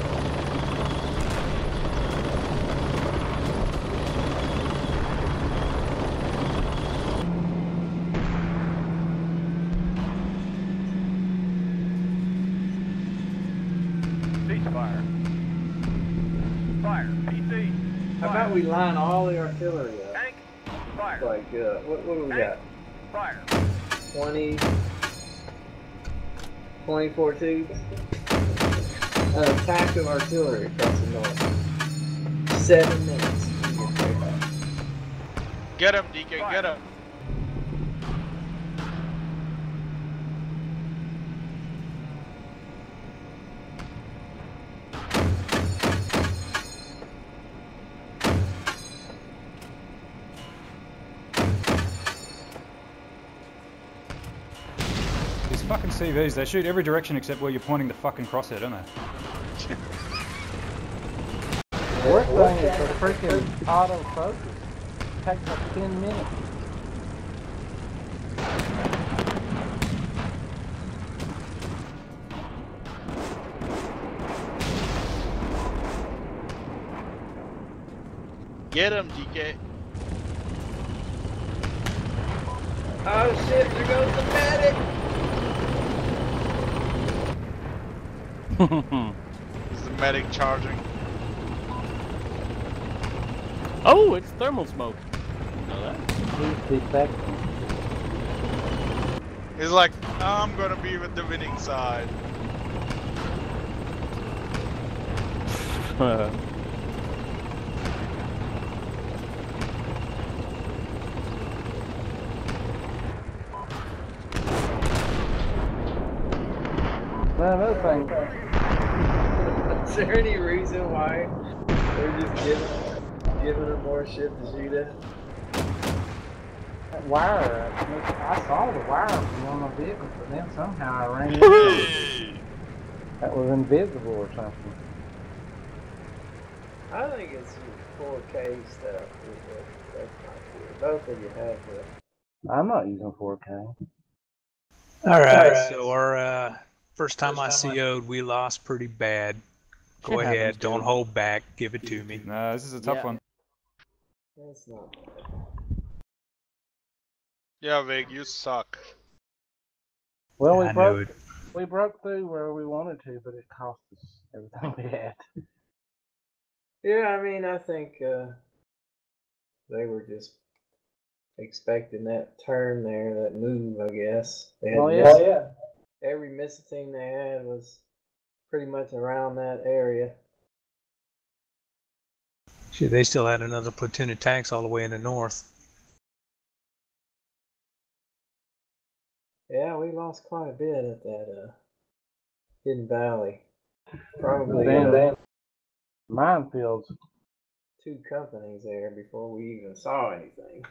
Ceasefire. Fire. PC. How about we line all the artillery up? Tank. Fire. Like, what do we got? Fire. 24 tubes? An attack of artillery across the north. 7 minutes. Get him, DK, get him. fucking CVs, they shoot every direction except where you're pointing the fucking crosshair, don't they? The worst thing is the freaking autofocus. It takes like 10 minutes. Get him, DK. Oh shit, there goes the medic! Is the medic charging? Oh, it's thermal smoke. Know that? He's defecting. He's like, I'm gonna be with the winning side. Well, another thing. Is there any reason why they're just giving them more shit to shoot at? That wire, I saw the wire from one of the vehicles, but then somehow I ran into it. That was invisible or something. I think it's 4K stuff. That's not good. Both of you have the. I'm not using 4K. All right. So our first time I CO'd, we lost pretty bad. Go Shit ahead. happens, Don't dude. hold back. Give it to me. Nah, this is a tough one. That's not bad. Yeah, Vig, you suck. Well, I knew it. we broke through where we wanted to, but it cost us everything we had. Yeah, I mean, I think they were just expecting that turn there, that move, I guess. They had every missile team they had was pretty much around that area. Shit, they still had another platoon of tanks all the way in the north. Yeah, we lost quite a bit at that Hidden Valley. Probably Minefields. 2 companies there before we even saw anything.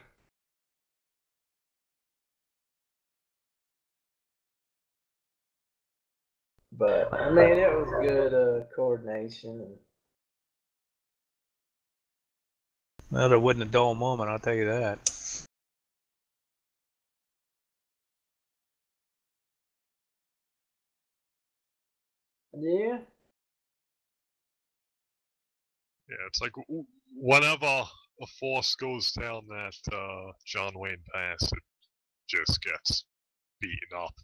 But I mean, it was good coordination. And Well, there wasn't a dull moment, I'll tell you that. yeah, Yeah, it's like whenever a force goes down that John Wayne Pass, it just gets beaten up.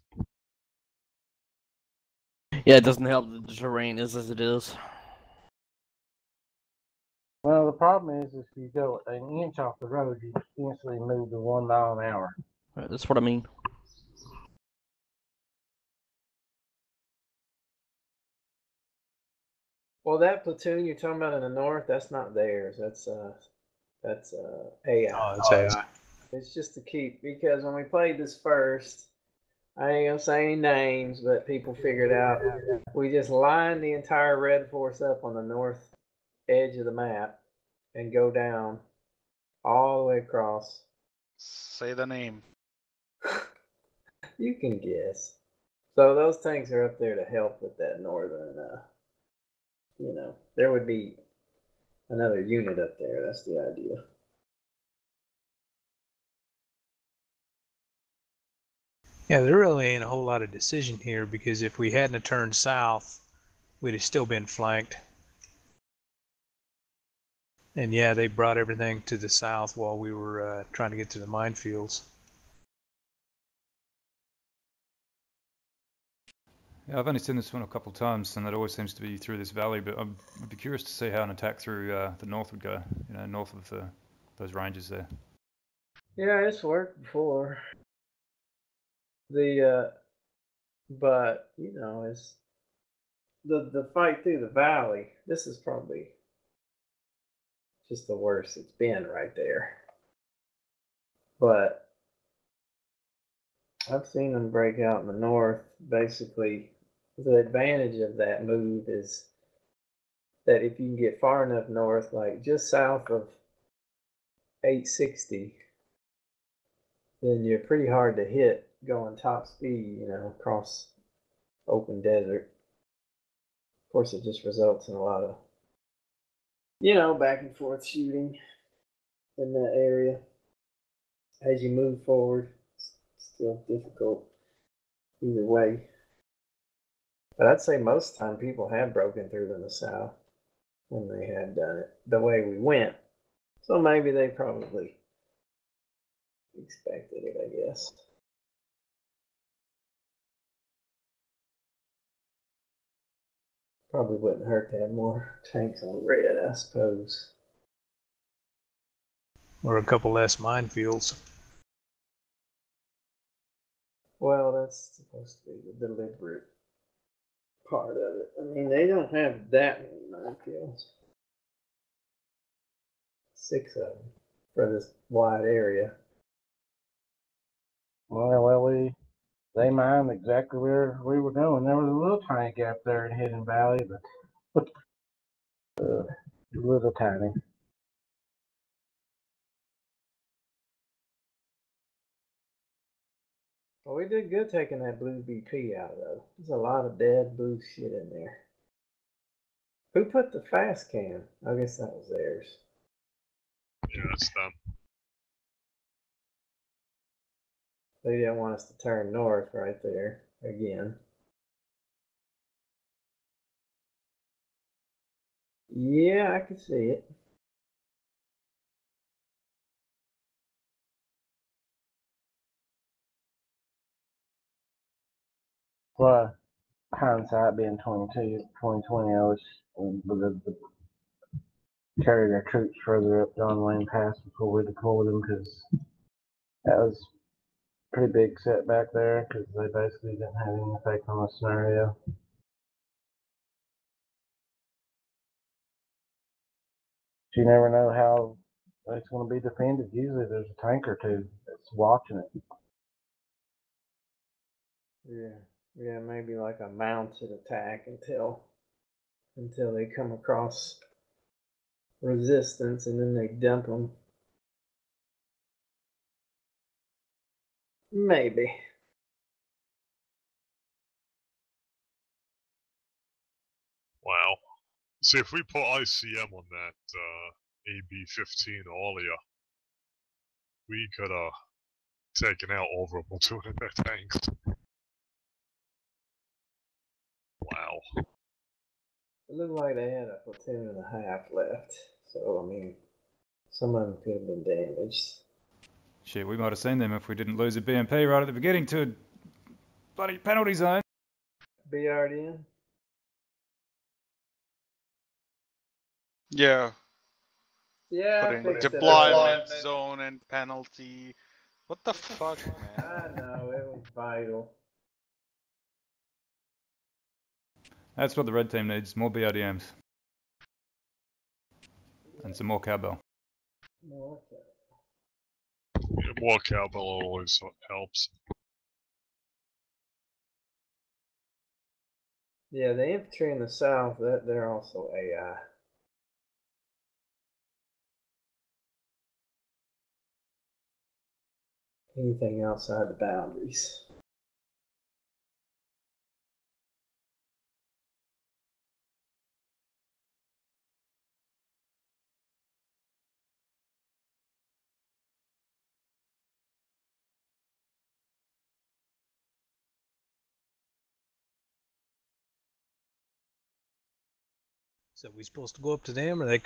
Yeah, it doesn't help that the terrain is as it is. Well, the problem is if you go an inch off the road, you instantly move to 1 mile an hour. Right, that's what I mean. well, that platoon you're talking about in the north, that's not theirs. That's AI. Oh, it's AI. It's just to keep, because when we played this first, I ain't gonna say any names, but people figured out we just line the entire red force up on the north edge of the map and go down all the way across. Say the name. You can guess. So those tanks are up there to help with that northern, there would be another unit up there. That's the idea. Yeah, there really ain't a whole lot of decision here because if we hadn't have turned south, we'd have still been flanked. And yeah, they brought everything to the south while we were trying to get to the minefields. Yeah, I've only seen this one a couple of times, and it always seems to be through this valley. But I'd be curious to see how an attack through the north would go. North of those ranges there. Yeah, it's worked before. But it's the fight through the valley. This is probably just the worst it's been right there. But I've seen them break out in the north. Basically, the advantage of that move is that if you can get far enough north, like just south of 860, then you're pretty hard to hit going top speed, across open desert. Of course, it just results in a lot of, back and forth shooting in that area. As you move forward, it's still difficult either way. But I'd say most time people have broken through in the South when they had done it the way we went. So maybe they probably expected it, I guess. Probably wouldn't hurt to have more tanks on red, I suppose. Or a couple less minefields. Well, that's supposed to be the deliberate part of it. I mean, they don't have that many minefields. 6 of them for this wide area. Well, they mined exactly where we were going. There was a little tiny gap there in Hidden Valley, but little tiny. Well, we did good taking that blue BP out, though. There's a lot of dead blue shit in there. Who put the fast cam? I guess that was theirs. Yeah, that's them. They didn't want us to turn north right there again. Yeah, I can see it. Well, hindsight being 2020, I was carried our troops further up John Wayne Pass before we deployed them, because that was a pretty big setback there, because they basically didn't have any effect on the scenario. You never know how it's going to be defended. Usually there's a tank or two that's watching it. Yeah, maybe like a mounted attack until they come across resistance, and then they dump them. Maybe. Wow. See, if we put ICM on that AB-15 earlier, we could have taken out over a platoon of their tanks. Wow. It looked like they had a platoon and a half left. So, I mean, some of them could have been damaged. Shit, we might have seen them if we didn't lose a BMP right at the beginning to a bloody penalty zone. BRDN? Yeah. Yeah, Putting deployment zone and penalty. What the fuck, man? I know, it was vital. That's what the red team needs, more BRDMs. And some more cowbell. Yeah, more cowbell always helps. Yeah, the infantry in the south, they're also AI. Anything outside the boundaries. So we supposed to go up to them, or they